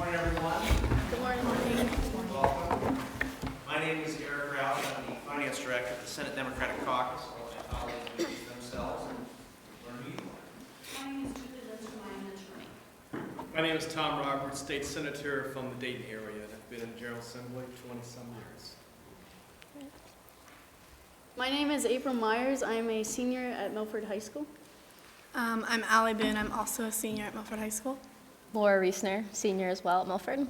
morning, everyone. Good morning. Welcome. My name is Eric Roush. I'm the Finance Director of the Senate Democratic Caucus. All my colleagues introduce themselves and learn who you are. My name is Judicial. I'm an attorney. My name is Tom Roberts, State Senator from the Dayton area, and I've been in the General Assembly 20-some years. My name is April Myers. I am a senior at Milford High School. I'm Allie Boone. I'm also a senior at Milford High School. Laura Reesner, senior as well at Milford.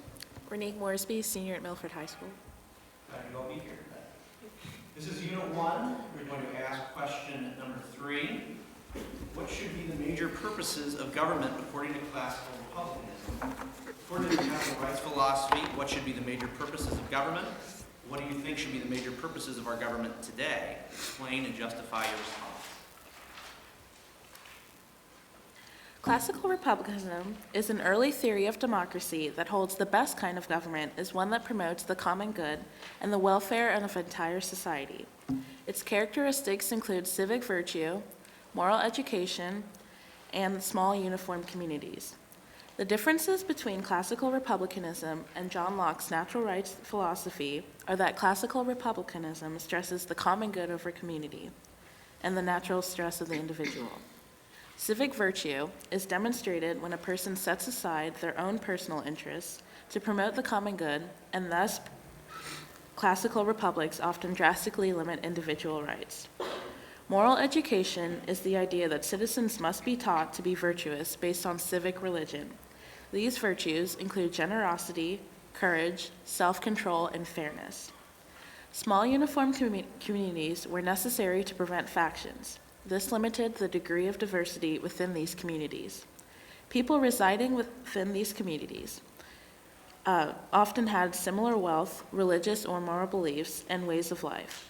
Renee Moresby, senior at Milford High School. Glad you all be here. This is Unit 1. We're going to ask question number 3. What should be the major purposes of government according to classical republicanism? According to the natural rights philosophy, what should be the major purposes of government? What do you think should be the major purposes of our government today? Explain and justify your response. Classical republicanism is an early theory of democracy that holds the best kind of government is one that promotes the common good and the welfare of entire society. Its characteristics include civic virtue, moral education, and small uniform communities. The differences between classical republicanism and John Locke's natural rights philosophy are that classical republicanism stresses the common good over community and the natural stress of the individual. Civic virtue is demonstrated when a person sets aside their own personal interests to promote the common good, and thus classical republics often drastically limit individual rights. Moral education is the idea that citizens must be taught to be virtuous based on civic religion. These virtues include generosity, courage, self-control, and fairness. Small uniform communities were necessary to prevent factions. This limited the degree of diversity within these communities. People residing within these communities often had similar wealth, religious or moral beliefs, and ways of life.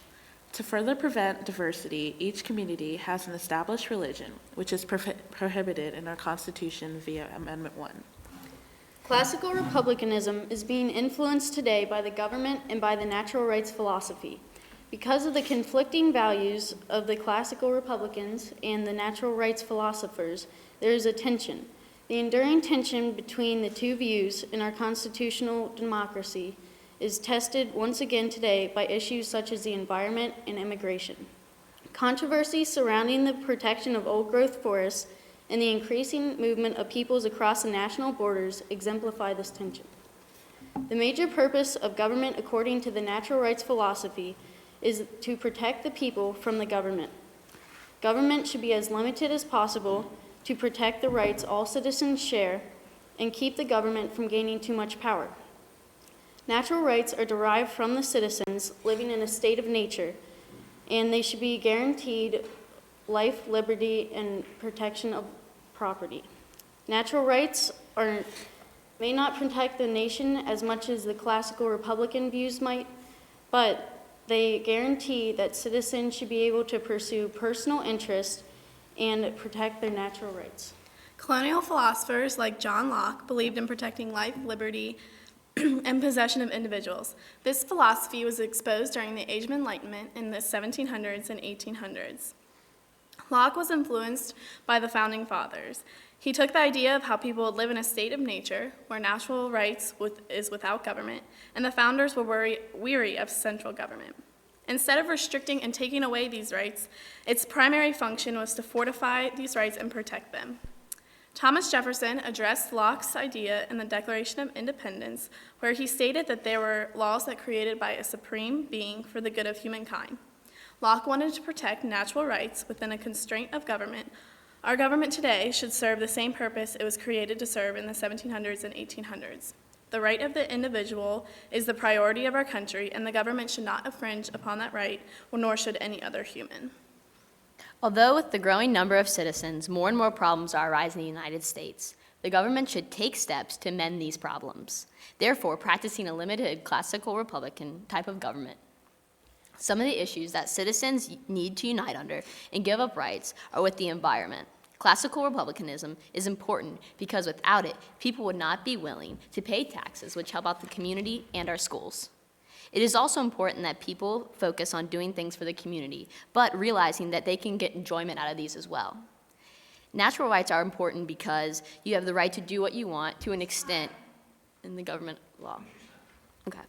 To further prevent diversity, each community has an established religion, which is prohibited in our Constitution via Amendment 1. Classical republicanism is being influenced today by the government and by the natural rights philosophy. Because of the conflicting values of the classical republicans and the natural rights philosophers, there is a tension. The enduring tension between the two views in our constitutional democracy is tested once again today by issues such as the environment and immigration. Controversies surrounding the protection of old-growth forests and the increasing movement of peoples across the national borders exemplify this tension. The major purpose of government according to the natural rights philosophy is to protect the people from the government. Government should be as limited as possible to protect the rights all citizens share and keep the government from gaining too much power. Natural rights are derived from the citizens living in a state of nature, and they should be guaranteed life, liberty, and protection of property. Natural rights may not protect the nation as much as the classical Republican views might, but they guarantee that citizens should be able to pursue personal interests and protect their natural rights. Colonial philosophers like John Locke believed in protecting life, liberty, and possession of individuals. This philosophy was exposed during the Age of Enlightenment in the 1700s and 1800s. Locke was influenced by the Founding Fathers. He took the idea of how people would live in a state of nature where natural rights is without government, and the founders were weary of central government. Instead of restricting and taking away these rights, its primary function was to fortify these rights and protect them. Thomas Jefferson addressed Locke's idea in the Declaration of Independence, where he stated that there were laws that created by a supreme being for the good of humankind. Locke wanted to protect natural rights within a constraint of government. Our government today should serve the same purpose it was created to serve in the 1700s and 1800s. The right of the individual is the priority of our country, and the government should not infringe upon that right, nor should any other human. Although with the growing number of citizens, more and more problems are arising in the United States, the government should take steps to mend these problems, therefore practicing a limited classical Republican type of government. Some of the issues that citizens need to unite under and give up rights are with the environment. Classical republicanism is important because without it, people would not be willing to pay taxes which help out the community and our schools. It is also important that people focus on doing things for the community, but realizing that they can get enjoyment out of these as well. Natural rights are important because you have the right to do what you want to an extent in the government law. Okay.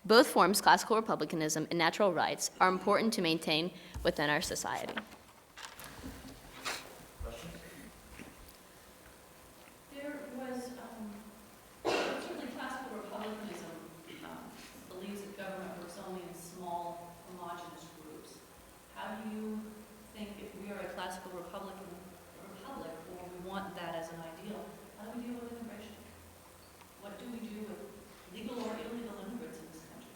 Both forms, classical republicanism and natural rights, are important to maintain within our society. There was, certainly classical republicanism believes that government works only in small, homogeneous groups. How do you think, if we are a classical republic, or we want that as an ideal, how do we deal with immigration? What do we do with legal or illegal immigrants in this country?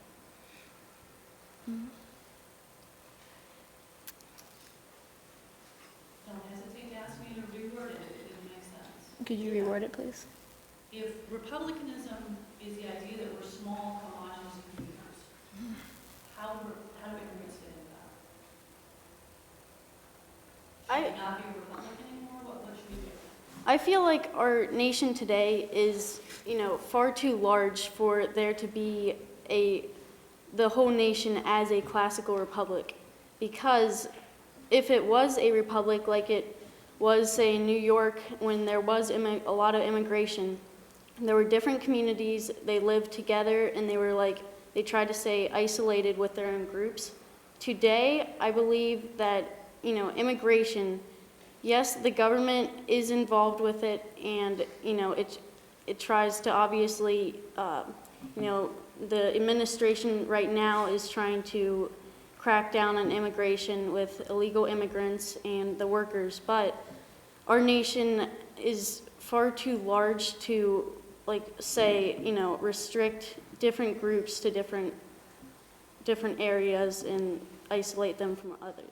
Don't hesitate to ask me to reword it if it didn't make sense. Could you reword it, please? If republicanism is the idea that we're small, homogeneous groups, how do immigrants fit into that? Should we not be a republican anymore? What should we do? I feel like our nation today is, far too large for there to be the whole nation as a classical republic. Because if it was a republic like it was, say, in New York, when there was a lot of immigration, there were different communities, they lived together, and they tried to stay isolated with their own groups. Today, I believe that, immigration, yes, the government is involved with it, and, it tries to obviously, the administration right now is trying to crack down on immigration with illegal immigrants and the workers, but our nation is far too large to, restrict different groups to different areas and isolate them from others.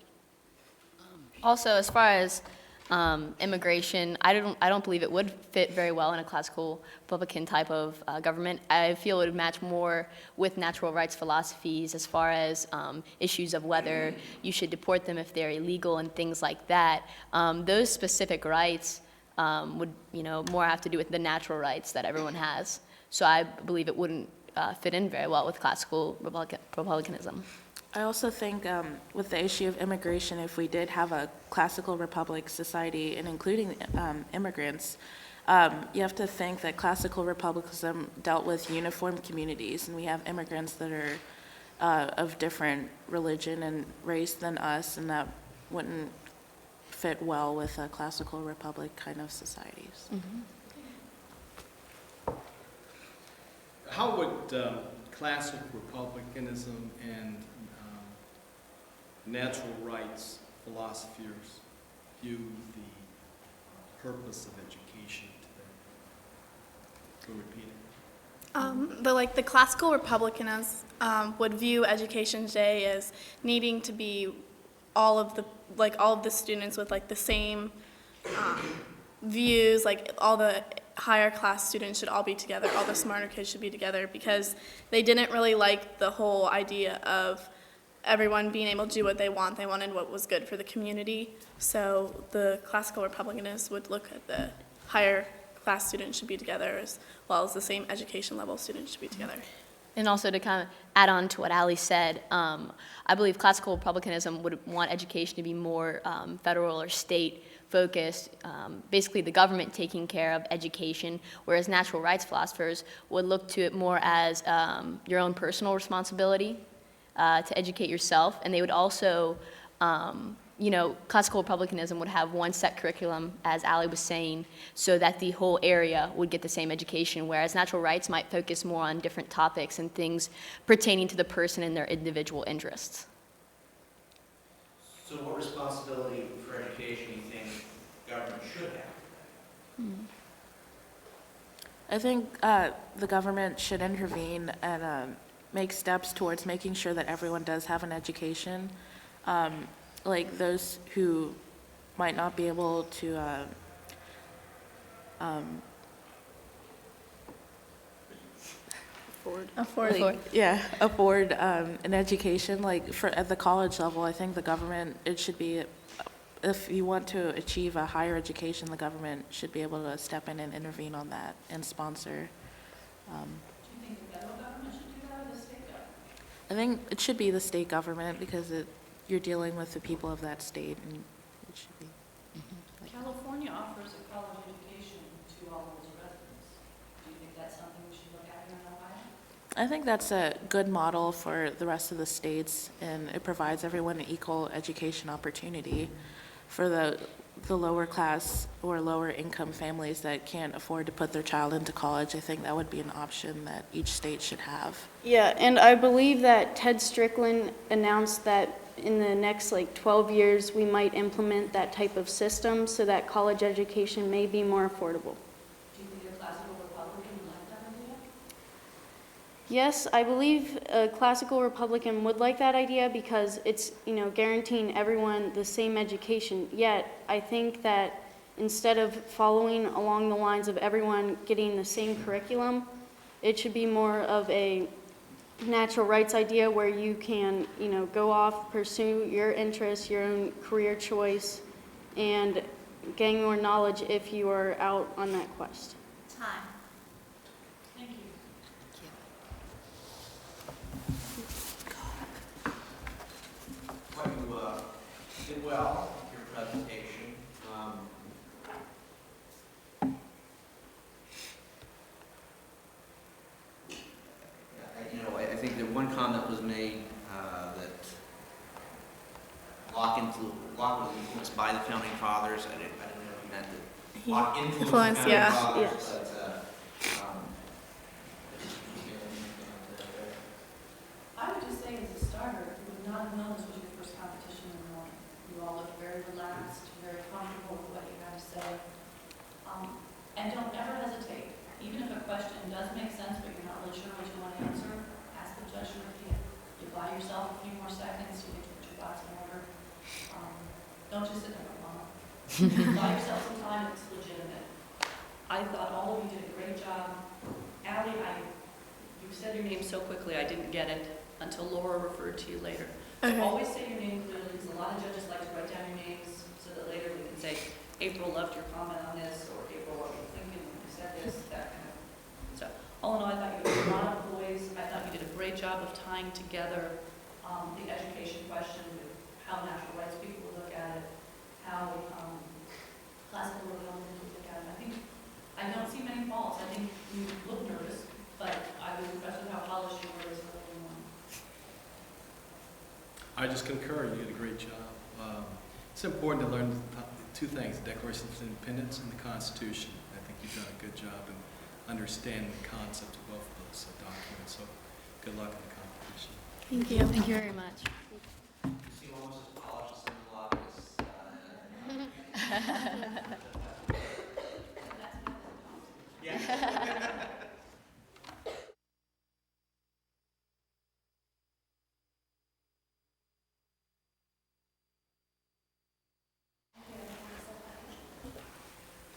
Also, as far as immigration, I don't believe it would fit very well in a classical Republican type of government. I feel it would match more with natural rights philosophies as far as issues of whether you should deport them if they're illegal and things like that. Those specific rights would, more have to do with the natural rights that everyone has. So I believe it wouldn't fit in very well with classical republicanism. I also think with the issue of immigration, if we did have a classical republic society and including immigrants, you have to think that classical republicanism dealt with uniform communities, and we have immigrants that are of different religion and race than us, and that wouldn't fit well with a classical republic kind of societies. Mm-hmm. How would classic republicanism and natural rights philosophers view the purpose of education today? Can you repeat it? The classical republicans would view education today as needing to be all of the students with the same views, all the higher class students should all be together, all the smarter kids should be together, because they didn't really like the whole idea of everyone being able to do what they want. They wanted what was good for the community. So the classical republicanists would look at the higher class students should be together as well as the same education level students should be together. And also to kind of add on to what Ali said, I believe classical republicanism would want education to be more federal or state focused, basically the government taking care of education, whereas natural rights philosophers would look to it more as your own personal responsibility to educate yourself. And they would also, classical republicanism would have one set curriculum, as Ali was saying, so that the whole area would get the same education, whereas natural rights might focus more on different topics and things pertaining to the person and their individual interests. So what responsibility for education do you think government should have? I think the government should intervene and make steps towards making sure that everyone does have an education. Like those who might not be able to afford an education, at the college level. I think the government, it should be, if you want to achieve a higher education, the government should be able to step in and intervene on that and sponsor. Do you think the federal government should do that or the state government? I think it should be the state government, because you're dealing with the people of that state, and it should be. California offers a college education to all of its residents. Do you think that's something I think that's a good model for the rest of the states, and it provides everyone an equal education opportunity. For the lower class or lower income families that can't afford to put their child into college, I think that would be an option that each state should have. Yeah, and I believe that Ted Strickland announced that in the next 12 years, we might implement that type of system so that college education may be more affordable. Do you think a classical Republican would like that idea? Yes, I believe a classical Republican would like that idea because it's, guaranteeing everyone the same education. Yet, I think that instead of following along the lines of everyone getting the same curriculum, it should be more of a natural rights idea where you can, go off, pursue your interests, your own career choice, and gain more knowledge if you are out on that quest. Time. Thank you. Well, you did well with your presentation. I think that one comment was made that Locke was influenced by the founding fathers. I didn't know if you meant that Locke influenced the Influenced, founding yeah. fathers, Yes. I would just say as a starter, you would not have known this was your first competition in the morning. You all looked very relaxed, very comfortable with what you had to say. And don't ever hesitate. Even if a question does make sense, but you're not really sure what you want to answer, ask the judge to repeat it. You buy yourself a few more seconds, you get to put your thoughts in order. Don't just sit there and mama. Buy yourself some time, it's legitimate. I thought all of you did a great job. Allie, you said your name so quickly, I didn't get it until Laura referred to you later. So Okay. always say your name clearly, because a lot of judges like to write down your names so that later we can say, April loved your comment on this, or April, what were you thinking when you said this, that kind of. So all in all, I thought you did a lot of poise. I thought you did a great job of tying together the education question with how natural rights people would look at it, how classical Republicans would look at it. I don't see many faults. I think you look nervous, but I was impressed with how polished you were as well. I just concur, you did a great job. It's important to learn two things, the Declaration of Independence and the Constitution. I think you've done a good job in understanding the concept of both of those documents, so good luck in the competition. Thank you. Thank you very much. You seem almost as polished as the Locke is. Yeah.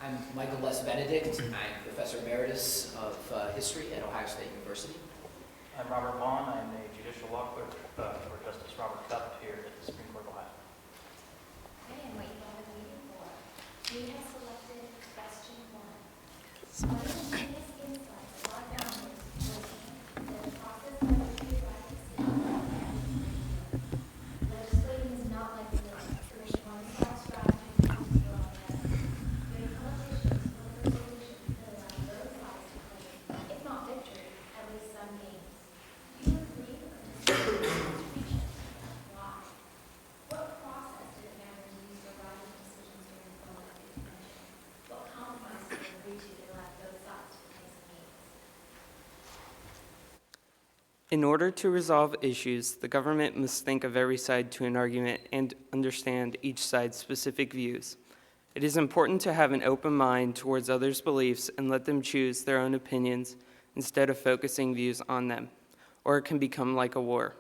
I'm Michael Les Benedict. I'm Professor Emeritus of History at Ohio State University. I'm Robert Vaughn. I'm a judicial law clerk for Justice Robert Cupp here at the Supreme Court of Ohio. Okay, and what you all have been waiting for. We have selected question 1. One of the biggest insights of our founders was that the process by which we write decisions legislating is not like the traditional one-side strategy to come to our head. Good politicians will resolutions that allow both sides to claim, if not victory, at least some gains. Do you agree or disagree with this constitution? Why? What process did the founders use for writing decisions during the Philadelphia Convention? What compromises were agreed to that allowed both sides to claim some gains? In order to resolve issues, the government must think of every side to an argument and understand each side's specific views. It is important to have an open mind towards others' beliefs and let them choose their own opinions instead of focusing views on them, or it can become like a war.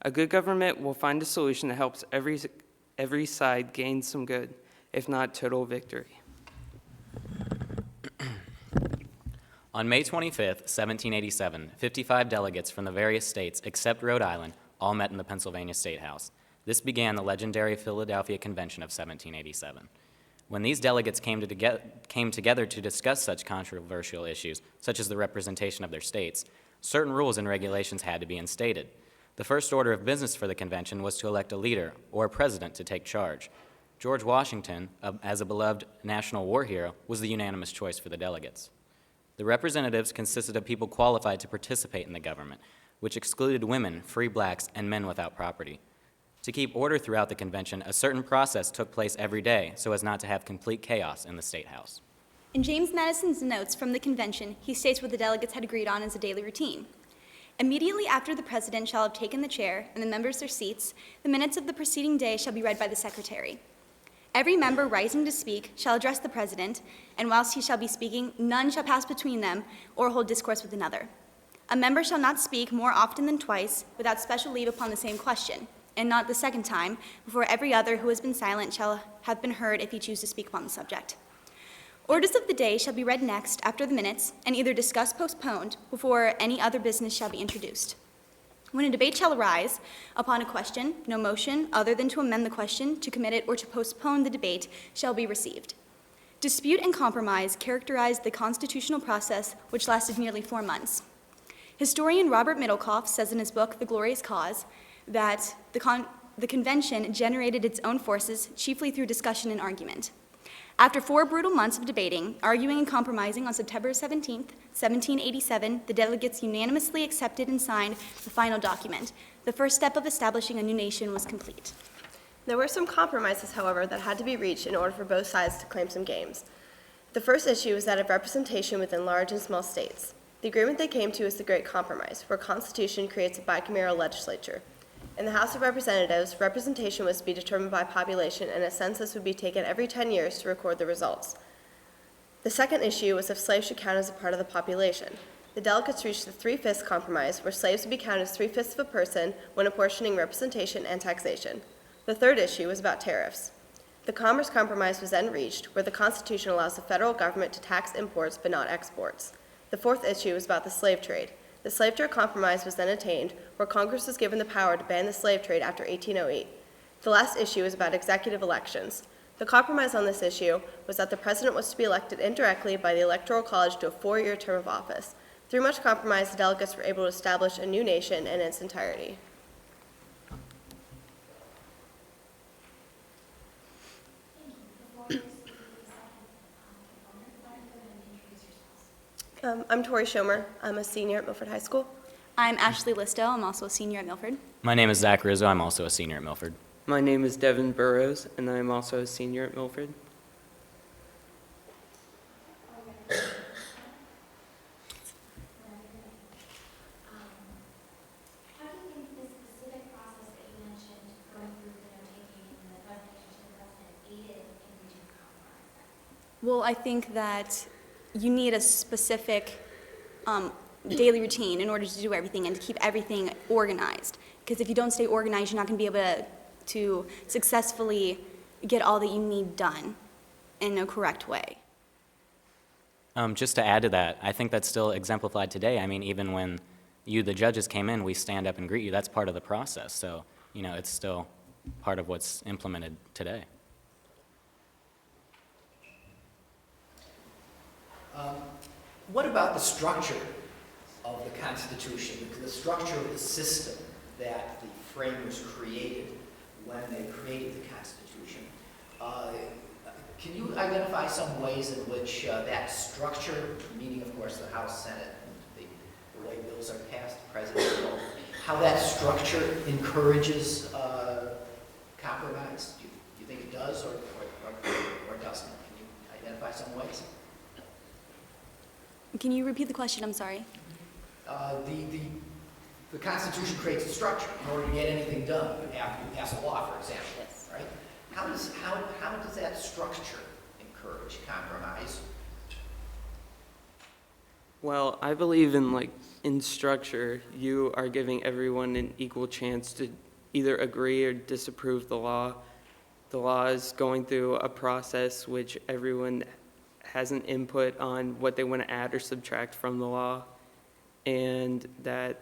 A good government will find a solution that helps every side gain some good, if not total victory. On May 25th, 1787, 55 delegates from the various states except Rhode Island all met in the Pennsylvania Statehouse. This began the legendary Philadelphia Convention of 1787. When these delegates came together to discuss such controversial issues, such as the representation of their states, certain rules and regulations had to be instated. The first order of business for the convention was to elect a leader, or a president, to take charge. George Washington, as a beloved national war hero, was the unanimous choice for the delegates. The representatives consisted of people qualified to participate in the government, which excluded women, free blacks, and men without property. To keep order throughout the convention, a certain process took place every day so as not to have complete chaos in the State House. In James Madison's notes from the convention, he states what the delegates had agreed on as a daily routine. Immediately after the president shall have taken the chair and the members their seats, the minutes of the preceding day shall be read by the secretary. Every member rising to speak shall address the president, and whilst he shall be speaking, none shall pass between them or hold discourse with another. A member shall not speak more often than twice without special leave upon the same question, and not the second time before every other who has been silent shall have been heard if he choose to speak upon the subject. Orders of the day shall be read next after the minutes, and either discussed postponed before any other business shall be introduced. When a debate shall arise upon a question, no motion other than to amend the question, to commit it, or to postpone the debate shall be received. Dispute and compromise characterized the constitutional process, which lasted nearly 4 months. Historian Robert Middlecoff says in his book, The Glorious Cause, that the convention generated its own forces chiefly through discussion and argument. After 4 brutal months of debating, arguing, and compromising, on September 17, 1787, the delegates unanimously accepted and signed the final document. The first step of establishing a new nation was complete. There were some compromises, however, that had to be reached in order for both sides to claim some gains. The first issue was that of representation within large and small states. The agreement they came to is the Great Compromise, where Constitution creates a bicameral legislature. In the House of Representatives, representation was to be determined by population, and a census would be taken every 10 years to record the results. The second issue was if slaves should count as a part of the population. The delegates reached the 3/5 compromise, where slaves would be counted as 3/5 of a person when apportioning representation and taxation. The third issue was about tariffs. The Commerce Compromise was then reached, where the Constitution allows the federal government to tax imports but not exports. The fourth issue was about the slave trade. The Slave Trade Compromise was then attained, where Congress was given the power to ban the slave trade after 1808. The last issue was about executive elections. The compromise on this issue was that the president was to be elected indirectly by the Electoral College to a 4-year term of office. Through much compromise, the delegates were able to establish a new nation in its entirety. I'm Tori Schomer. I'm a senior at Milford High School. I'm Ashley Listo. I'm also a senior at Milford. My name is Zach Rizzo. I'm also a senior at Milford. My name is Devin Burrows, and I am also a senior at Milford. How do you think this specific process that you mentioned, going through the note-taking and the presentation to the president, aided in reaching a compromise? Well, I think that you need a specific daily routine in order to do everything and to keep everything organized. Because if you don't stay organized, you're not going to be able to successfully get all that you need done in a correct way. Just to add to that, I think that's still exemplified today. I mean, even when you, the judges, came in, we stand up and greet you. That's part of the process. So, you know, it's still part of what's implemented today. What about the structure of the Constitution, the structure of the system that the framers created when they created the Constitution? Can you identify some ways in which that structure, meaning, of course, the House, Senate, and the way bills are passed, the President, how that structure encourages compromise? Do you think it does or doesn't? Can you identify some ways? Can you repeat the question? I'm sorry. The Constitution creates a structure in order to get anything done. You have to pass a law, for example, Yes. right? How does that structure encourage compromise? Well, I believe in structure, you are giving everyone an equal chance to either agree or disapprove the law. The law is going through a process which everyone has an input on what they want to add or subtract from the law, and that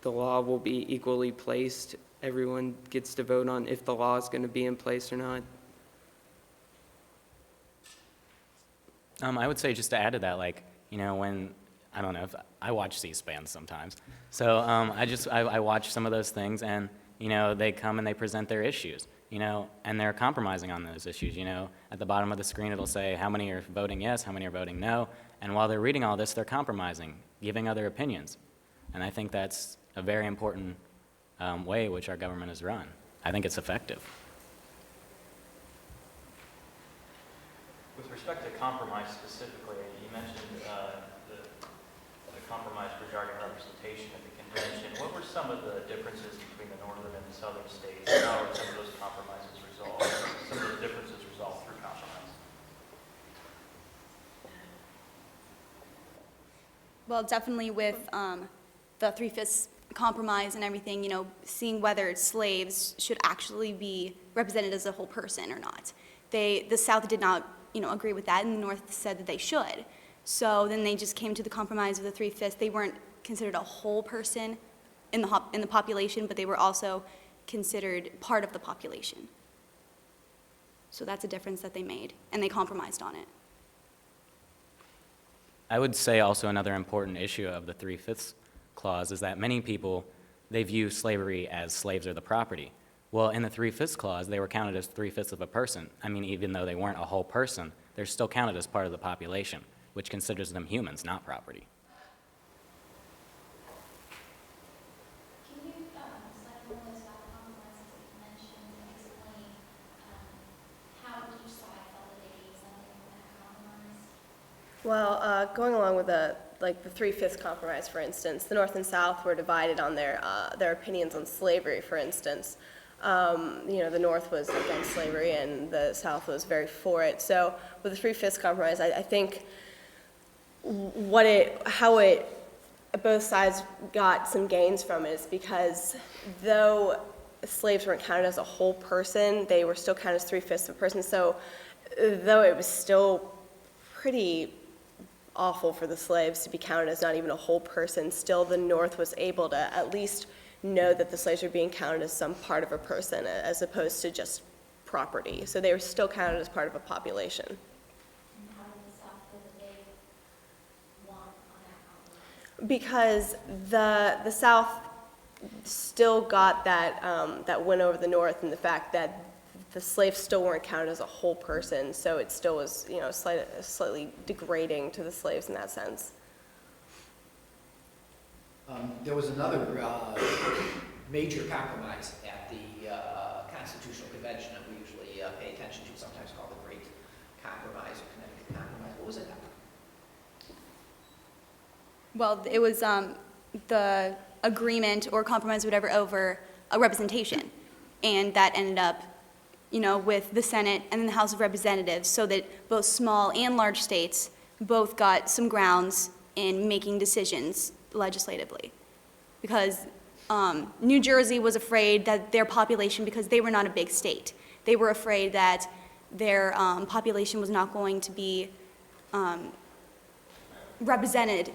the law will be equally placed. Everyone gets to vote on if the law is going to be in place or not. I would say, just to add to that, like, you know, when, I don't know, if I watch C-SPAN sometimes. So I watch some of those things, and, they come and they present their issues, and they're compromising on those issues. At the bottom of the screen, it'll say how many are voting yes, how many are voting no. And while they're reading all this, they're compromising, giving other opinions. And I think that's a very important way in which our government is run. I think it's effective. With respect to compromise specifically, you mentioned the compromise regarding representation at the convention. What were some of the differences between the northern and the southern states? How were some of those compromises resolved? Some of those differences resolved through compromise? Well, definitely with the Three-Fifths compromise and everything, seeing whether slaves should actually be represented as a whole person or not. The South did not, agree with that, and the North said that they should. So then they just came to the compromise of the Three-Fifths. They weren't considered a whole person in the population, but they were also considered part of the population. So that's a difference that they made, and they compromised on it. I would say also another important issue of the Three-Fifths Clause is that many people, they view slavery as slaves are the property. Well, in the Three-Fifths Clause, they were counted as 3/5 of a person. I mean, even though they weren't a whole person, they're still counted as part of the population, which considers them humans, not property. Can you explain more about the compromises that you mentioned and explain how each side felt that they gave something from that compromise? Well, going along with the Three-Fifths compromise, for instance, the North and South were divided on their opinions on slavery, for instance. The North was against slavery and the South was very for it. So with the Three-Fifths compromise, I think both sides got some gains from it is because though slaves weren't counted as a whole person, they were still counted as 3/5 of a person. So though it was still pretty awful for the slaves to be counted as not even a whole person, still the North was able to at least know that the slaves were being counted as some part of a person as opposed to just property. So they were still counted as part of a population. And how did the South feel that they won on that compromise? Because the South still got that win over the North in the fact that the slaves still weren't counted as a whole person, so it still was, slightly degrading to the slaves in that sense. There was another major compromise at the Constitutional Convention that we usually pay attention to, sometimes called the Great Compromise or Connecticut Compromise. What was it about? Well, it was the agreement or compromise, whatever, over a representation. And that ended up, with the Senate and then the House of Representatives, so that both small and large states both got some grounds in making decisions legislatively. Because New Jersey was afraid that their population, because they were not a big state, they were afraid that their population was not going to be represented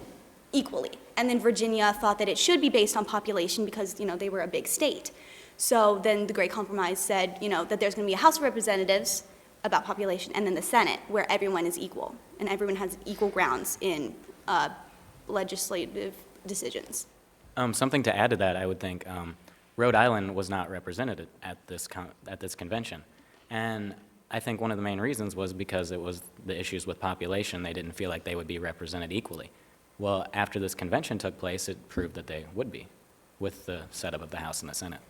equally. And then Virginia thought that it should be based on population because, they were a big state. So then the Great Compromise said, that there's going to be a House of Representatives about population, and then the Senate, where everyone is equal, and everyone has equal grounds in legislative decisions. Something to add to that, I would think, Rhode Island was not represented at this convention. And I think one of the main reasons was because it was the issues with population. They didn't feel like they would be represented equally. Well, after this convention took place, it proved that they would be, with the setup of the House and the Senate.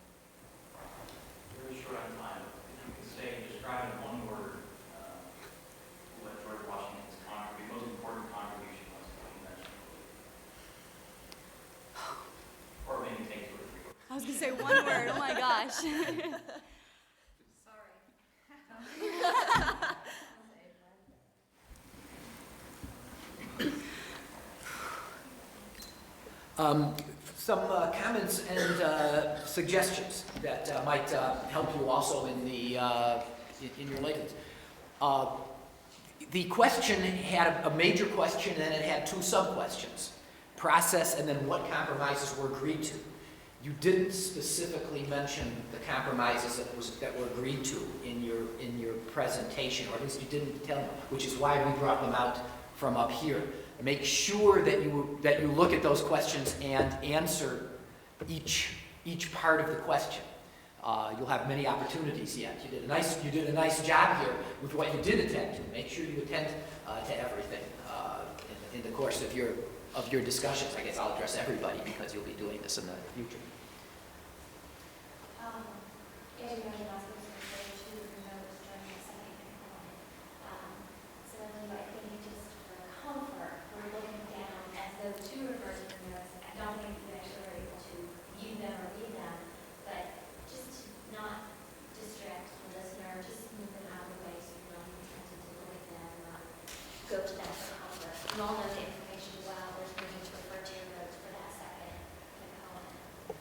Very short on time. If you could say, describe in one word what George Washington's most important contribution was to the convention. Or maybe take 2 or 3 words. I was going to say one word, oh my gosh. Some comments and suggestions that might help you also in your latest. The question had a major question, and then it had 2 sub-questions: process, and then what compromises were agreed to. You didn't specifically mention the compromises that were agreed to in your presentation, or at least you didn't tell them, which is why we brought them out from up here. Make sure that you look at those questions and answer each part of the question. you'll have many opportunities yet. You did a nice job here with what you did attend to. Make sure you attend to everything in the course of your discussions. I guess I'll address everybody because you'll be doing this in the future. As you mentioned, I was going to say two notes during the second component. So I think just for comfort, we're looking down as those two refer to the notes. I don't think you actually are able to view them or read them, but just to not distract the listener, just move them out of the way so you're not even tempted to look at them, not go to them for comfort. You all know the information well, there's no need to refer to your notes for that second component.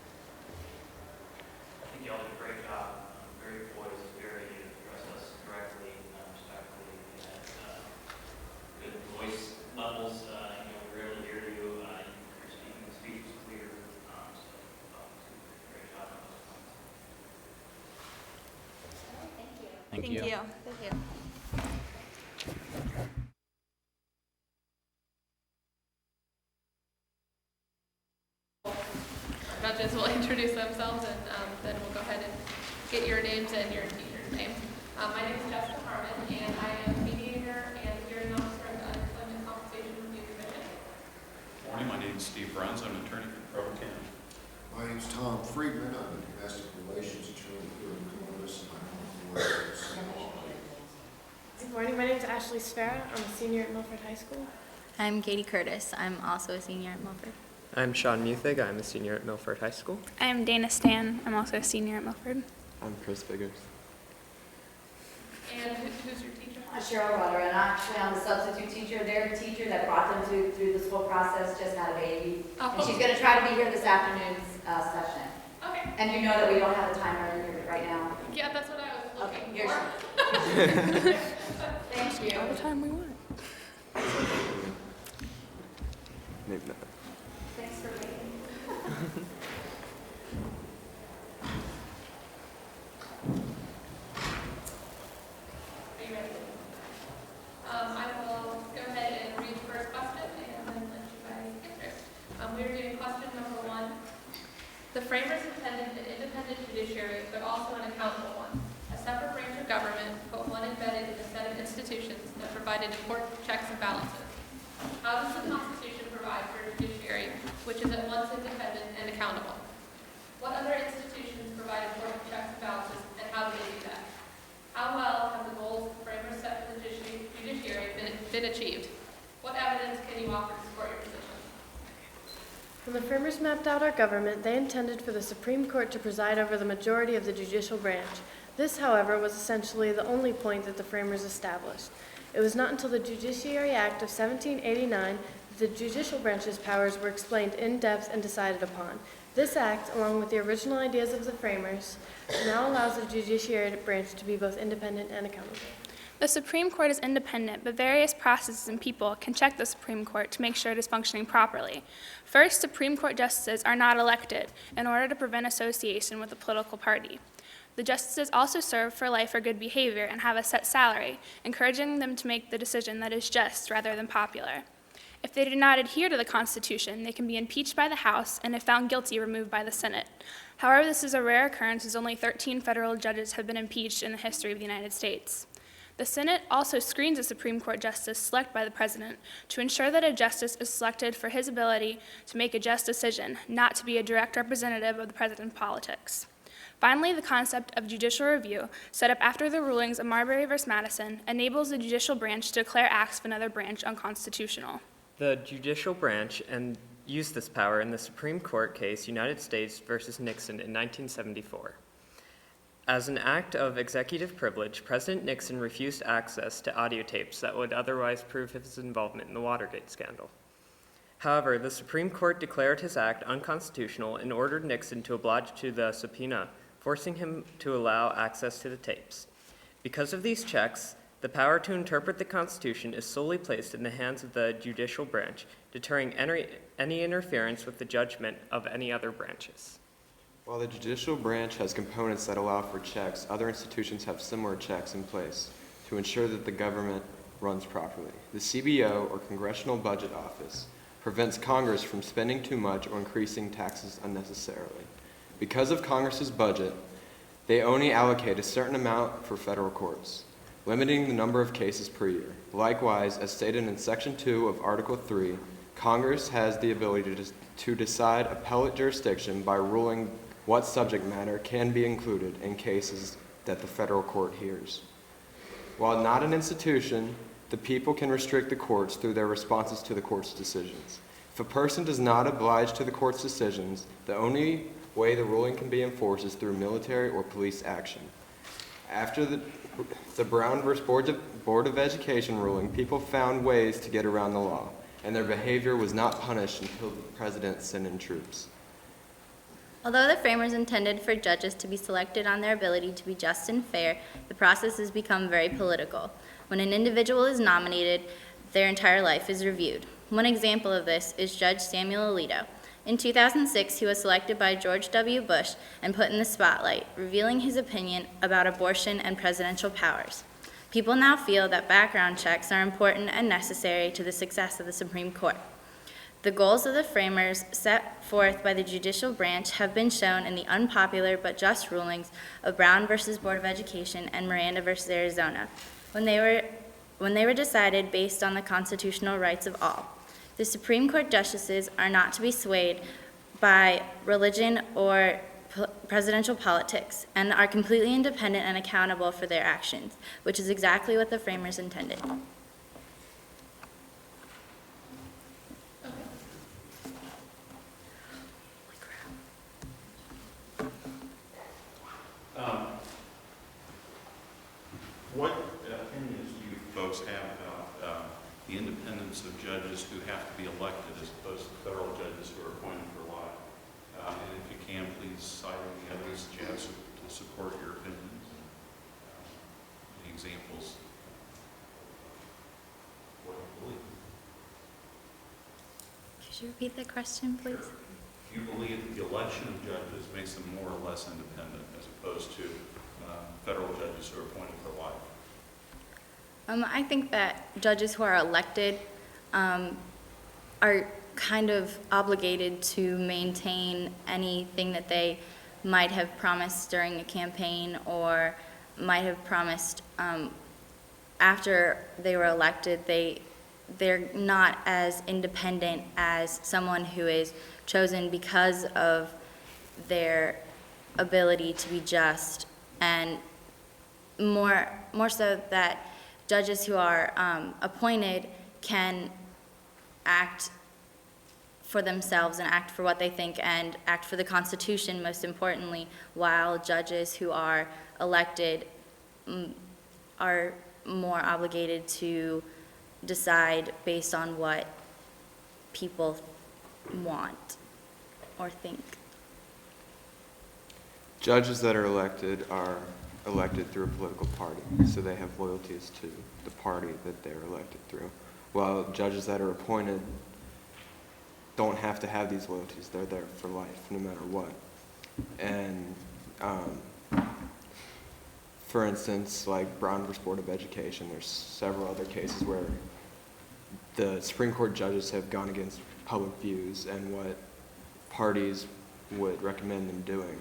I think y'all did a great job. Very poised, very addressed us directly, respectfully, and good voice levels. We were able to hear you. Your speech was clear. Great job on those points. Thank you. Thank you. Thank you. Judges will introduce themselves, and then we'll go ahead and get your names and your teacher's name. My name is Jessica Harmon, and I am mediator and hearing officer of the Unemployment Compensation Review Commission. Morning, my name is Steve Bruns. I'm an attorney for Republican. My name is Tom Friedman. I'm a domestic relations attorney here in Columbus, and I'm on the board of St. Good morning. My name is Ashley Sparrow. I'm a senior at Milford High School. I'm Katie Curtis. I'm also a senior at Milford. I'm Sean Muthig. I'm a senior at Milford High School. I'm Dana Stan. I'm also a senior at Milford. I'm Chris Biggers. And who's your teacher? Cheryl Rudder, and actually I'm the substitute teacher. They're the teacher that brought them through this whole process, just had a baby. Oh. And she's going to try to be here this afternoon's session. Okay. And you know that we don't have a timer in here right now. Yeah, that's what I was looking Here's for. Thank you. All the time we want. Maybe not. Thanks for waiting. Are you ready? I will go ahead and read the first question and then let you guys answer. We're doing question number 1. The framers intended an independent judiciary, but also an accountable one. A separate branch of government, but one embedded in a set of institutions that provided important checks and balances. How does the Constitution provide for a judiciary which is at once independent and accountable? What other institutions provide important checks and balances, and how do they do that? How well have the goals the framers set for the judiciary been achieved? What evidence can you offer to support your position? When the framers mapped out our government, they intended for the Supreme Court to preside over the majority of the judicial branch. This, however, was essentially the only point that the framers established. It was not until the Judiciary Act of 1789 that the judicial branch's powers were explained in depth and decided upon. This act, along with the original ideas of the framers, now allows the judiciary branch to be both independent and accountable. The Supreme Court is independent, but various processes and people can check the Supreme Court to make sure it is functioning properly. First, Supreme Court justices are not elected in order to prevent association with a political party. The justices also serve for life or good behavior and have a set salary, encouraging them to make the decision that is just rather than popular. If they do not adhere to the Constitution, they can be impeached by the House and, if found guilty, removed by the Senate. However, this is a rare occurrence as only 13 federal judges have been impeached in the history of the United States. The Senate also screens a Supreme Court justice selected by the President to ensure that a justice is selected for his ability to make a just decision, not to be a direct representative of the President's politics. Finally, the concept of judicial review, set up after the rulings of Marbury v. Madison, enables the judicial branch to declare acts of another branch unconstitutional. The judicial branch used this power in the Supreme Court case United States v. Nixon in 1974. As an act of executive privilege, President Nixon refused access to audio tapes that would otherwise prove his involvement in the Watergate scandal. However, the Supreme Court declared his act unconstitutional and ordered Nixon to oblige to the subpoena, forcing him to allow access to the tapes. Because of these checks, the power to interpret the Constitution is solely placed in the hands of the judicial branch, deterring any interference with the judgment of any other branches. While the judicial branch has components that allow for checks, other institutions have similar checks in place to ensure that the government runs properly. The CBO, or Congressional Budget Office, prevents Congress from spending too much or increasing taxes unnecessarily. Because of Congress's budget, They only allocate a certain amount for federal courts, limiting the number of cases per year. Likewise, as stated in Section 2 of Article 3, Congress has the ability to decide appellate jurisdiction by ruling what subject matter can be included in cases that the federal court hears. While not an institution, the people can restrict the courts through their responses to the court's decisions. If a person does not oblige to the court's decisions, the only way the ruling can be enforced is through military or police action. After the Brown versus Board of Education ruling, people found ways to get around the law, and their behavior was not punished until the president sent in troops. Although the framers intended for judges to be selected on their ability to be just and fair, the process has become very political. When an individual is nominated, their entire life is reviewed. One example of this is Judge Samuel Alito. In 2006, he was selected by George W. Bush and put in the spotlight, revealing his opinion about abortion and presidential powers. People now feel that background checks are important and necessary to the success of the Supreme Court. The goals of the framers set forth by the judicial branch have been shown in the unpopular but just rulings of Brown versus Board of Education and Miranda versus Arizona, when they were decided based on the constitutional rights of all. The Supreme Court justices are not to be swayed by religion or presidential politics and are completely independent and accountable for their actions, which is exactly what the framers intended. What opinions do you folks have about the independence of judges who have to be elected as opposed to federal judges who are appointed for life? And if you can, please cite any evidence that you have to support your opinions. Any examples? What you believe? Could you repeat the question, please? Sure. Do you believe that the election of judges makes them more or less independent as opposed to federal judges who are appointed for life? I think that judges who are elected are kind of obligated to maintain anything that they might have promised during a campaign or might have promised after they were elected. They're not as independent as someone who is chosen because of their ability to be just, and more so that judges who are appointed can act for themselves and act for what they think and act for the Constitution, most importantly, while judges who are elected are more obligated to decide based on what people want or think. Judges that are elected through a political party, so they have loyalties to the party that they're elected through. While judges that are appointed don't have to have these loyalties. They're there for life, no matter what. And for instance, like Brown versus Board of Education, there's several other cases where the Supreme Court judges have gone against public views and what parties would recommend them doing.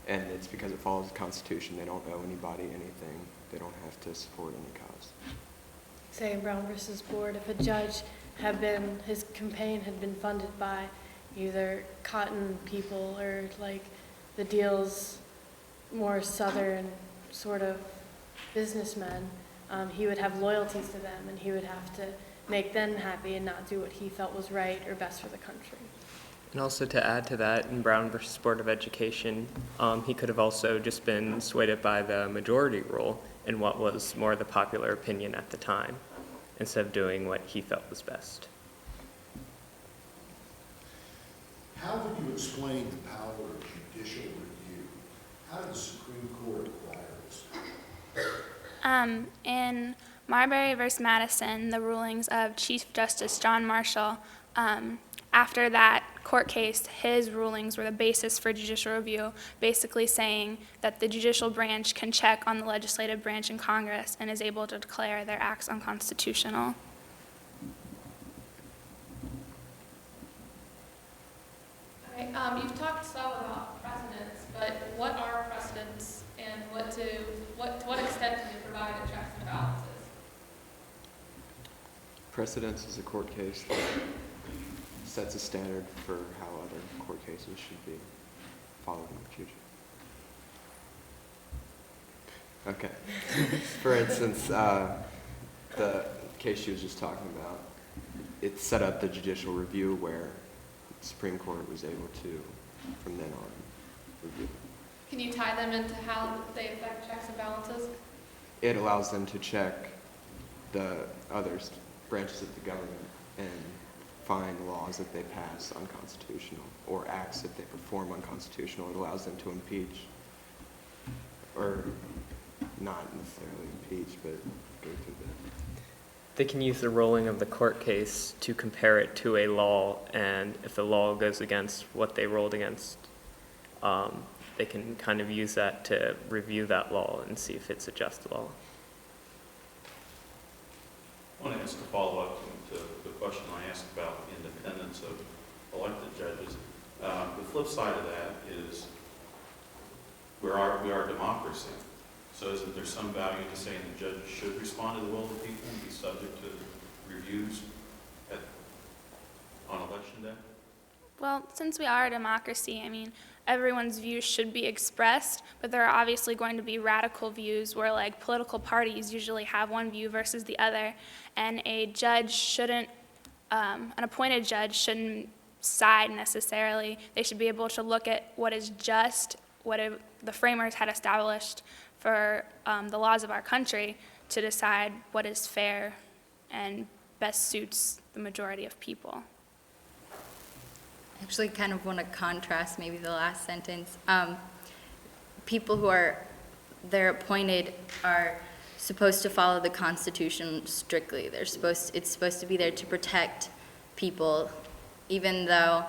And it's because it follows the Constitution. They don't owe anybody anything. They don't have to support any cause. Say in Brown versus Board, if a judge his campaign had been funded by either cotton people or like the deal's more southern sort of businessmen, he would have loyalties to them and he would have to make them happy and not do what he felt was right or best for the country. And also to add to that, in Brown versus Board of Education, he could have also just been swayed by the majority rule and what was more the popular opinion at the time, instead of doing what he felt was best. How would you explain the power of judicial review? How did the Supreme Court acquire this? In Marbury v. Madison, the rulings of Chief Justice John Marshall, after that court case, his rulings were the basis for judicial review, basically saying that the judicial branch can check on the legislative branch in Congress and is able to declare their acts unconstitutional. You've talked some about precedents, but what are precedents and Precedence is a court case that sets a standard for how other court cases should be followed in the future. Okay. For instance, the case she was just talking about, it set up the judicial review where the Supreme Court was able to, from then on, review. Can you tie them into how they affect checks and balances? It allows them to check the other branches of the government and find laws that they pass unconstitutional or acts that they perform unconstitutional. It allows them to impeach, or not necessarily impeach, but go through the... They can use the ruling of the court case to compare it to a law, and if the law goes against what they ruled against, they can kind of use that to review that law and see if it's a just law. I want to ask a follow-up to the question I asked about the independence of elected judges. The flip side of that is we are a democracy. So isn't there some value to saying the judge should respond to the will of the people and be subject to reviews on election day? Well, since we are a democracy, I mean, everyone's views should be expressed, but there are obviously going to be radical views where, like, political parties usually have one view versus the other, and a judge shouldn't, an appointed judge shouldn't side necessarily. They should be able to look at what is just, what the framers had established for the laws of our country to decide what is fair and best suits the majority of people. I actually kind of want to contrast maybe the last sentence. People who they're appointed are supposed to follow the Constitution strictly. It's supposed to be there to protect people, even though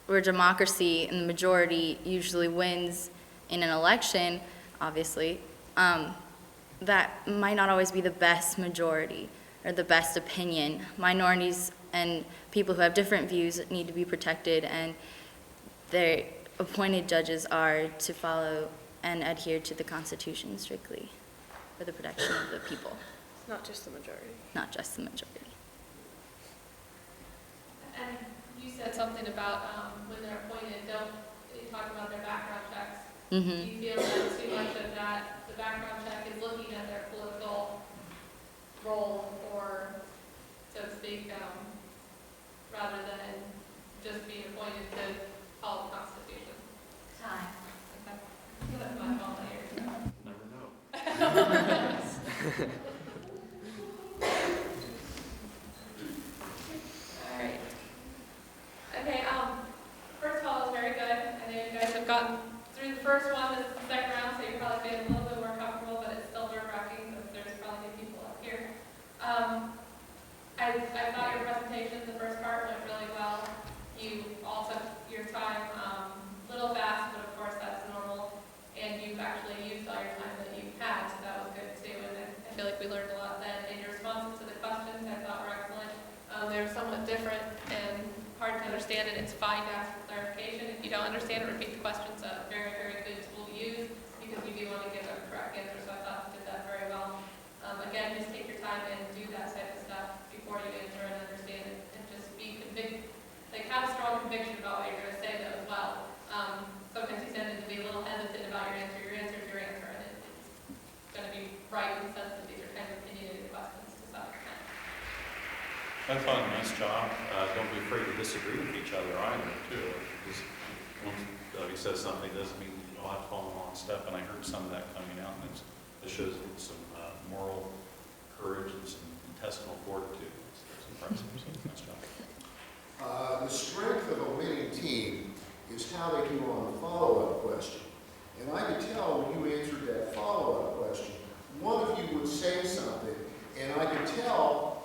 we're a democracy and the majority usually wins in an election, obviously. That might not always be the best majority or the best opinion. Minorities and people who have different views need to be protected, and their appointed judges are to follow and adhere to the Constitution strictly for the protection of the people. Not just the majority. Not just the majority. And you said something about when they're appointed, you talk about their background checks. Mm-hmm. Do you feel that too much of that, the background check is looking at their political role, or, so to speak, rather than just being appointed to follow the Constitution? Time. Okay. So that's my fault here. Never know. All right. Okay, first of all, it was very good. I know you guys have gotten through the first one. This is the second round, so you're probably feeling a little bit more comfortable, but it's still nerve-wracking because there's probably new people up here. I thought your presentation, the first part, went really well. You all took your time, little fast, but of course that's normal. And you've actually used all your time that you've had, so that was good too. And I feel like we learned a lot then. And your responses to the questions I thought were excellent. They were somewhat different and hard to understand, and it's fine to ask for clarification. If you don't understand it, repeat the questions. A very, very good tool to use because you do want to give a correct answer, so I thought you did that very well. Again, just take your time and do that type of stuff before you answer and understand it, and just be convicted, like have a strong conviction about what you're going to say though as well. Sometimes you tend to be a little hesitant about your answer. Your answer is your answer, and it's going to be right in the sense that these are kind of opinionated questions to some extent. I thought a nice job. Don't be afraid to disagree with each other either, too. Because once he says something doesn't mean you don't have to follow along step, and I heard some of that coming out, and it shows some moral courage and some intestinal fortitude. It's impressive. So nice job. The strength of a winning team is how they do on the follow-up question. And I could tell when you answered that follow-up question, one of you would say something, and I could tell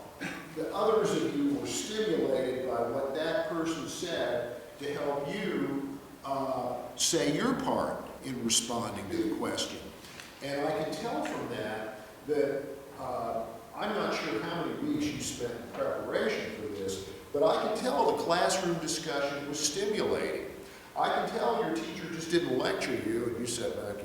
that others of you were stimulated by what that person said to help you say your part in responding to the question. And I can tell from that I'm not sure how many weeks you spent in preparation for this, but I can tell the classroom discussion was stimulating. I can tell your teacher just didn't lecture you and you sat back,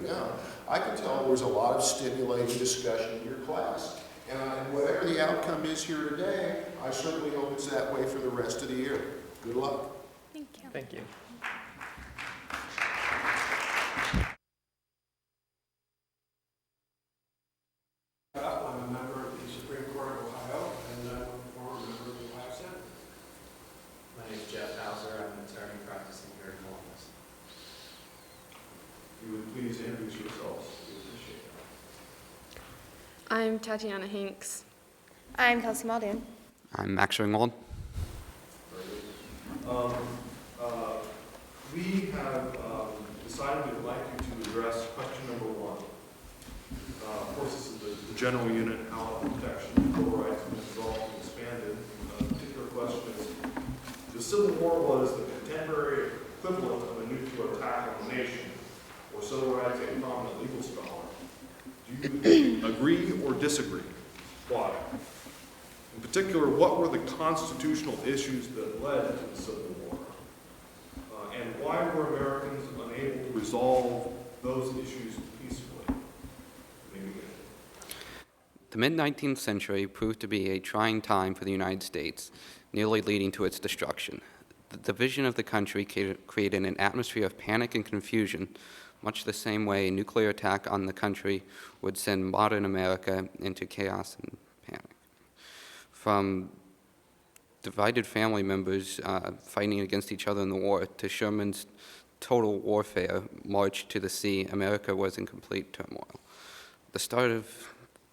yeah. I can tell there was a lot of stimulating discussion in your class. And whatever the outcome is here today, I certainly hope it's that way for the rest of the year. Good luck. Thank you. Thank you. I'm a member of the Supreme Court of Ohio, and I'm a former member of the Ohio Senate. My name is Jeff Hauser. I'm an attorney practicing here in Columbus. If you would please introduce yourselves. We appreciate that. I'm Tatiana Hinks. I'm Kelsey Muldoon. I'm Max Ringwald. We have decided we'd like you to address question number 1. Of course, this is the general unit, how protection of civil rights has been developed and expanded. The particular question is, the Civil War was the contemporary equivalent of a nuclear attack on the nation, or so writes a prominent legal scholar. Do you agree or disagree? Why? In particular, what were the constitutional issues that led to the Civil War? And why were Americans unable to resolve those issues peacefully? The mid-19th century proved to be a trying time for the United States, nearly leading to its destruction. The division of the country created an atmosphere of panic and confusion, much the same way a nuclear attack on the country would send modern America into chaos and panic. From divided family members fighting against each other in the war to Sherman's total warfare march to the sea, America was in complete turmoil. The start of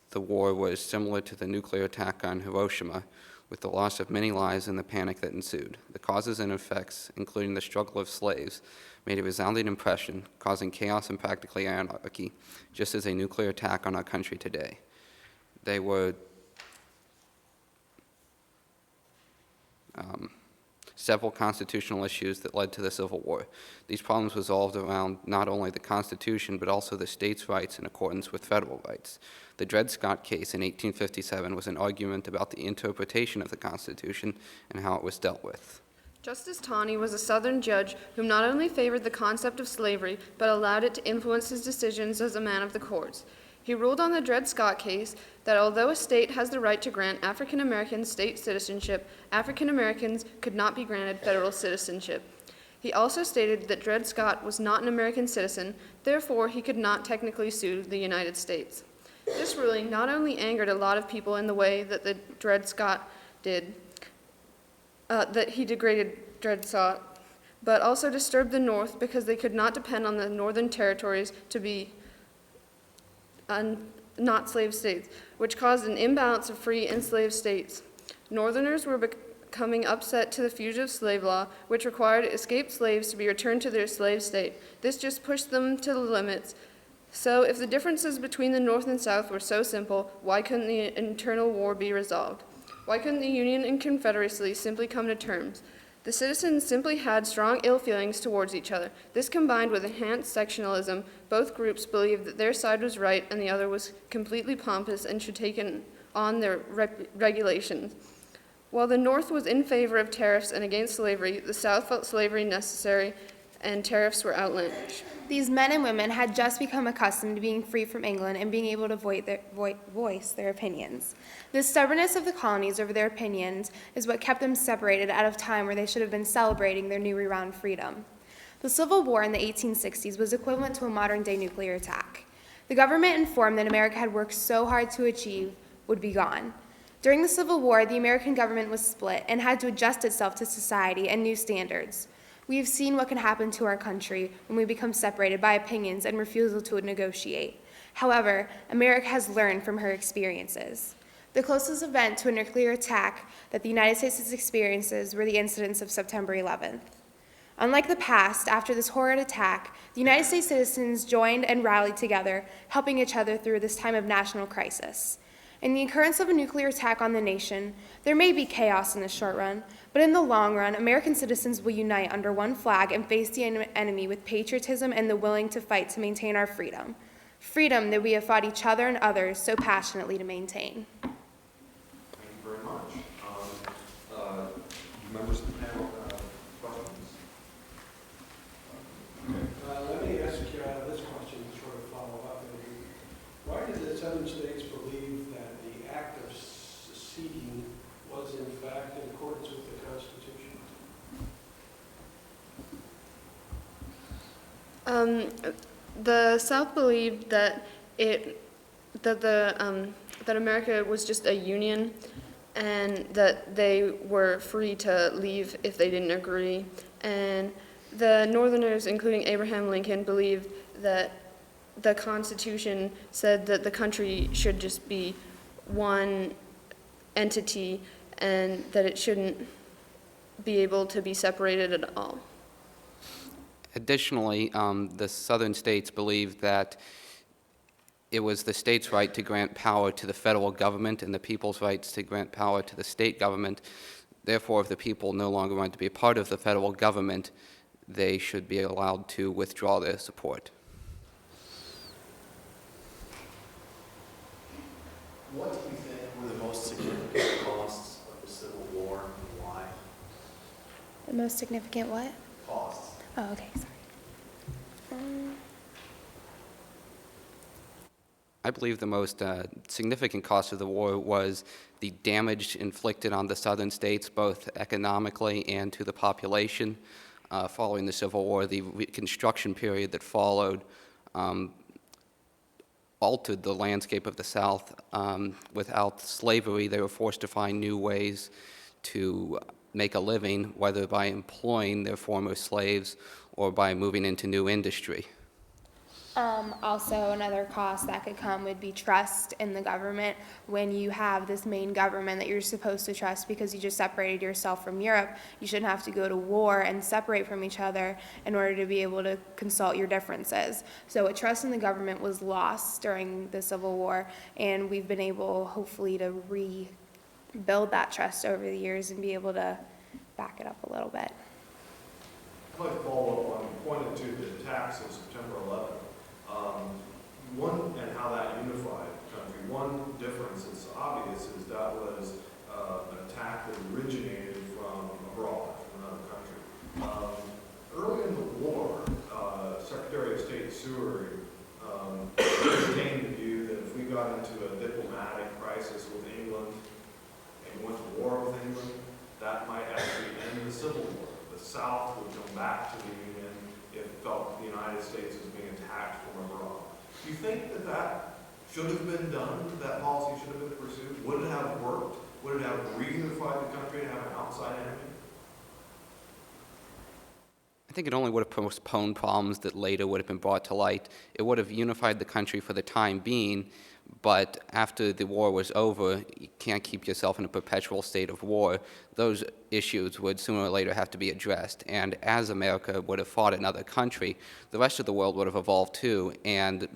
the war was similar to the nuclear attack on Hiroshima, with the loss of many lives and the panic that ensued. The causes and effects, including the struggle of slaves, made a resounding impression, causing chaos and practically anarchy, just as a nuclear attack on our country today. They were several constitutional issues that led to the Civil War. These problems resolved around not only the Constitution, but also the states' rights in accordance with federal rights. The Dred Scott case in 1857 was an argument about the interpretation of the Constitution and how it was dealt with. Justice Taney was a Southern judge who not only favored the concept of slavery, but allowed it to influence his decisions as a man of the courts. He ruled on the Dred Scott case that although a state has the right to grant African Americans state citizenship, African Americans could not be granted federal citizenship. He also stated that Dred Scott was not an American citizen, therefore he could not technically sue the United States. This ruling not only angered a lot of people in the way that the Dred Scott did, that he degraded Dred Scott, but also disturbed the North because they could not depend on the Northern territories to be not slave states, which caused an imbalance of free and slave states. Northerners were becoming upset to the fugitive slave law, which required escaped slaves to be returned to their slave state. This just pushed them to the limits. So if the differences between the North and South were so simple, why couldn't the internal war be resolved? Why couldn't the Union and Confederacy simply come to terms? The citizens simply had strong ill feelings towards each other. This combined with enhanced sectionalism, both groups believed that their side was right and the other was completely pompous and should take on their regulations. While the North was in favor of tariffs and against slavery, the South felt slavery necessary and tariffs were outlandish. These men and women had just become accustomed to being free from England and being able to voice their opinions. The stubbornness of the colonies over their opinions is what kept them separated at a time where they should have been celebrating their newly found freedom. The Civil War in the 1860s was equivalent to a modern-day nuclear attack. The government informed that America had worked so hard to achieve would be gone. During the Civil War, the American government was split and had to adjust itself to society and new standards. We have seen what can happen to our country when we become separated by opinions and refusal to negotiate. However, America has learned from her experiences. The closest event to a nuclear attack that the United States experiences were the incidents of September 11th. Unlike the past, after this horrid attack, the United States citizens joined and rallied together, helping each other through this time of national crisis. In the occurrence of a nuclear attack on the nation, there may be chaos in the short run, but in the long run, American citizens will unite under one flag and face the enemy with patriotism and the willing to fight to maintain our freedom. Freedom that we have fought each other and others so passionately to maintain. Thank you very much. Members of the panel, questions? Let me ask this question to sort of follow up. Why did the Southern states believe that the act The South believed that that America was just a union, and that they were free to leave if they didn't agree. And the Northerners, including Abraham Lincoln, believed that the Constitution said that the country should just be one entity and that it shouldn't be able to be separated at all. Additionally, the southern states believed that it was the states' right to grant power to the federal government and the people's rights to grant power to the state government. Therefore, if the people no longer want to be a part of the federal government, they should be allowed to withdraw their support. What do you think were the most significant costs of the Civil War and why? The most significant what? Costs. Oh, okay, sorry. I believe the most significant cost of the war was the damage inflicted on the southern states, both economically and to the population. Following the Civil War, the Reconstruction period that followed altered the landscape of the South. Without slavery, they were forced to find new ways to make a living, whether by employing their former slaves or by moving into new industry. Also, another cost that could come would be trust in the government. When you have this main government that you're supposed to trust because you just separated yourself from Europe, you shouldn't have to go to war and separate from each other in order to be able to consult your differences. So a trust in the government was lost during the Civil War, and we've been able, hopefully, to rebuild that trust over the years and be able to back it up a little bit. I'd like to follow up on, you pointed to the attacks of September 11th. And how that unified the country. One difference that's obvious is that was an attack that originated from abroad, from another country. Early in the war, Secretary of State Seward entertained the view that if we got into a diplomatic crisis with England and went to war with England, that might actually end the Civil War. The South would come back to the Union if it felt the United States was being attacked from abroad. Do you think that that should have been done, that policy should have been pursued? Would it have worked? Would it have reunified the country and have an outside enemy? I think it only would have postponed problems that later would have been brought to light. It would have unified the country for the time being, but after the war was over, you can't keep yourself in a perpetual state of war. Those issues would sooner or later have to be addressed. And as America would have fought another country, the rest of the world would have evolved too. And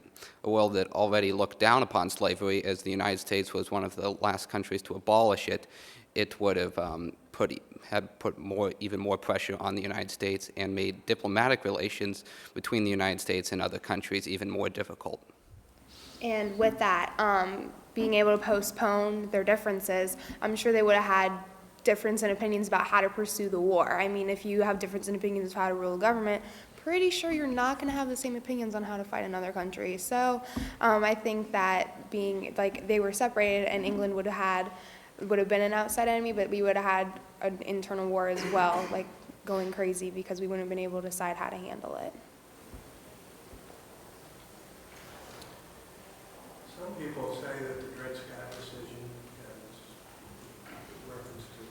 a world that already looked down upon slavery, as the United States was one of the last countries to abolish it, it would have put even more pressure on the United States and made diplomatic relations between the United States and other countries even more difficult. And with that, being able to postpone their differences, I'm sure they would have had difference in opinions about how to pursue the war. I mean, if you have difference in opinions of how to rule a government, pretty sure you're not going to have the same opinions on how to fight another country. So I think that being, like, they were separated and England would have been an outside enemy, but we would have had an internal war as well, like going crazy because we wouldn't have been able to decide how to handle it. Some people say that the Dred Scott decision, and this is in reference to the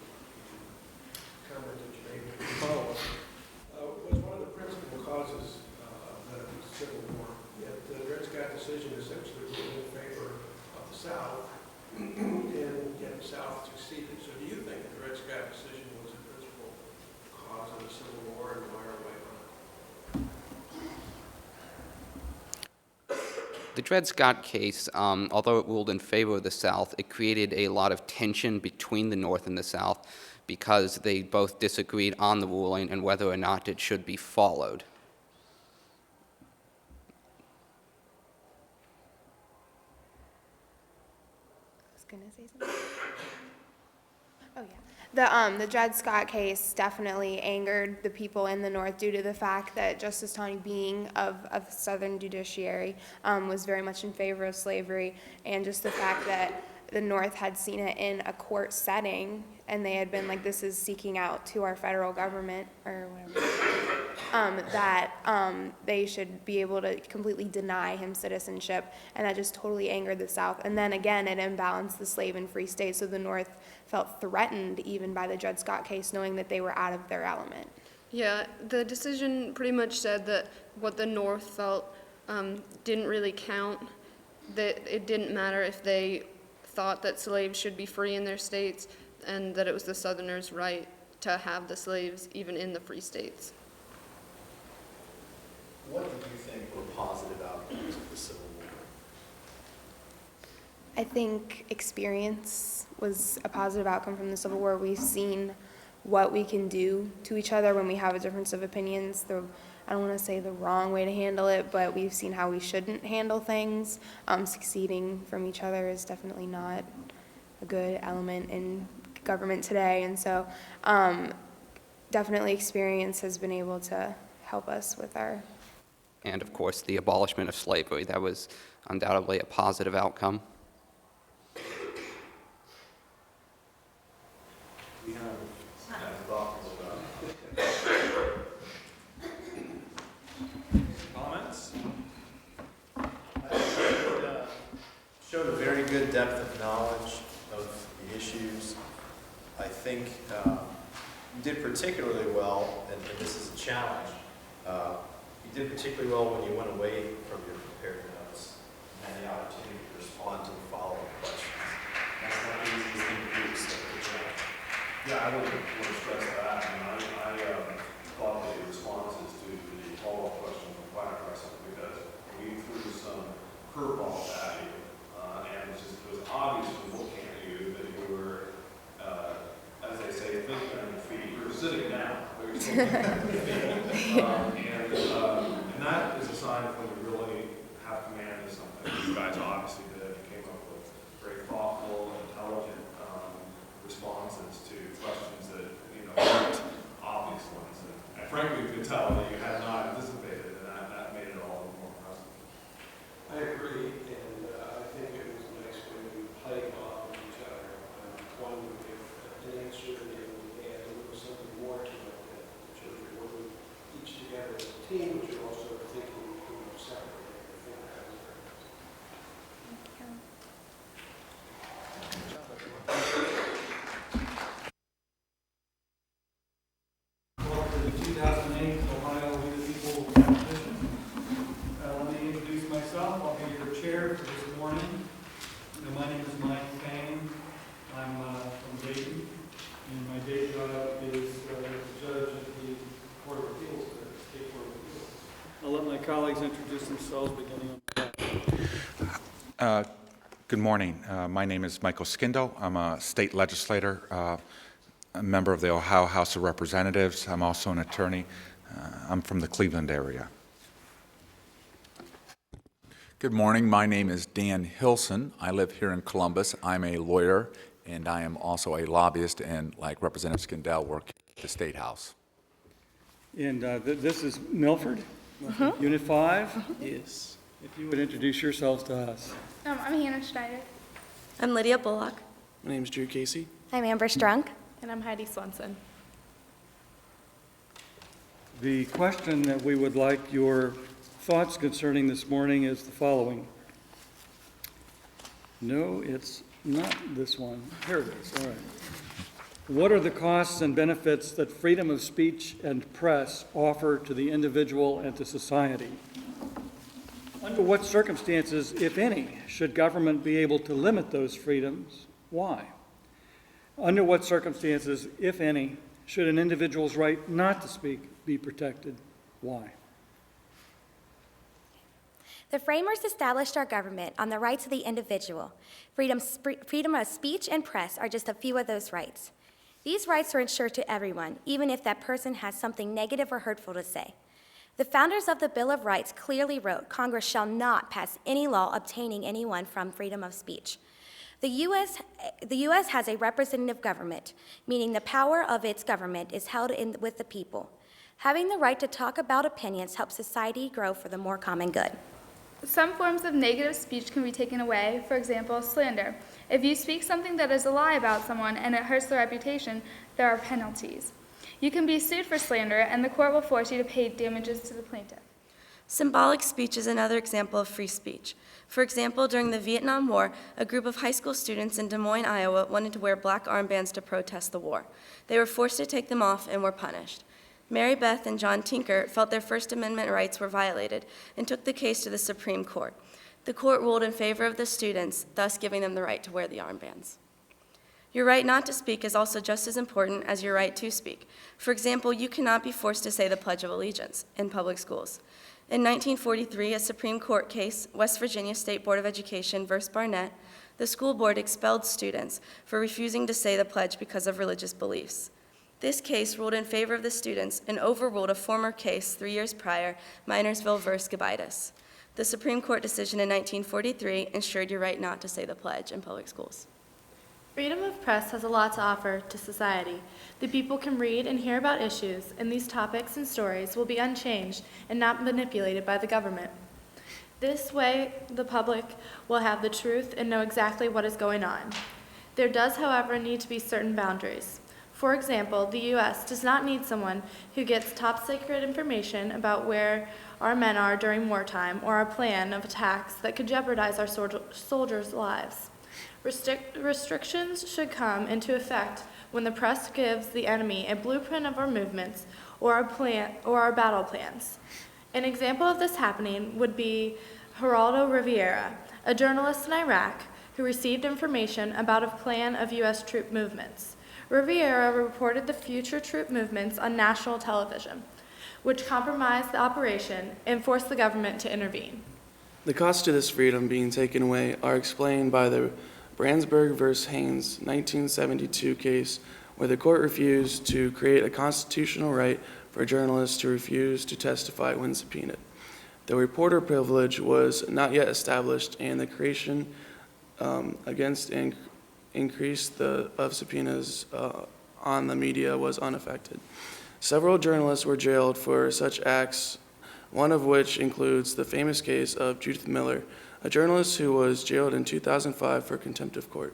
comment that you made before, was one of the principal causes of the Civil War. Yet the Dred Scott decision essentially ruled in favor of the South, and yet the South succeeded. So do you think the Dred Scott decision was the principal cause of the Civil War, and why or why not? The Dred Scott case, although it ruled in favor of the South, it created a lot of tension between the North and the South because they both disagreed on the ruling and whether or not it should be followed. I was going to say something. Oh, yeah. The Dred Scott case definitely angered the people in the North due to the fact that Justice Taney, being of the Southern judiciary, was very much in favor of slavery, and just the fact that the North had seen it in a court setting, and they had been like, this is seeking out to our federal government, or whatever. that they should be able to completely deny him citizenship, and that just totally angered the South. And then again, it imbalanced the slave and free states, so the North felt threatened even by the Dred Scott case, knowing that they were out of their element. Yeah, the decision pretty much said that what the North felt didn't really count, that it didn't matter if they thought that slaves should be free in their states, and that it was the Southerners' right to have the slaves even in the free states. What do you think were positive outcomes of the Civil War? I think experience was a positive outcome from the Civil War. We've seen what we can do to each other when we have a difference of opinions. I don't want to say the wrong way to handle it, but we've seen how we shouldn't handle things. Succeeding from each other is definitely not a good element in government today. And so definitely experience has been able to help us with our... And of course, the abolishment of slavery. That was undoubtedly a positive outcome. We have thoughts comments? I think it showed a very good depth of knowledge of the issues. I think you did particularly well, and this is a challenge. You did particularly well when you went away from your prepared notes and had the opportunity to respond to the follow-up questions. That's not the easiest thing to do, so good job. Yeah, I would want to stress that. I thought the responses to the follow-up question were quite impressive because we threw some curveballs at you, and it was obvious from looking at you that you were, as they say, thinking on your feet. You were sitting down, but you're still thinking on your feet. And that is a sign of when you really have command of something. You guys obviously did. You came up with very thoughtful, intelligent responses to questions that, weren't obvious ones. And frankly, you could tell that you had not anticipated, and that made it all more impressive. I agree, and I think it was nice when we played off of each other. One would give an answer, and the other would add a little something more to it that the children were working each together as a team, but you're also thinking separately. I think that was very nice. Welcome to the 2008 Ohio We the People competition. Let me introduce myself. I'll be your chair for this morning. My name is Mike Payne. I'm from Dayton, and my day job is judge at the Court of Appeals, the State Court of Appeals. I'll let my colleagues introduce themselves, beginning on that. Good morning. My name is Michael Skindo. I'm a state legislator, a member of the Ohio House of Representatives. I'm also an attorney. I'm from the Cleveland area. Good morning. My name is Dan Hilson. I live here in Columbus. I'm a lawyer, and I am also a lobbyist, and like Representative Skindell, work at the State House. And this is Milford, Unit 5. Yes. If you would introduce yourselves to us. I'm Hannah Schneider. I'm Lydia Bullock. My name is Drew Casey. I'm Amber Strunk. And I'm Heidi Swenson. The question that we would like your thoughts concerning this morning is the following. No, it's not this one. Here it is. All right. What are the costs and benefits that freedom of speech and press offer to the individual and to society? Under what circumstances, if any, should government be able to limit those freedoms? Why? Under what circumstances, if any, should an individual's right not to speak be protected? Why? The framers established our government on the rights of the individual. Freedom of speech and press are just a few of those rights. These rights are ensured to everyone, even if that person has something negative or hurtful to say. The founders of the Bill of Rights clearly wrote, Congress shall not pass any law obtaining anyone from freedom of speech. The U.S. has a representative government, meaning the power of its government is held with the people. Having the right to talk about opinions helps society grow for the more common good. Some forms of negative speech can be taken away, for example, slander. If you speak something that is a lie about someone and it hurts their reputation, there are penalties. You can be sued for slander, and the court will force you to pay damages to the plaintiff. Symbolic speech is another example of free speech. For example, during the Vietnam War, a group of high school students in Des Moines, Iowa, wanted to wear black armbands to protest the war. They were forced to take them off and were punished. Mary Beth and John Tinker felt their First Amendment rights were violated and took the case to the Supreme Court. The court ruled in favor of the students, thus giving them the right to wear the armbands. Your right not to speak is also just as important as your right to speak. For example, you cannot be forced to say the Pledge of Allegiance in public schools. In 1943, a Supreme Court case, West Virginia State Board of Education versus Barnett, the school board expelled students for refusing to say the pledge because of religious beliefs. This case ruled in favor of the students and overruled a former case 3 years prior, Minersville versus Gobitis. The Supreme Court decision in 1943 ensured your right not to say the pledge in public schools. Freedom of press has a lot to offer to society. The people can read and hear about issues, and these topics and stories will be unchanged and not manipulated by the government. This way, the public will have the truth and know exactly what is going on. There does, however, need to be certain boundaries. For example, the U.S. does not need someone who gets top secret information about where our men are during wartime or a plan of attacks that could jeopardize our soldiers' lives. Restrictions should come into effect when the press gives the enemy a blueprint of our movements or our battle plans. An example of this happening would be Geraldo Rivera, a journalist in Iraq who received information about a plan of U.S. troop movements. Rivera reported the future troop movements on national television, which compromised the operation and forced the government to intervene. The costs to this freedom being taken away are explained by the Brandsburg v. Haynes 1972 case, where the court refused to create a constitutional right for journalists to refuse to testify when subpoenaed. The reporter privilege was not yet established, and the creation against increase of subpoenas on the media was unaffected. Several journalists were jailed for such acts, one of which includes the famous case of Judith Miller, a journalist who was jailed in 2005 for contempt of court.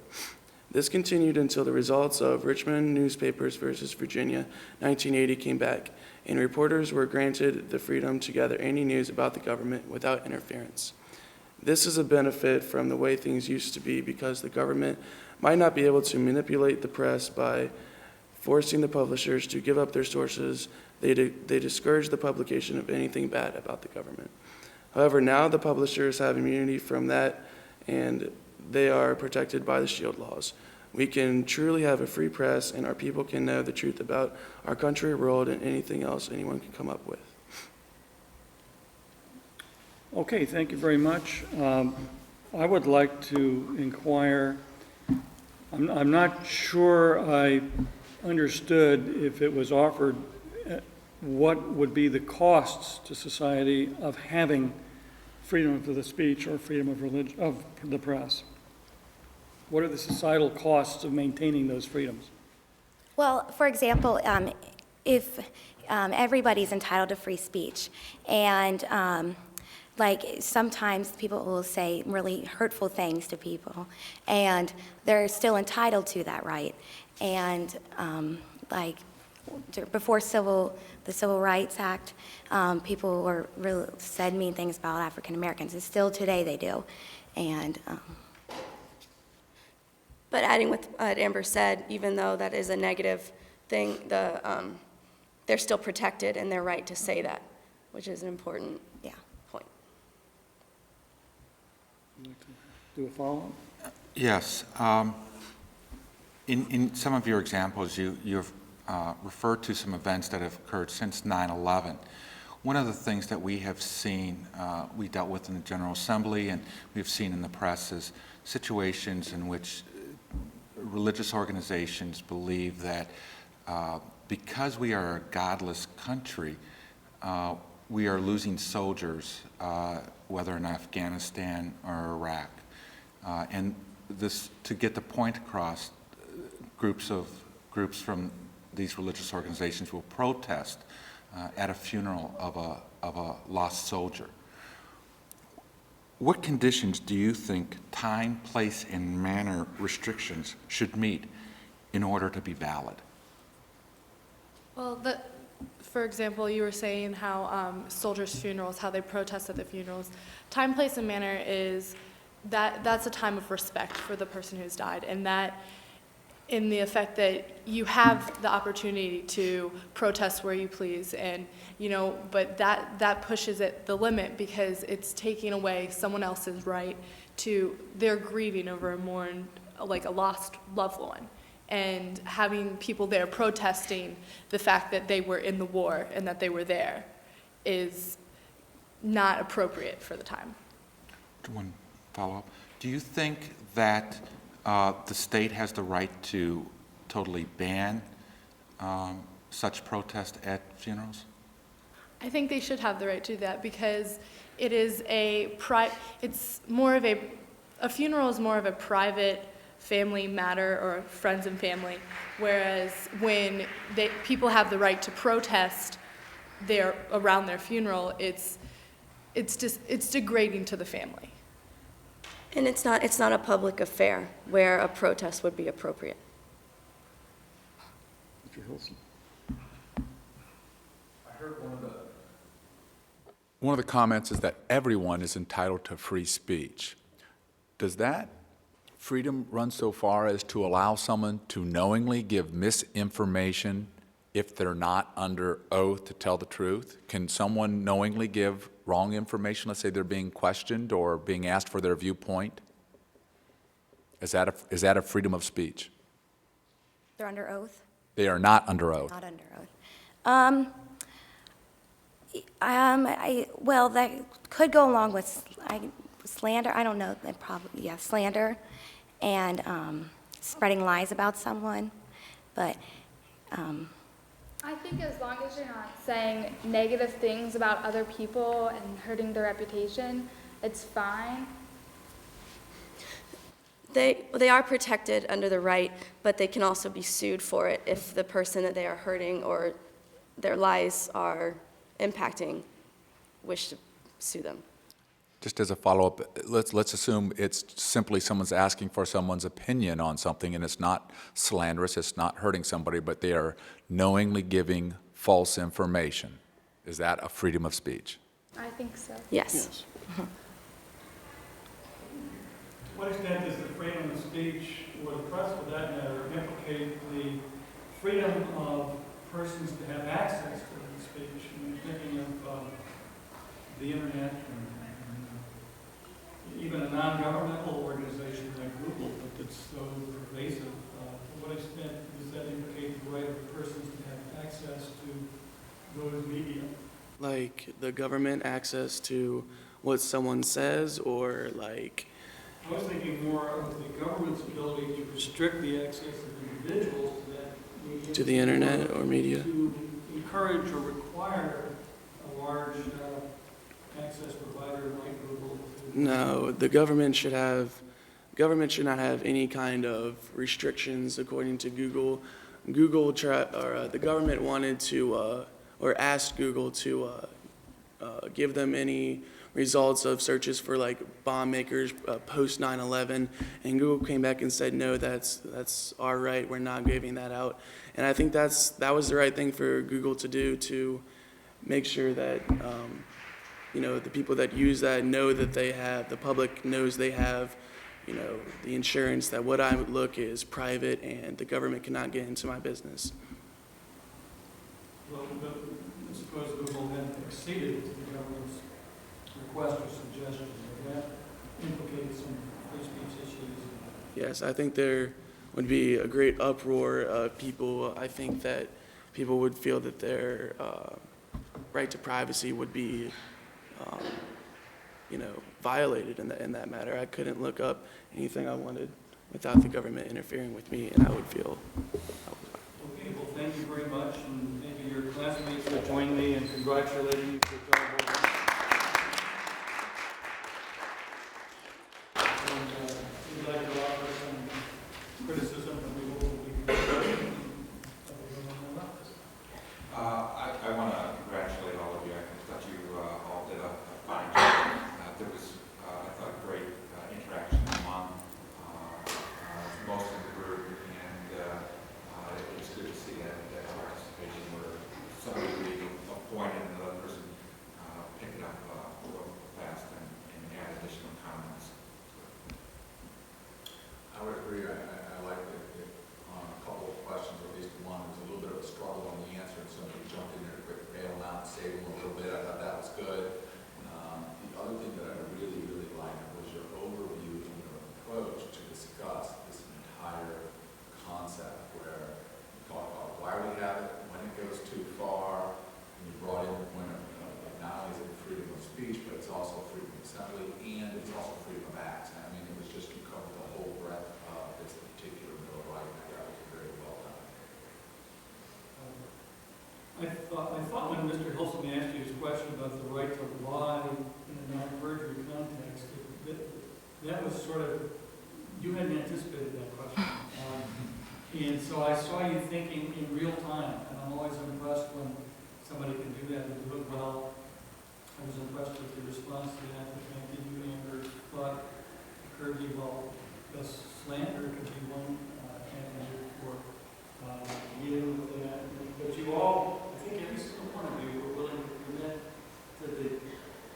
This continued until the results of Richmond Newspapers versus Virginia 1980 came back, and reporters were granted the freedom to gather any news about the government without interference. This is a benefit from the way things used to be, because the government might not be able to manipulate the press by forcing the publishers to give up their sources. They discourage the publication of anything bad about the government. However, now the publishers have immunity from that, and they are protected by the shield laws. We can truly have a free press, and our people can know the truth about our country, world, and anything else anyone can come up with. Okay, thank you very much. I would like to inquire, I'm not sure I understood if it was offered, what would be the costs to society of having freedom of the speech or freedom of religion, of the press? What are the societal costs of maintaining those freedoms? Well, for example, if everybody's entitled to free speech, and like sometimes people will say really hurtful things to people, and they're still entitled to that right. And like before the Civil Rights Act, people were really said mean things about African Americans, and still today they do. And But adding what Amber said, even though that is a negative thing, they're still protected in their right to say that, which is an important point. Would you like to do a follow-up? Yes. In some of your examples, you've referred to some events that have occurred since 9/11. One of the things that we have seen, we dealt with in the General Assembly, and we've seen in the press, is situations in which religious organizations believe that because we are a godless country, we are losing soldiers, whether in Afghanistan or Iraq. And this, to get the point across, groups from these religious organizations will protest at a funeral of a lost soldier. What conditions do you think time, place, and manner restrictions should meet in order to be valid? Well, for example, you were saying how soldiers' funerals, how they protest at the funerals. Time, place, and manner that's a time of respect for the person who's died, and that in the effect that you have the opportunity to protest where you please, and but that pushes it the limit because it's taking away someone else's right to their grieving over a lost loved one. And having people there protesting the fact that they were in the war and that they were there is not appropriate for the time. One follow-up. Do you think that the state has the right to totally ban such protest at funerals? I think they should have the right to do that because it is a funeral is more of a private family matter or friends and family, whereas when people have the right to protest around their funeral, it's degrading to the family. And it's not a public affair where a protest would be appropriate. Mr. Hilson. I heard one of the comments is that everyone is entitled to free speech. Does that freedom run so far as to allow someone to knowingly give misinformation if they're not under oath to tell the truth? Can someone knowingly give wrong information? Let's say they're being questioned or being asked for their viewpoint. Is that a freedom of speech? They're under oath? They are not under oath. Not under oath. Well, that could go along with slander. I don't know. Probably, yeah, slander and spreading lies about someone. But I think as long as you're not saying negative things about other people and hurting their reputation, it's fine. They are protected under the right, but they can also be sued for it if the person that they are hurting or their lies are impacting wish to sue them. Just as a follow-up, let's assume it's simply someone's asking for someone's opinion on something, and it's not slanderous, it's not hurting somebody, but they are knowingly giving false information. Is that a freedom of speech? I think so. Yes. To what extent does the freedom of speech, or the press for that matter, implicate the freedom of persons to have access to the speech? I mean, thinking of the internet and even a non-governmental organization like Google that's so pervasive. To what extent does that implicate the right of persons to have access to those media? Like the government access to what someone says, or like... I was thinking more of the government's ability to restrict the access of individuals to that media. To the internet or media. To encourage or require a large access provider like Google. No, the government should not have any kind of restrictions according to Google. The government wanted to, or asked Google to give them any results of searches for like bomb makers post 9/11, and Google came back and said, no, that's our right, we're not giving that out. And I think that was the right thing for Google to do, to make sure that the people that use that know that the public knows they have, the insurance that what I would look is private and the government cannot get into my business. Well, but I suppose Google had acceded to the government's request or suggestion. That implicates some free speech issues. Yes, I think there would be a great uproar of people. I think that people would feel that their right to privacy would be violated in that matter. I couldn't look up anything I wanted without the government interfering with me, and I would feel. Okay, well, thank you very much, and maybe your classmates will join me in congratulating you for the job well done. And we'd like to offer some criticism that we will be I want to congratulate all of you. I thought you all did a fine job. There was, I thought, great interaction among most of the group, and it's good to see that participation. We're Assembly, and it's also freedom of acts. I mean, it was just to cover the whole breadth of this particular Bill of Rights. I thought it was very well done. I thought when Mr. Hilson asked you his question about the right to lie in a non-perjury context, that was sort of, you hadn't anticipated that question. And so I saw you thinking in real time, and I'm always impressed when somebody can do that and do it well. I was impressed with your response to that. The fact that you, Amber, thought occurred to you, well, because slander could be one candidate for dealing with that. But you all, I think every single one of you were willing to commit to the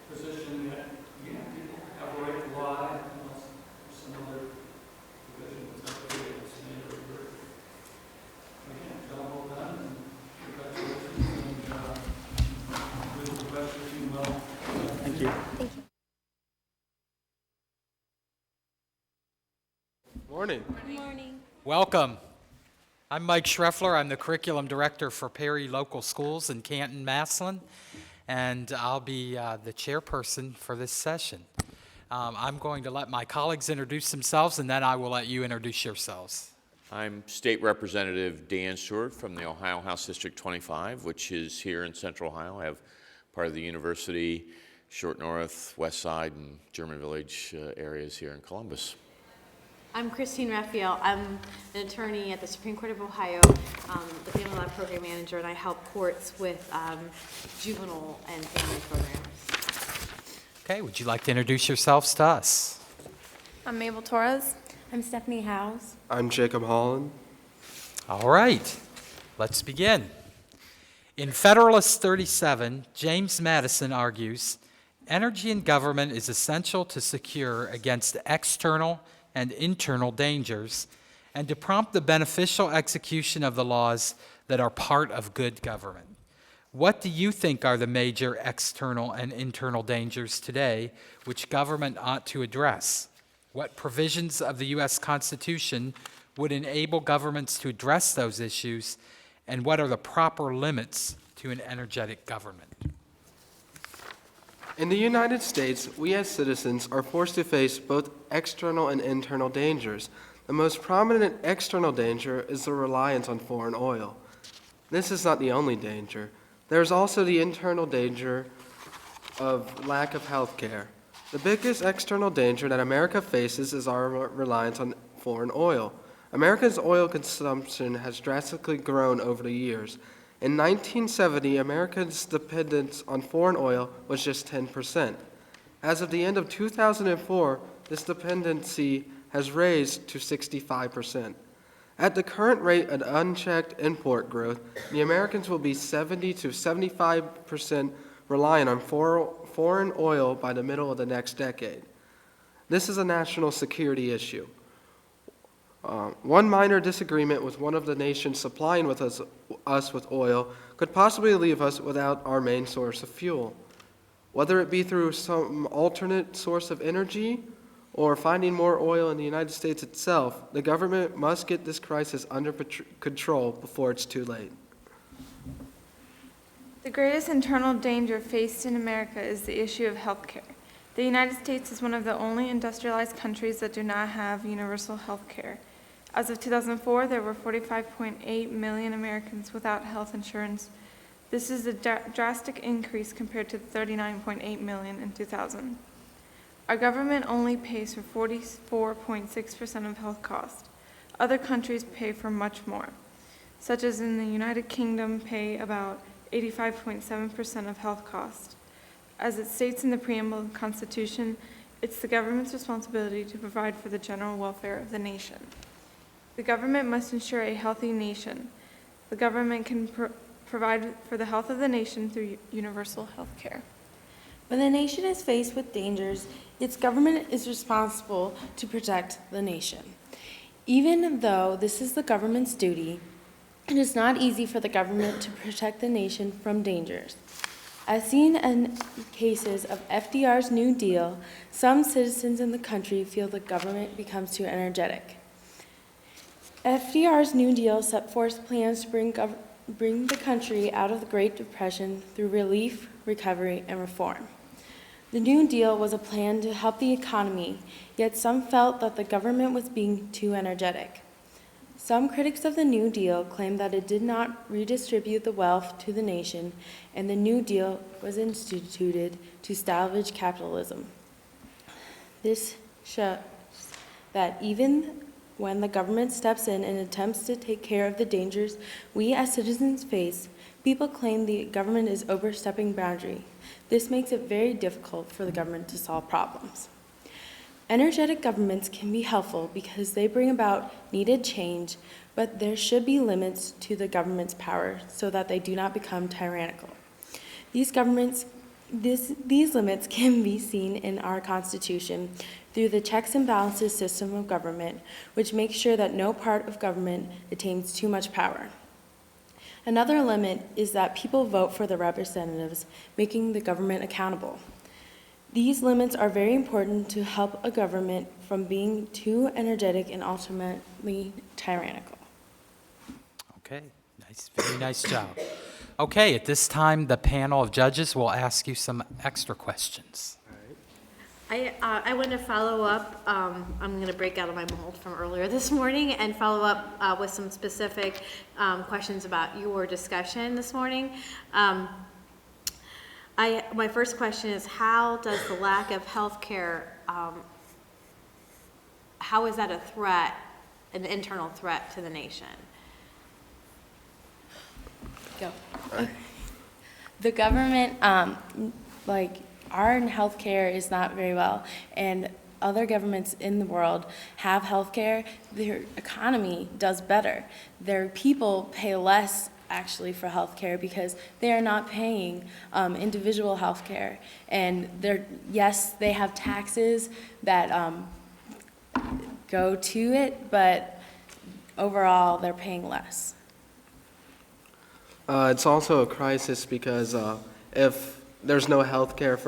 position that, yeah, people have a right to lie unless there's some other provision that's not clear. Slander or again, job well done, and congratulations, and with the rest of you well. Thank you. Thank you. Morning. Good morning. Welcome. I'm Mike Schreffler. I'm the Curriculum Director for Perry Local Schools in Canton, Massillon, and I'll be the chairperson for this session. I'm going to let my colleagues introduce themselves, and then I will let you introduce yourselves. I'm State Representative Dan Stewart from the Ohio House District 25, which is here in Central Ohio. I have part of the university, Short North, West Side, and German Village areas here in Columbus. I'm Christine Raphael. I'm an attorney at the Supreme Court of Ohio, the Family Law Program Manager, and I help courts with juvenile and family programs. Okay, would you like to introduce yourselves to us? I'm Mabel Torres. I'm Stephanie Howes. I'm Jacob Holland. All right, let's begin. In Federalist 37, James Madison argues, energy in government is essential to secure against external and internal dangers, and to prompt the beneficial execution of the laws that are part of good government. What do you think are the major external and internal dangers today which government ought to address? What provisions of the U.S. Constitution would enable governments to address those issues, and what are the proper limits to an energetic government? In the United States, we as citizens are forced to face both external and internal dangers. The most prominent external danger is the reliance on foreign oil. This is not the only danger. There is also the internal danger of lack of health care. The biggest external danger that America faces is our reliance on foreign oil. America's oil consumption has drastically grown over the years. In 1970, America's dependence on foreign oil was just 10%. As of the end of 2004, this dependency has raised to 65%. At the current rate of unchecked import growth, the Americans will be 70 to 75% reliant on foreign oil by the middle of the next decade. This is a national security issue. One minor disagreement with one of the nations supplying with us with oil could possibly leave us without our main source of fuel. Whether it be through some alternate source of energy or finding more oil in the United States itself, the government must get this crisis under control before it's too late. The greatest internal danger faced in America is the issue of health care. The United States is one of the only industrialized countries that do not have universal health care. As of 2004, there were 45.8 million Americans without health insurance. This is a drastic increase compared to the 39.8 million in 2000. Our government only pays for 44.6% of health costs. Other countries pay for much more, such as in the United Kingdom pay about 85.7% of health costs. As it states in the preamble of the Constitution, it's the government's responsibility to provide for the general welfare of the nation. The government must ensure a healthy nation. The government can provide for the health of the nation through universal health care. When the nation is faced with dangers, its government is responsible to protect the nation. Even though this is the government's duty, it is not easy for the government to protect the nation from dangers. As seen in cases of FDR's New Deal, some citizens in the country feel the government becomes too energetic. FDR's New Deal set forth plans to bring the country out of the Great Depression through relief, recovery, and reform. The New Deal was a plan to help the economy, yet some felt that the government was being too energetic. Some critics of the New Deal claim that it did not redistribute the wealth to the nation, and the New Deal was instituted to salvage capitalism. This shows that even when the government steps in and attempts to take care of the dangers we as citizens face, people claim the government is overstepping boundary. This makes it very difficult for the government to solve problems. Energetic governments can be helpful because they bring about needed change, but there should be limits to the government's power so that they do not become tyrannical. These limits can be seen in our Constitution through the checks and balances system of government, which makes sure that no part of government attains too much power. Another limit is that people vote for the representatives, making the government accountable. These limits are very important to help a government from being too energetic and ultimately tyrannical. Okay, very nice job. Okay, at this time, the panel of judges will ask you some extra questions. I want to follow up. I'm going to break out of my mold from earlier this morning and follow up with some specific questions about your discussion this morning. My first question is, how does the lack of health care, how is that a threat, an internal threat to the nation? Go. The government, our health care is not very well, and other governments in the world have health care. Their economy does better. Their people pay less actually for health care because they are not paying individual health care. And yes, they have taxes that go to it, but overall they're paying less. It's also a crisis because if there's no health care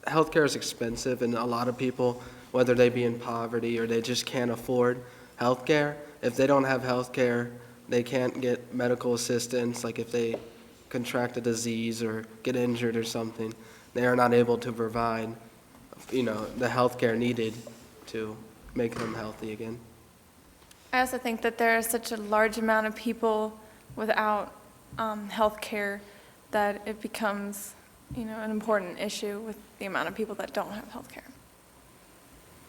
health care is expensive, and a lot of people, whether they be in poverty or they just can't afford health care, if they don't have health care, they can't get medical assistance. Like if they contract a disease or get injured or something, they are not able to provide, the health care needed to make them healthy again. I also think that there is such a large amount of people without health care that it becomes, an important issue with the amount of people that don't have health care.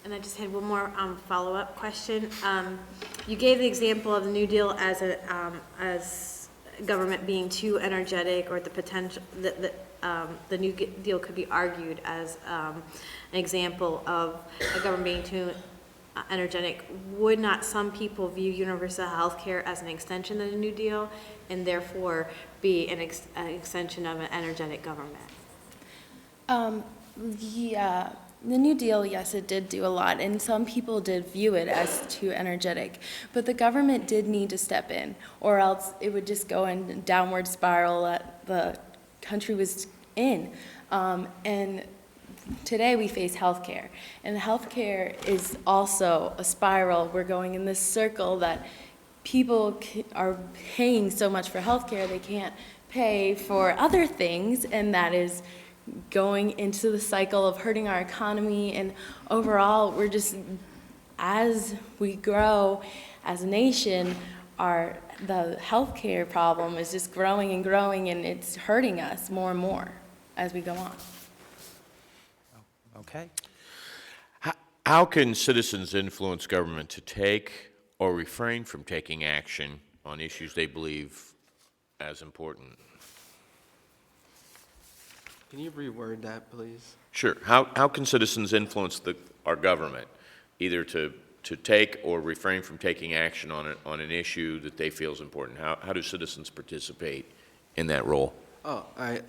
And I just had one more follow-up question. You gave the example of the New Deal as government being too energetic, or the potential that the New Deal could be argued as an example of a government being too energetic. Would not some people view universal health care as an extension of the New Deal, and therefore be an extension of an energetic government? Yeah, the New Deal, yes, it did do a lot, and some people did view it as too energetic. But the government did need to step in, or else it would just go in a downward spiral that the country was in. And today we face healthcare, and healthcare is also a spiral. We're going in this circle that people are paying so much for healthcare they can't pay for other things, and that is going into the cycle of hurting our economy. And overall, we're just, as we grow as a nation, the healthcare problem is just growing and growing, and it's hurting us more and more as we go on. Okay. How can citizens influence government to take or refrain from taking action on issues they believe as important? Can you reword that, please? Sure. How can citizens influence our government, either to take or refrain from taking action on an issue that they feel is important? How do citizens participate in that role? Oh, all right.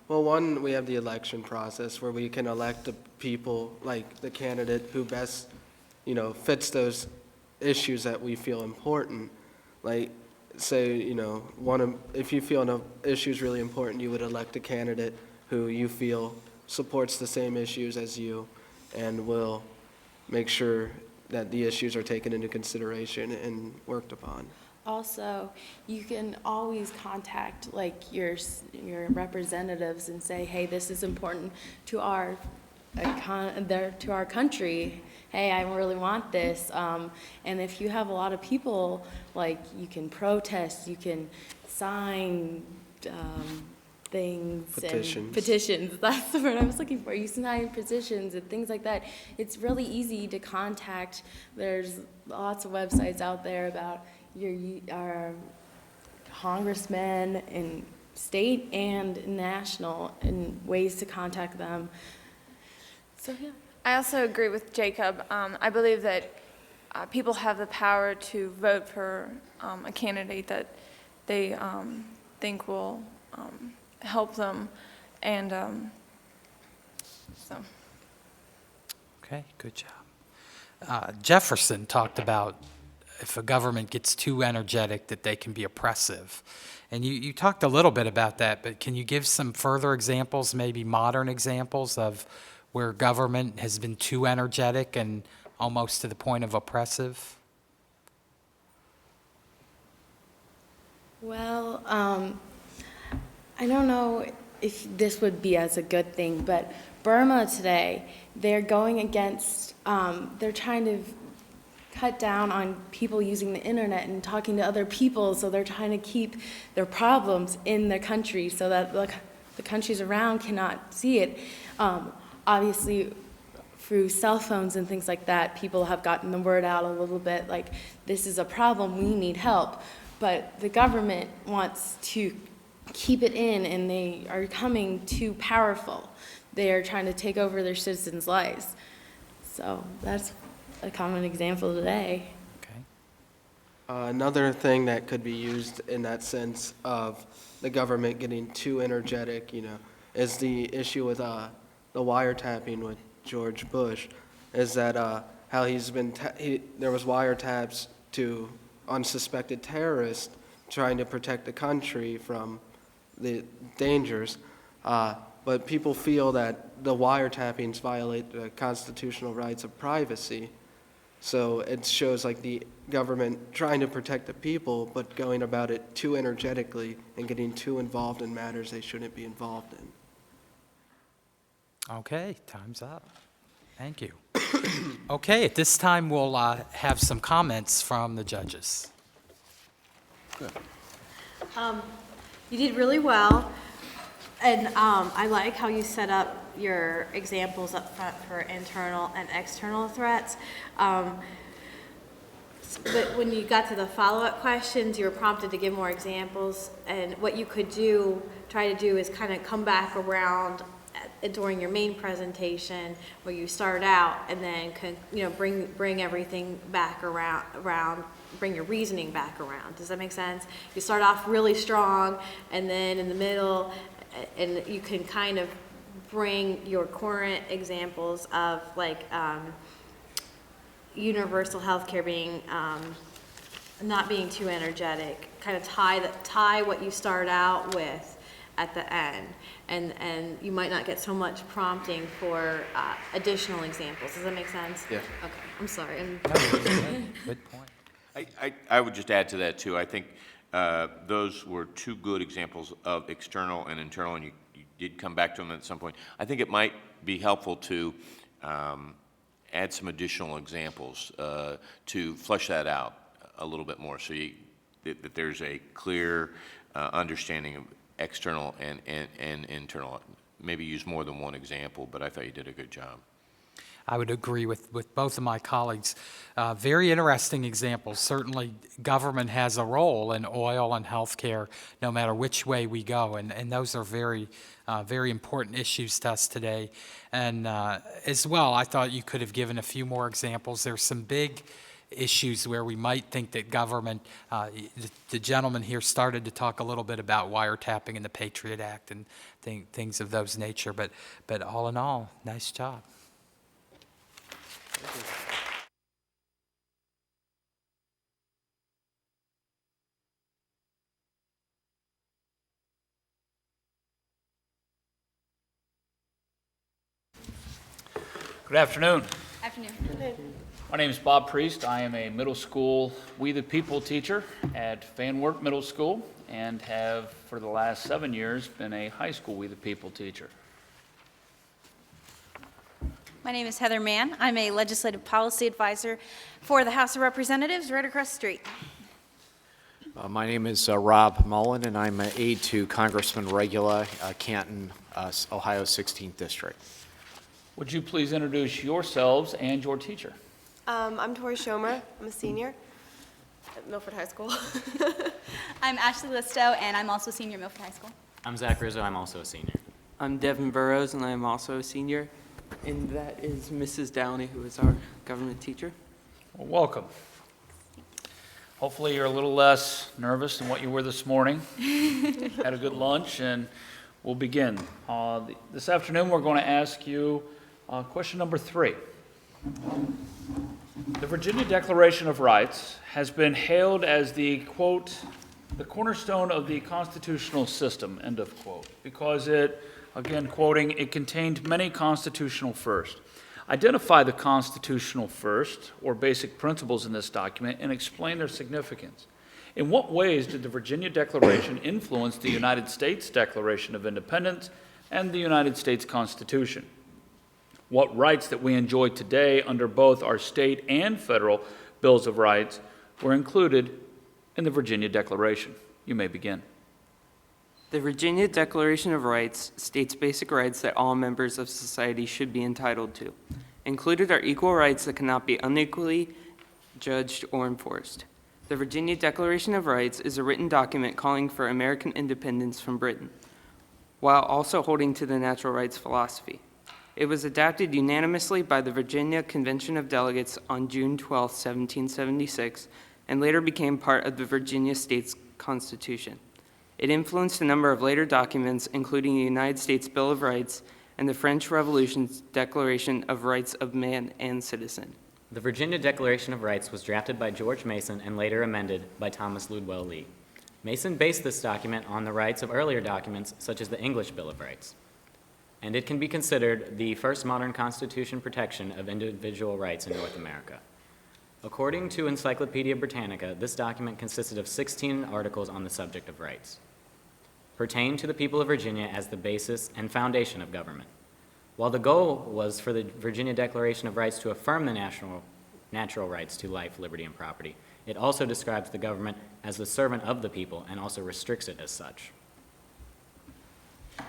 Well, one, we have the election process where we can elect the people, like the candidate who best, fits those issues that we feel important. Like, say, if you feel an issue is really important, you would elect a candidate who you feel supports the same issues as you and will make sure that the issues are taken into consideration and worked upon. Also, you can always contact like your representatives and say, hey, this is important to our country. Hey, I really want this. And if you have a lot of people, like you can protest, you can sign things. Petitions. Petitions, that's the word I was looking for. You sign petitions and things like that. It's really easy to contact. There's lots of websites out there about our congressmen in state and national and ways to contact them. So, yeah. I also agree with Jacob. I believe that people have the power to vote for a candidate that they think will help them, and so. Okay, good job. Jefferson talked about if a government gets too energetic that they can be oppressive. And you talked a little bit about that, but can you give some further examples, maybe modern examples of where government has been too energetic and almost to the point of oppressive? Well, I don't know if this would be as a good thing, but Burma today, they're going against, they're trying to cut down on people using the internet and talking to other people, so they're trying to keep their problems in their country so that the countries around cannot see it. Obviously, through cell phones and things like that, people have gotten the word out a little bit, like, this is a problem, we need help. But the government wants to keep it in, and they are becoming too powerful. They are trying to take over their citizens' lives. So that's a common example today. Another thing that could be used in that sense of the government getting too energetic, is the issue with the wiretapping with George Bush, is that how there was wiretaps to unsuspected terrorists trying to protect the country from the dangers, but people feel that the wiretappings violate the constitutional rights of privacy. So it shows like the government trying to protect the people, but going about it too energetically and getting too involved in matters they shouldn't be involved in. Okay, time's up. Thank you. Okay, at this time, we'll have some comments from the judges. Good. You did really well, and I like how you set up your examples up front for internal and external threats. But when you got to the follow-up questions, you were prompted to give more examples, and what you could try to do is kind of come back around during your main presentation where you start out, and then bring everything back around, bring your reasoning back around. Does that make sense? You start off really strong, and then in the middle, and you can kind of bring your current examples of universal health care being not being too energetic, kind of tie what you start out with at the end, and you might not get so much prompting for additional examples. Does that make sense? Yeah. Okay, I'm sorry. Good point. I would just add to that, too. I think those were two good examples of external and internal, and you did come back to them at some point. I think it might be helpful to add some additional examples to flesh that out a little bit more, so that there's a clear understanding of external and internal. Maybe use more than one example, but I thought you did a good job. I would agree with both of my colleagues. Very interesting examples. Certainly, government has a role in oil and healthcare, no matter which way we go, and those are very important issues to us today. And as well, I thought you could have given a few more examples. There's some big issues where we might think that government, the gentleman here started to talk a little bit about wiretapping and the Patriot Act and things of those nature, but all in all, nice job. Good afternoon. Afternoon. My name is Bob Priest. I am a middle school We the People teacher at Van Wert Middle School and have, for the last 7 years, been a high school We the People teacher. My name is Heather Mann. I'm a legislative policy advisor for the House of Representatives right across the street. My name is Rob Mullen, and I'm an aide to Congressman Regula, Canton, Ohio 16th District. Would you please introduce yourselves and your teacher? I'm Tori Schomer. I'm a senior at Milford High School. I'm Ashley Listow, and I'm also a senior at Milford High School. I'm Zach Rizzo. I'm also a senior. I'm Devin Burrows, and I'm also a senior. And that is Mrs. Downey, who is our government teacher. Well, welcome. Hopefully you're a little less nervous than what you were this morning. Had a good lunch, and we'll begin. This afternoon we're going to ask you question number 3. The Virginia Declaration of Rights has been hailed as the, quote, the cornerstone of the constitutional system, end of quote, because it, again quoting, it contained many constitutional firsts. Identify the constitutional first or basic principles in this document and explain their significance. In what ways did the Virginia Declaration influence the United States Declaration of Independence and the United States Constitution? What rights that we enjoy today under both our state and federal bills of rights were included in the Virginia Declaration? You may begin. The Virginia Declaration of Rights states basic rights that all members of society should be entitled to. Included are equal rights that cannot be unequally judged or enforced. The Virginia Declaration of Rights is a written document calling for American independence from Britain, while also holding to the natural rights philosophy. It was adopted unanimously by the Virginia Convention of Delegates on June 12, 1776, and later became part of the Virginia State's Constitution. It influenced a number of later documents, including the United States Bill of Rights and the French Revolution's Declaration of Rights of Man and Citizen. The Virginia Declaration of Rights was drafted by George Mason and later amended by Thomas Ludwell Lee. Mason based this document on the rights of earlier documents, such as the English Bill of Rights, and it can be considered the first modern constitution protection of individual rights in North America. According to Encyclopedia Britannica, this document consisted of 16 articles on the subject of rights, pertained to the people of Virginia as the basis and foundation of government. While the goal was for the Virginia Declaration of Rights to affirm the natural rights to life, liberty, and property, it also describes the government as the servant of the people and also restricts it as such.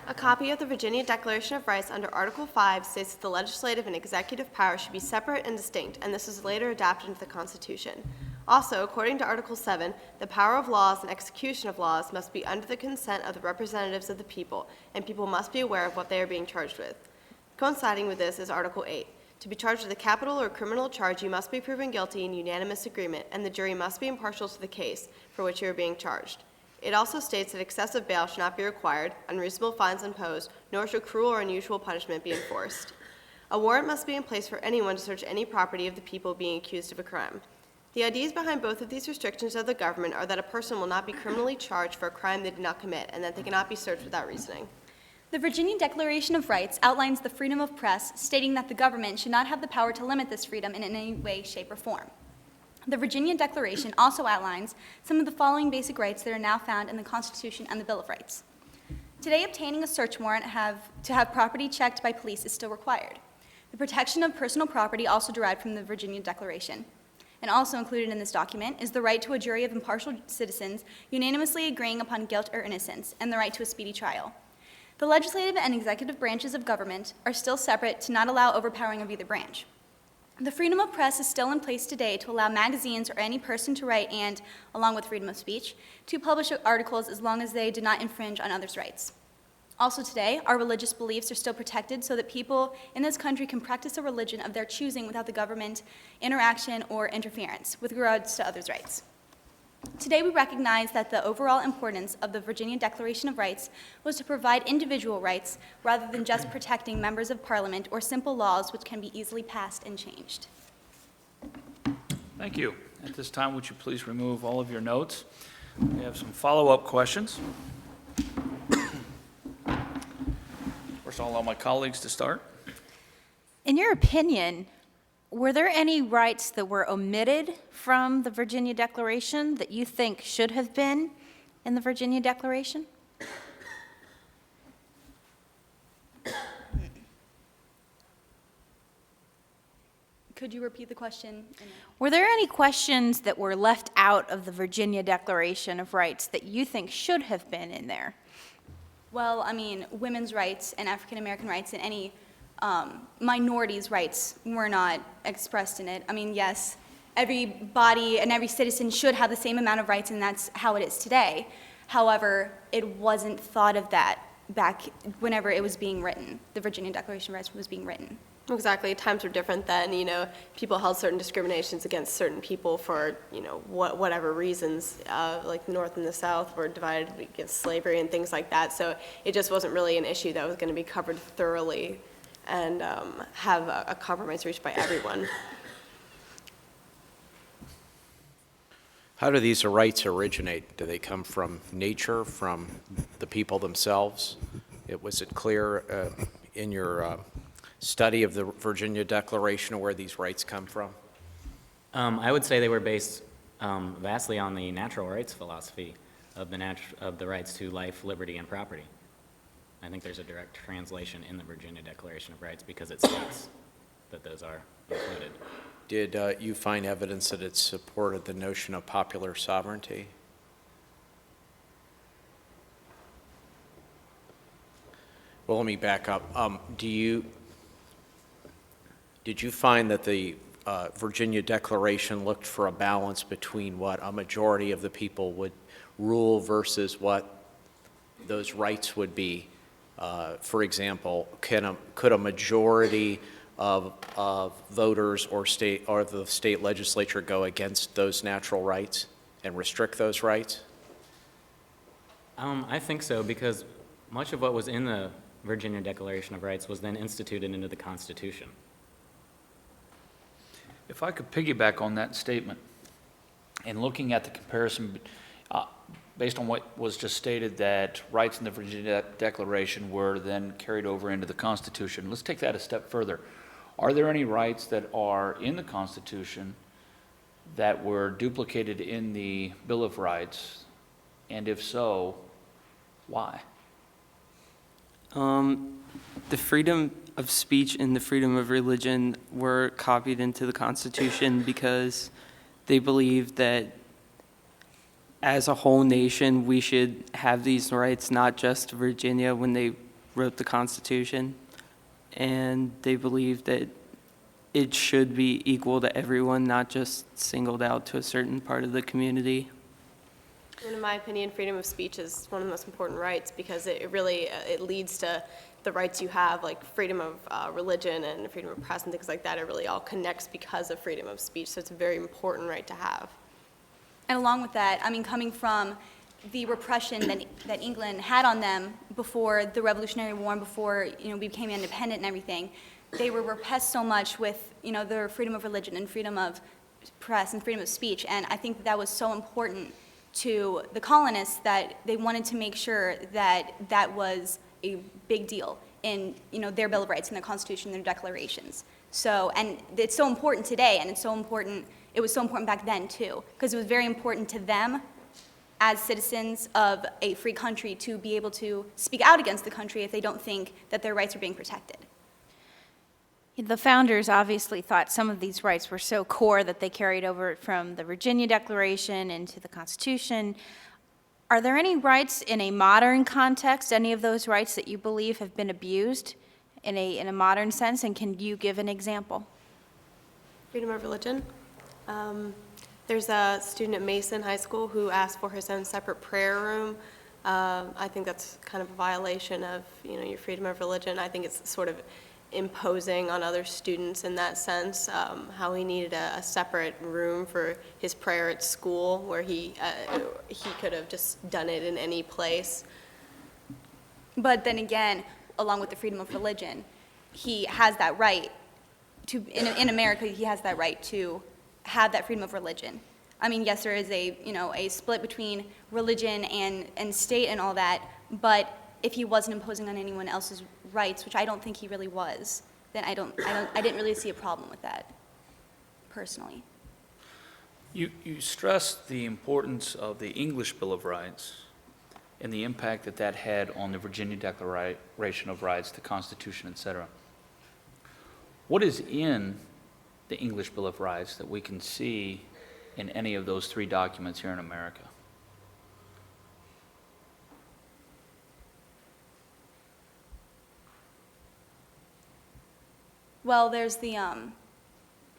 A copy of the Virginia Declaration of Rights under Article 5 states that the legislative and executive powers should be separate and distinct, and this was later adapted into the Constitution. Also, according to Article 7, the power of laws and execution of laws must be under the consent of the representatives of the people, and people must be aware of what they are being charged with. Coinciding with this is Article 8. To be charged with a capital or criminal charge, you must be proven guilty in unanimous agreement, and the jury must be impartial to the case for which you are being charged. It also states that excessive bail should not be required, unreasonable fines imposed, nor should cruel or unusual punishment be enforced. A warrant must be in place for anyone to search any property of the people being accused of a crime. The ideas behind both of these restrictions of the government are that a person will not be criminally charged for a crime they did not commit, and that they cannot be searched without reasoning. The Virginia Declaration of Rights outlines the freedom of press, stating that the government should not have the power to limit this freedom in any way, shape, or form. The Virginia Declaration also outlines some of the following basic rights that are now found in the Constitution and the Bill of Rights. Today, obtaining a search warrant to have property checked by police is still required. The protection of personal property also derived from the Virginia Declaration. And also included in this document is the right to a jury of impartial citizens unanimously agreeing upon guilt or innocence, and the right to a speedy trial. The legislative and executive branches of government are still separate to not allow overpowering of either branch. The freedom of press is still in place today to allow magazines or any person to write and, along with freedom of speech, to publish articles as long as they do not infringe on others' rights. Also today, our religious beliefs are still protected so that people in this country can practice a religion of their choosing without the government interaction or interference with regards to others' rights. Today, we recognize that the overall importance of the Virginia Declaration of Rights was to provide individual rights rather than just protecting members of Parliament or simple laws which can be easily passed and changed. Thank you. At this time, would you please remove all of your notes? We have some follow-up questions. First, I'll allow my colleagues to start. In your opinion, Were there any rights that were omitted from the Virginia Declaration that you think should have been in the Virginia Declaration? Could you repeat the question? Were there any questions that were left out of the Virginia Declaration of Rights that you think should have been in there? Well, I mean, women's rights and African American rights and any minorities' rights were not expressed in it. I mean, yes, everybody and every citizen should have the same amount of rights, and that's how it is today. However, it wasn't thought of that back whenever it was being written. The Virginia Declaration of Rights was being written. Exactly. Times were different then. You know, people held certain discriminations against certain people for, you know, whatever reasons. Like the North and the South were divided against slavery and things like that. So it just wasn't really an issue that was going to be covered thoroughly and have a compromise reached by everyone. How do these rights originate? Do they come from nature, from the people themselves? Was it clear in your study of the Virginia Declaration of where these rights come from? I would say they were based vastly on the natural rights philosophy of the rights to life, liberty, and property. I think there's a direct translation in the Virginia Declaration of Rights because it states that those are included. Did you find evidence that it supported the notion of popular sovereignty? Well, let me back up. Did you find that the Virginia Declaration looked for a balance between what a majority of the people would rule versus what those rights would be? For example, could a majority of voters or the state legislature go against those natural rights and restrict those rights? I think so, because much of what was in the Virginia Declaration of Rights was then instituted into the Constitution. If I could piggyback on that statement, and looking at the comparison, based on what was just stated, that rights in the Virginia Declaration were then carried over into the Constitution. Let's take that a step further. Are there any rights that are in the Constitution that were duplicated in the Bill of Rights? And if so, why? The freedom of speech and the freedom of religion were copied into the Constitution because they believed that as a whole nation, we should have these rights, not just Virginia when they wrote the Constitution. And they believed that it should be equal to everyone, not just singled out to a certain part of the community. And in my opinion, freedom of speech is one of the most important rights because it really it leads to the rights you have, like freedom of religion and freedom of press and things like that. It really all connects because of freedom of speech, so it's a very important right to have. And along with that, I mean, coming from the repression that England had on them before the Revolutionary War and before, you know, we became independent and everything, they were repressed so much with, you know, their freedom of religion and freedom of press and freedom of speech. And I think that was so important to the colonists that they wanted to make sure that that was a big deal in, you know, their Bill of Rights and their Constitution and their declarations. So, and it's so important today, and it's so important, it was so important back then too, because it was very important to them as citizens of a free country to be able to speak out against the country if they don't think that their rights are being protected. The founders obviously thought some of these rights were so core that they carried over from the Virginia Declaration into the Constitution. Are there any rights in a modern context, any of those rights that you believe have been abused in a modern sense, and can you give an example? Freedom of religion. There's a student at Mason High School who asked for his own separate prayer room. I think that's kind of a violation of, you know, your freedom of religion. I think it's sort of imposing on other students in that sense, how he needed a separate room for his prayer at school where he could have just done it in any place. But then again, along with the freedom of religion, he has that right to, in America, he has that right to have that freedom of religion. I mean, yes, there is a split between religion and state and all that, but if he wasn't imposing on anyone else's rights, which I don't think he really was, then I didn't really see a problem with that. personally. You stressed the importance of the English Bill of Rights and the impact that that had on the Virginia Declaration of Rights, the Constitution, etc. What is in the English Bill of Rights that we can see in any of those three documents here in America? Well, there's the,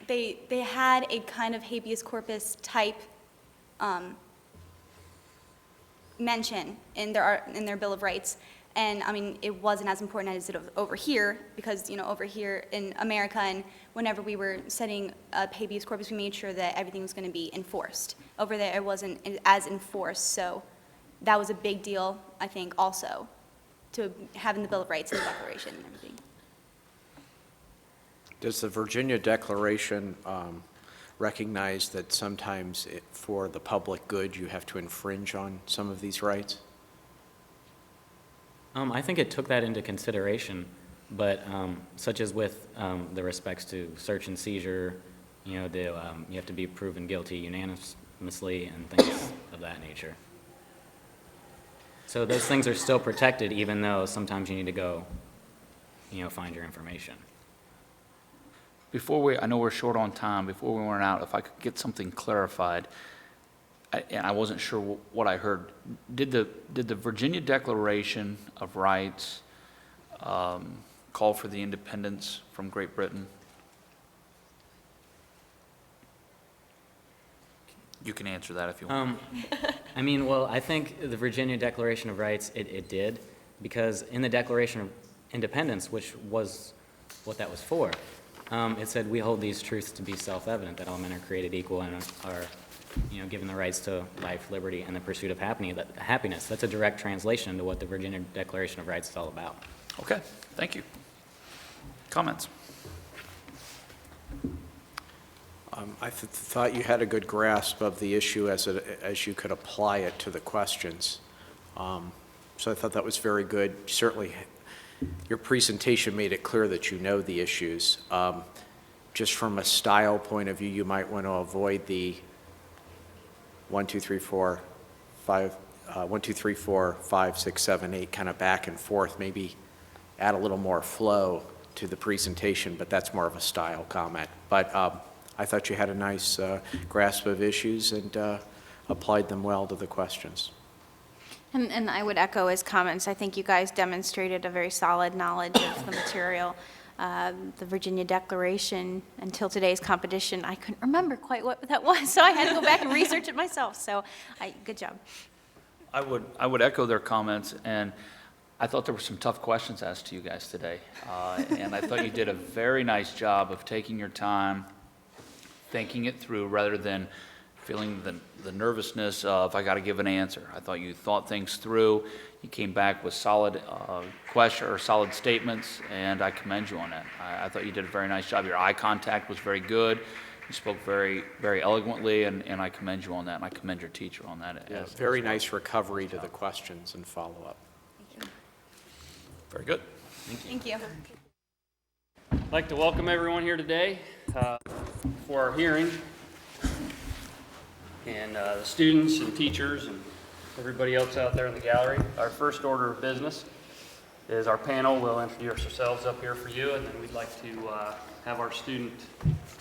they had a kind of habeas corpus type mention in their Bill of Rights. And I mean, it wasn't as important as it over here, because, you know, over here in America, and whenever we were setting up habeas corpus, we made sure that everything was going to be enforced. Over there, it wasn't as enforced, so that was a big deal, I think, also, to having the Bill of Rights and the Declaration and everything. Does the Virginia Declaration recognize that sometimes for the public good you have to infringe on some of these rights? I think it took that into consideration, but such as with the respects to search and seizure, you know, you have to be proven guilty unanimously and things of that nature. So those things are still protected, even though sometimes you need to go, you know, find your information. I know we're short on time, before we run out, if I could get something clarified, and I wasn't sure what I heard. Did the Virginia Declaration of Rights call for the independence from Great Britain? You can answer that if you want. I mean, well, I think the Virginia Declaration of Rights, it did, because in the Declaration of Independence, which was what that was for, it said, we hold these truths to be self-evident, that all men are created equal and are, you know, given the rights to life, liberty, and the pursuit of happiness. That's a direct translation to what the Virginia Declaration of Rights is all about. Okay, thank you. Comments? I thought you had a good grasp of the issue as you could apply it to the questions. So I thought that was very good. Certainly, your presentation made it clear that you know the issues. Just from a style point of view, you might want to avoid the 1, 2, 3, 4, 5, 1, 2, 3, 4, 5, 6, 7, 8, kind of back and forth. Maybe add a little more flow to the presentation, but that's more of a style comment. But I thought you had a nice grasp of issues and applied them well to the questions. And I would echo his comments. I think you guys demonstrated a very solid knowledge of the material. The Virginia Declaration, until today's competition, I couldn't remember quite what that was, so I had to go back and research it myself. So, good job. I would echo their comments, and I thought there were some tough questions asked to you guys today. And I thought you did a very nice job of taking your time, thinking it through, rather than feeling the nervousness of, I got to give an answer. I thought you thought things through. You came back with solid question or solid statements, and I commend you on that. I thought you did a very nice job. Your eye contact was very good. You spoke very, very eloquently, and I commend you on that, and I commend your teacher on that. Yeah, very nice recovery to the questions and follow-up. Very good. Thank you. I'd like to welcome everyone here today for our hearing, and the students and teachers and everybody else out there in the gallery. Our first order of business is our panel. We'll introduce ourselves up here for you, and then we'd like to have our student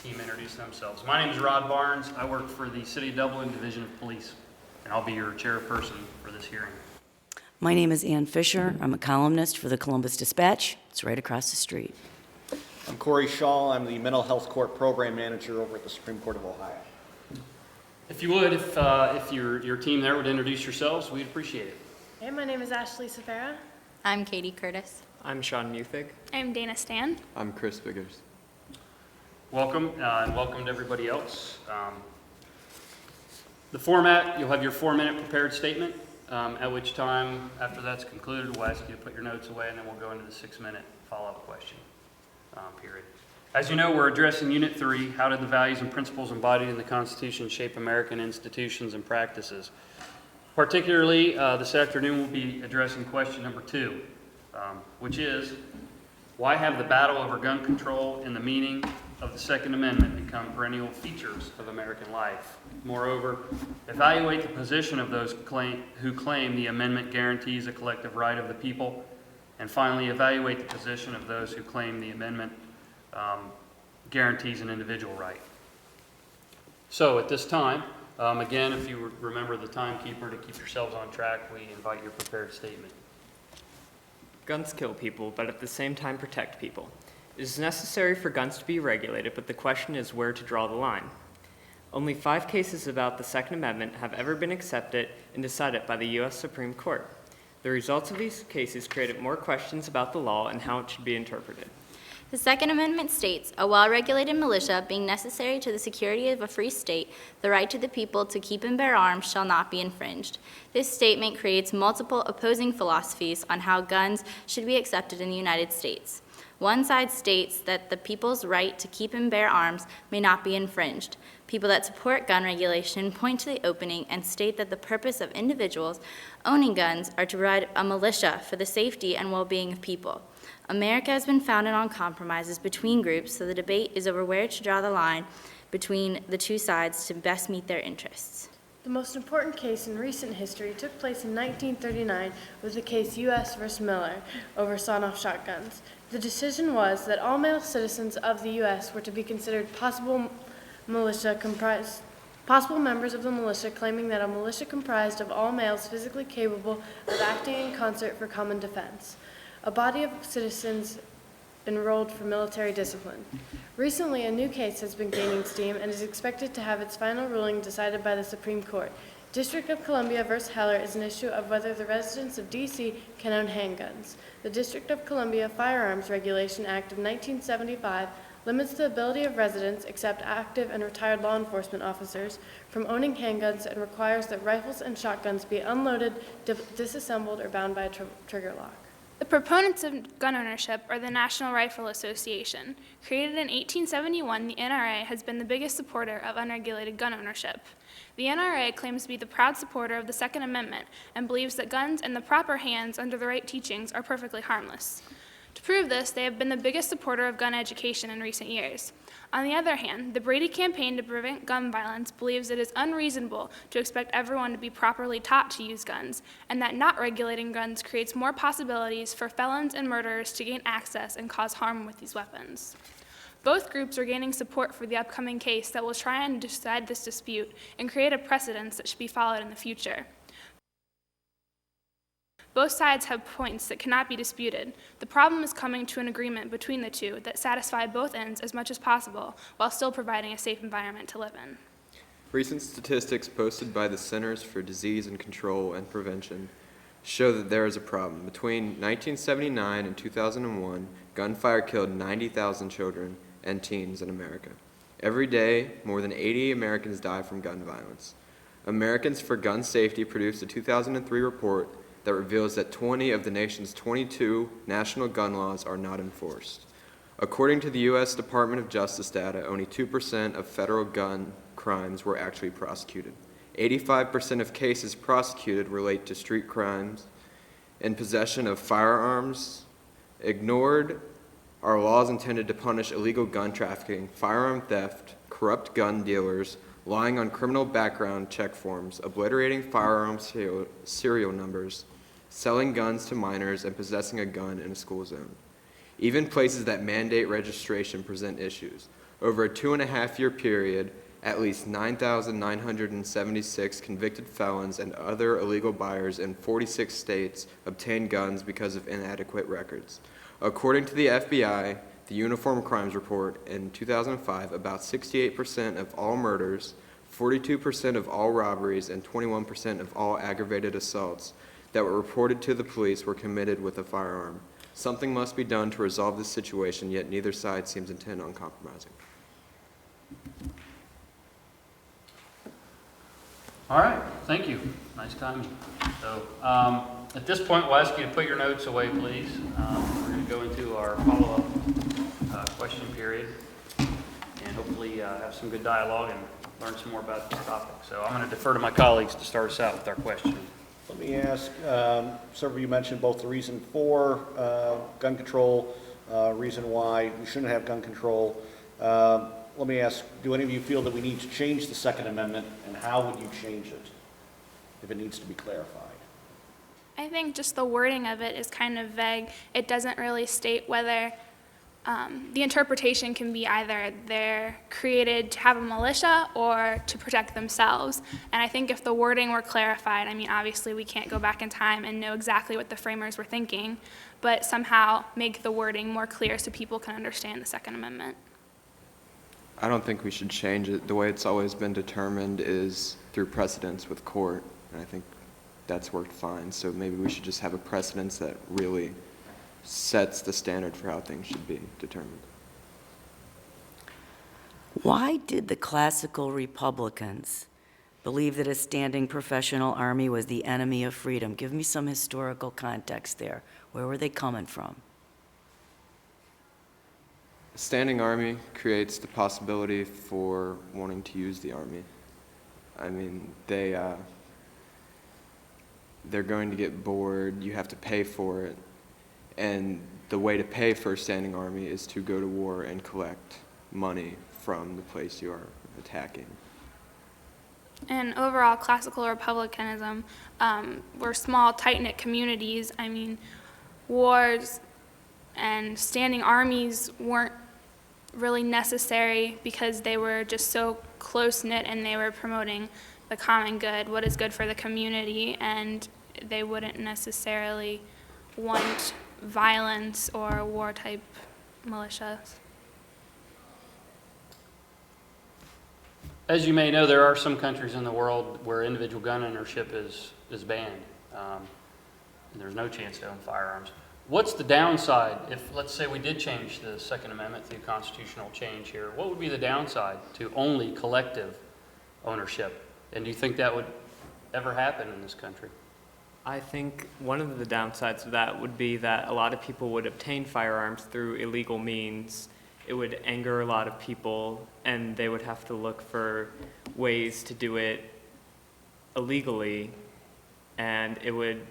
team introduce themselves. My name is Rod Barnes. I work for the City of Dublin Division of Police, and I'll be your chairperson for this hearing. My name is Ann Fisher. I'm a columnist for the Columbus Dispatch. It's right across the street. I'm Corey Shaw. I'm the Mental Health Court Program Manager over at the Supreme Court of Ohio. If you would, if your team there would introduce yourselves, we'd appreciate it. Hey, my name is Ashley Sapera. I'm Katie Curtis. I'm Sean Muthig. I'm Dana Stan. I'm Chris Biggers. Welcome, and welcome to everybody else. The format, you'll have your 4-minute prepared statement, at which time, after that's concluded, we'll ask you to put your notes away, and then we'll go into the 6-minute follow-up question period. As you know, we're addressing Unit 3, how did the values and principles embodied in the Constitution shape American institutions and practices? Particularly, this afternoon we'll be addressing question number 2, which is, why have the battle over gun control and the meaning of the Second Amendment become perennial features of American life. Moreover, evaluate the position of those who claim the amendment guarantees a collective right of the people. And finally, evaluate the position of those who claim the amendment guarantees an individual right. So at this time, again, if you remember the timekeeper to keep yourselves on track, we invite your prepared statement. Guns kill people, but at the same time protect people. It is necessary for guns to be regulated, but the question is where to draw the line. Only 5 cases about the Second Amendment have ever been accepted and decided by the U.S. Supreme Court. The results of these cases created more questions about the law and how it should be interpreted. The Second Amendment states, a well-regulated militia being necessary to the security of a free state, the right to the people to keep and bear arms shall not be infringed. This statement creates multiple opposing philosophies on how guns should be accepted in the United States. One side states that the people's right to keep and bear arms may not be infringed. People that support gun regulation point to the opening and state that the purpose of individuals owning guns are to provide a militia for the safety and well-being of people. America has been founded on compromises between groups, so the debate is over where to draw the line between the two sides to best meet their interests. The most important case in recent history took place in 1939 with the case U.S. v. Miller over sawn-off shotguns. The decision was that all male citizens of the U.S. were to be considered possible members of the militia, claiming that a militia comprised of all males physically capable of acting in concert for common defense. A body of citizens enrolled for military discipline. Recently, a new case has been gaining steam and is expected to have its final ruling decided by the Supreme Court. District of Columbia v. Heller is an issue of whether the residents of D.C. can own handguns. The District of Columbia Firearms Regulation Act of 1975 limits the ability of residents, except active and retired law enforcement officers, from owning handguns and requires that rifles and shotguns be unloaded, disassembled, or bound by a trigger lock. The proponents of gun ownership are the National Rifle Association. Created in 1871, the NRA has been the biggest supporter of unregulated gun ownership. The NRA claims to be the proud supporter of the Second Amendment and believes that guns in the proper hands under the right teachings are perfectly harmless. To prove this, they have been the biggest supporter of gun education in recent years. On the other hand, the Brady Campaign to Prevent Gun Violence believes it is unreasonable to expect everyone to be properly taught to use guns, and that not regulating guns creates more possibilities for felons and murderers to gain access and cause harm with these weapons. Both groups are gaining support for the upcoming case that will try and decide this dispute and create a precedent that should be followed in the future. Both sides have points that cannot be disputed. The problem is coming to an agreement between the two that satisfy both ends as much as possible while still providing a safe environment to live in. Recent statistics posted by the Centers for Disease and Control and Prevention show that there is a problem. Between 1979 and 2001, gunfire killed 90,000 children and teens in America. Every day, more than 80 Americans die from gun violence. Americans for Gun Safety produced a 2003 report that reveals that 20 of the nation's 22 national gun laws are not enforced. According to the U.S. Department of Justice data, only 2% of federal gun crimes were actually prosecuted. 85% of cases prosecuted relate to street crimes and possession of firearms. Ignored are laws intended to punish illegal gun trafficking, firearm theft, corrupt gun dealers, lying on criminal background check forms, obliterating firearm serial numbers, selling guns to minors, and possessing a gun in a school zone. Even places that mandate registration present issues. Over a 2.5-year period, at least 9,976 convicted felons and other illegal buyers in 46 states obtained guns because of inadequate records. According to the FBI, the Uniform Crimes Report in 2005, about 68% of all murders, 42% of all robberies, and 21% of all aggravated assaults that were reported to the police were committed with a firearm. Something must be done to resolve this situation, yet neither side seems intent on compromising. All right, thank you. Nice timing. So at this point, we'll ask you to put your notes away, please. We're going to go into our follow-up question period and hopefully have some good dialogue and learn some more about this topic. So I'm going to defer to my colleagues to start us out with our questioning. Let me ask, several of you mentioned both the reason for gun control, reason why we shouldn't have gun control, Let me ask, do any of you feel that we need to change the Second Amendment, and how would you change it if it needs to be clarified? I think just the wording of it is kind of vague. It doesn't really state whether the interpretation can be either they're created to have a militia or to protect themselves. And I think if the wording were clarified, I mean, obviously we can't go back in time and know exactly what the framers were thinking, but somehow make the wording more clear so people can understand the Second Amendment. I don't think we should change it. The way it's always been determined is through precedence with court, and I think that's worked fine. So maybe we should just have a precedence that really sets the standard for how things should be determined. Why did the classical Republicans believe that a standing professional army was the enemy of freedom? Give me some historical context there. Where were they coming from? A standing army creates the possibility for wanting to use the army. I mean, they're going to get bored, you have to pay for it, and the way to pay for a standing army is to go to war and collect money from the place you are attacking. And overall, classical republicanism were small, tight-knit communities. I mean, wars and standing armies weren't really necessary because they were just so close-knit and they were promoting the common good, what is good for the community, and they wouldn't necessarily want violence or war-type militias. As you may know, there are some countries in the world where individual gun ownership is banned, and there's no chance to own firearms. What's the downside if, let's say, we did change the Second Amendment through constitutional change here? What would be the downside to only collective ownership? And do you think that would ever happen in this country? I think one of the downsides of that would be that a lot of people would obtain firearms through illegal means. It would anger a lot of people, and they would have to look for ways to do it illegally, and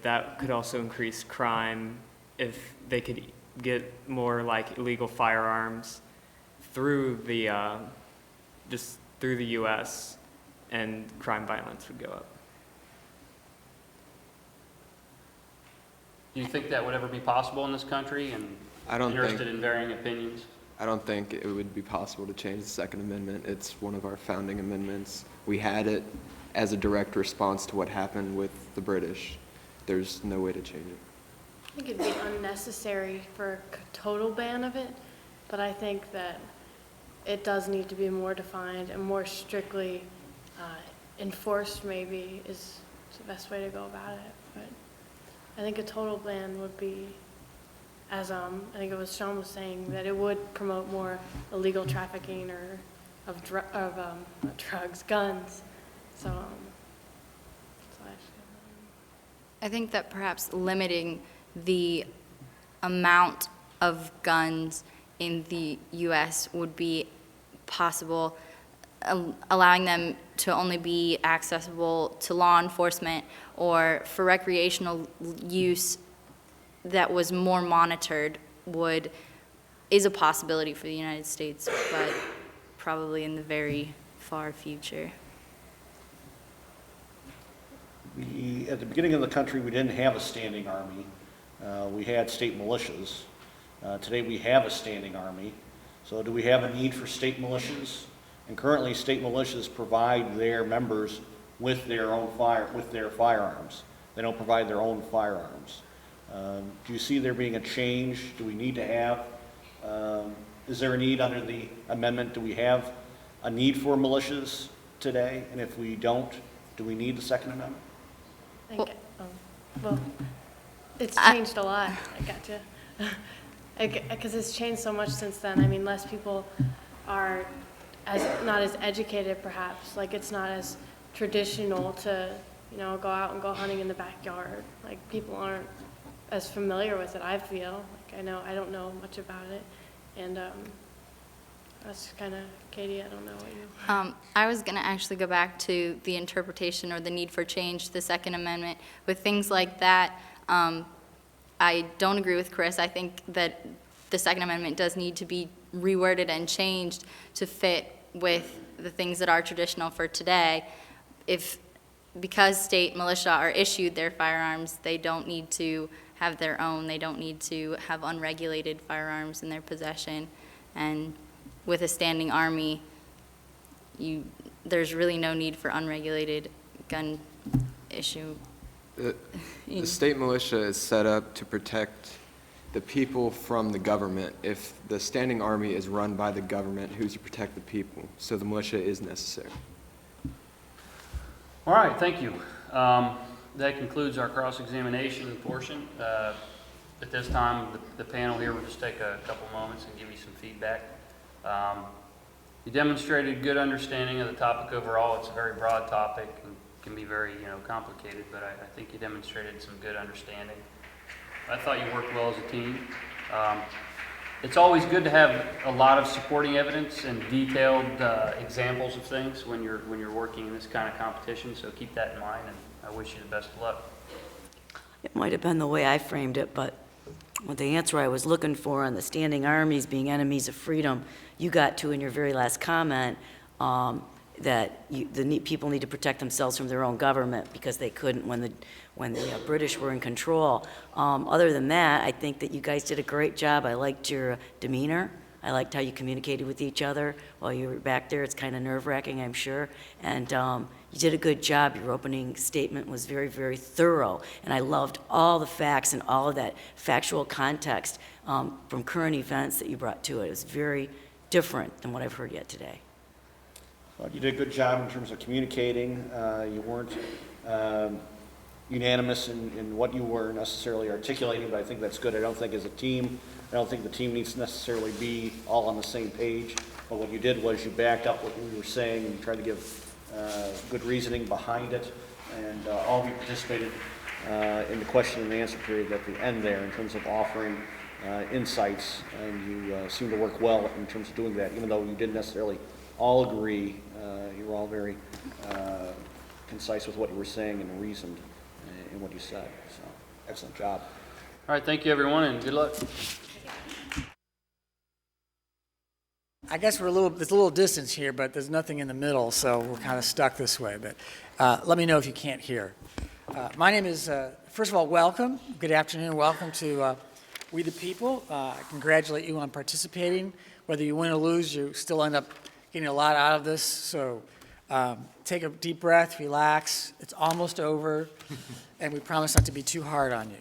that could also increase crime if they could get more like illegal firearms through the through the U.S., and crime violence would go up. Do you think that would ever be possible in this country? And interested in varying opinions? I don't think it would be possible to change the Second Amendment. It's one of our founding amendments. We had it as a direct response to what happened with the British. There's no way to change it. I think it'd be unnecessary for a total ban of it, but I think that it does need to be more defined and more strictly enforced, maybe, is the best way to go about it. But I think a total ban would be, as I think it was Sean was saying, that it would promote more illegal trafficking or of drugs, guns. So, I think that perhaps limiting the amount of guns in the U.S. would be possible, allowing them to only be accessible to law enforcement or for recreational use that was more monitored is a possibility for the United States, but probably in the very far future. At the beginning of the country, we didn't have a standing army. We had state militias. Today we have a standing army. So do we have a need for state militias? And currently, state militias provide their members with their firearms. They don't provide their own firearms. Do you see there being a change? Do we need to have, is there a need under the amendment? Do we have a need for militias today? And if we don't, do we need the Second Amendment? Well, it's changed a lot. I gotcha. Because it's changed so much since then. I mean, less people are not as educated, perhaps. Like, it's not as traditional to, go out and go hunting in the backyard. Like, people aren't as familiar with it, I feel. Like, I don't know much about it. And that's kind of, Katie, I don't know what you... I was going to actually go back to the interpretation or the need for change to the Second Amendment. With things like that, I don't agree with Chris. I think that the Second Amendment does need to be reworded and changed to fit with the things that are traditional for today. Because state militia are issued their firearms, they don't need to have their own. They don't need to have unregulated firearms in their possession. And with a standing army, there's really no need for unregulated gun issue. The state militia is set up to protect the people from the government. If the standing army is run by the government, who's to protect the people? So the militia is necessary. All right, thank you. That concludes our cross-examination portion. At this time, the panel here will just take a couple moments and give you some feedback. You demonstrated good understanding of the topic overall. It's a very broad topic and can be very, complicated, but I think you demonstrated some good understanding. I thought you worked well as a team. It's always good to have a lot of supporting evidence and detailed examples of things when you're working in this kind of competition, so keep that in mind, and I wish you the best of luck. It might have been the way I framed it, but with the answer I was looking for on the standing armies being enemies of freedom, you got to in your very last comment that people need to protect themselves from their own government because they couldn't when the British were in control. Other than that, I think that you guys did a great job. I liked your demeanor. I liked how you communicated with each other while you were back there. It's kind of nerve-wracking, I'm sure. And you did a good job. Your opening statement was very, very thorough. And I loved all the facts and all of that factual context from current events that you brought to it. It was very different than what I've heard yet today. Well, you did a good job in terms of communicating. You weren't unanimous in what you were necessarily articulating, but I think that's good. I don't think as a team, I don't think the team needs to necessarily be all on the same page, but what you did was you backed up what we were saying and you tried to give good reasoning behind it, and all of you participated in the question and answer period at the end there in terms of offering insights, and you seemed to work well in terms of doing that, even though you didn't necessarily all agree. You were all very concise with what you were saying and reasoned in what you said. So, excellent job. All right, thank you, everyone, and good luck. I guess there's a little distance here, but there's nothing in the middle, so we're kind of stuck this way. But let me know if you can't hear. My name is, first of all, welcome. Good afternoon. Welcome to We the People. I congratulate you on participating. Whether you win or lose, you still end up getting a lot out of this. So take a deep breath, relax. It's almost over, and we promise not to be too hard on you.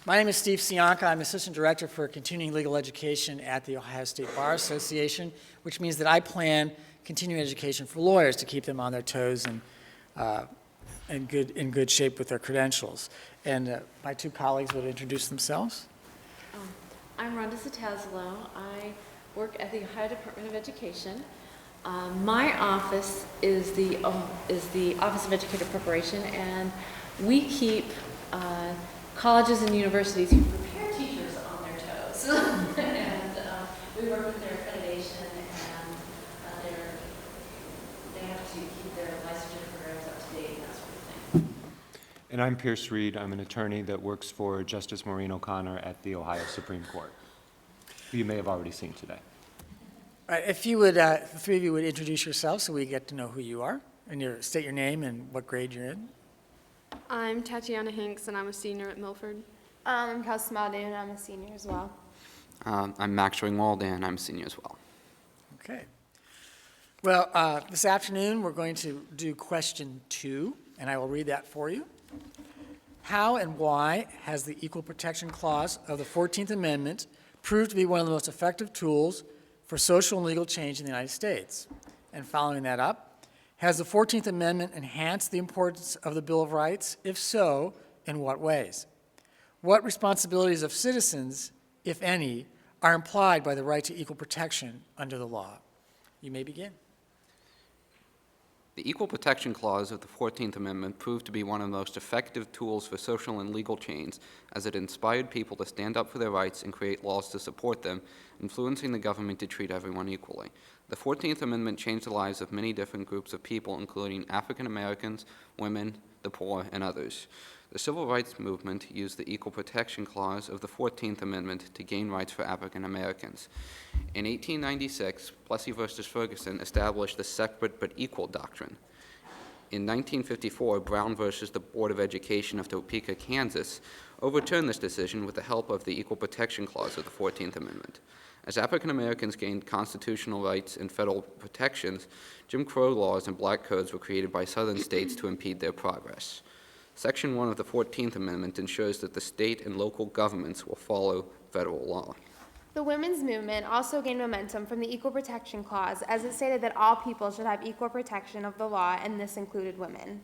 My name is Steve Sianka. I'm Assistant Director for Continuing Legal Education at the Ohio State Bar Association, which means that I plan continuing education for lawyers to keep them on their toes and in good shape with their credentials. And my two colleagues would introduce themselves. I'm Rhonda Satazalo. I work at the Ohio Department of Education. My office is the Office of Educator Preparation, and we keep colleges and universities who prepare teachers on their toes. And we work with their accreditation, and they have to keep their licensure programs up to date and that sort of thing. And I'm Pierce Reed. I'm an attorney that works for Justice Maureen O'Connor at the Ohio Supreme Court, who you may have already seen today. All right, if you would, the three of you would introduce yourselves so we get to know who you are, and state your name and what grade you're in. I'm Tatiana Hinks, and I'm a senior at Milford. I'm Kelsey Malday, and I'm a senior as well. I'm Max Ringwald, and I'm a senior as well. Okay. Well, this afternoon we're going to do question 2, and I will read that for you. How and why has the Equal Protection Clause of the 14th Amendment proved to be one of the most effective tools for social and legal change in the United States? And following that up, has the 14th Amendment enhanced the importance of the Bill of Rights? If so, in what ways? What responsibilities of citizens, if any, are implied by the right to equal protection under the law? You may begin. The Equal Protection Clause of the 14th Amendment proved to be one of the most effective tools for social and legal change, as it inspired people to stand up for their rights and create laws to support them, influencing the government to treat everyone equally. The 14th Amendment changed the lives of many different groups of people, including African Americans, women, the poor, and others. The Civil Rights Movement used the Equal Protection Clause of the 14th Amendment to gain rights for African Americans. In 1896, Plessy v. Ferguson established the separate but equal doctrine. In 1954, Brown v. the Board of Education of Topeka, Kansas, overturned this decision with the help of the Equal Protection Clause of the 14th Amendment. As African Americans gained constitutional rights and federal protections, Jim Crow laws and black codes were created by southern states to impede their progress. Section 1 of the 14th Amendment ensures that the state and local governments will follow federal law. The women's movement also gained momentum from the Equal Protection Clause, as it stated that all people should have equal protection of the law, and this included women.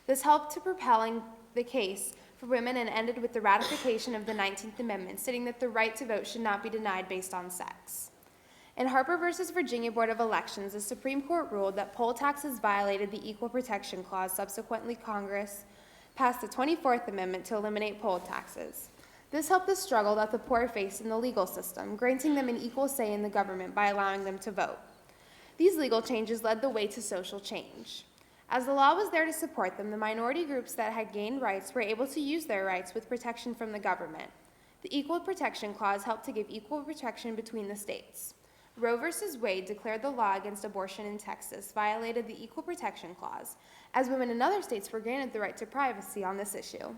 This helped to propelling the case for women and ended with the ratification of the 19th Amendment, stating that the right to vote should not be denied based on sex. In Harper v. Virginia Board of Elections, the Supreme Court ruled that poll taxes violated the Equal Protection Clause. Subsequently, Congress passed the 24th Amendment to eliminate poll taxes. This helped the struggle that the poor faced in the legal system, granting them an equal say in the government by allowing them to vote. These legal changes led the way to social change. As the law was there to support them, the minority groups that had gained rights were able to use their rights with protection from the government. The Equal Protection Clause helped to give equal protection between the states. Roe v. Wade declared the law against abortion in Texas violated the Equal Protection Clause, as women in other states were granted the right to privacy on this issue.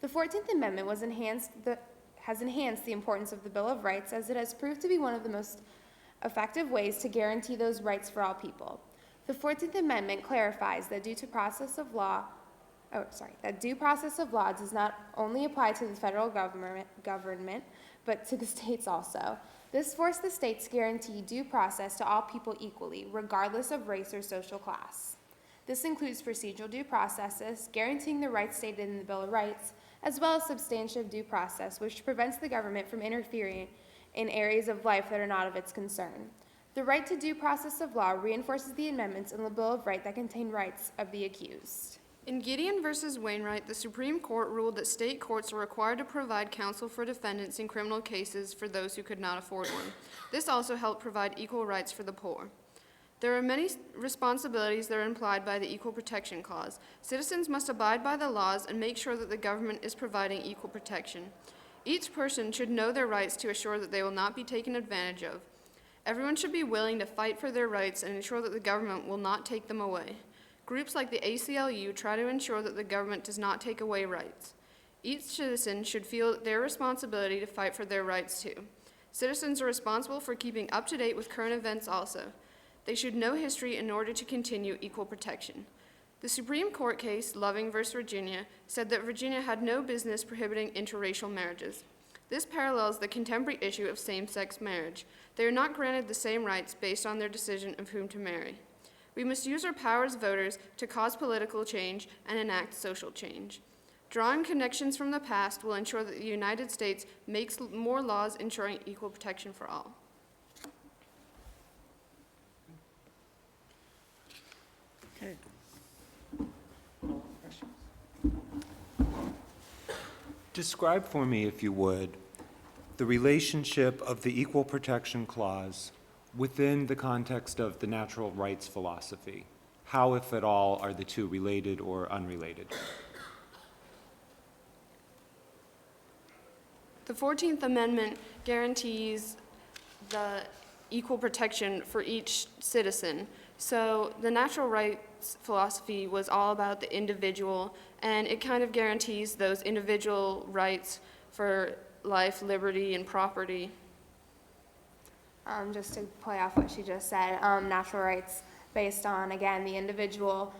The 14th Amendment has enhanced the importance of the Bill of Rights, as it has proved to be one of the most effective ways to guarantee those rights for all people. The 14th Amendment clarifies that due process of law does not only apply to the federal government, but to the states also. This forced the states to guarantee due process to all people equally, regardless of race or social class. This includes procedural due processes, guaranteeing the rights stated in the Bill of Rights, as well as substantive due process, which prevents the government from interfering in areas of life that are not of its concern. The right to due process of law reinforces the amendments in the Bill of Rights that contain rights of the accused. In Gideon v. Wainwright, the Supreme Court ruled that state courts are required to provide counsel for defendants in criminal cases for those who could not afford one. This also helped provide equal rights for the poor. There are many responsibilities that are implied by the Equal Protection Clause. Citizens must abide by the laws and make sure that the government is providing equal protection. Each person should know their rights to assure that they will not be taken advantage of. Everyone should be willing to fight for their rights and ensure that the government will not take them away. Groups like the ACLU try to ensure that the government does not take away rights. Each citizen should feel their responsibility to fight for their rights too. Citizens are responsible for keeping up to date with current events also. They should know history in order to continue equal protection. The Supreme Court case, Loving v. Virginia, said that Virginia had no business prohibiting interracial marriages. This parallels the contemporary issue of same-sex marriage. They are not granted the same rights based on their decision of whom to marry. We must use our power as voters to cause political change and enact social change. Drawing connections from the past will ensure that the United States makes more laws ensuring equal protection for all. Okay. Describe for me, if you would, the relationship of the Equal Protection Clause within the context of the natural rights philosophy. How, if at all, are the two related or unrelated? The 14th Amendment guarantees the equal protection for each citizen. So the natural rights philosophy was all about the individual, and it kind of guarantees those individual rights for life, liberty, and property. Just to play off what she just said, natural rights based on, again, the individual,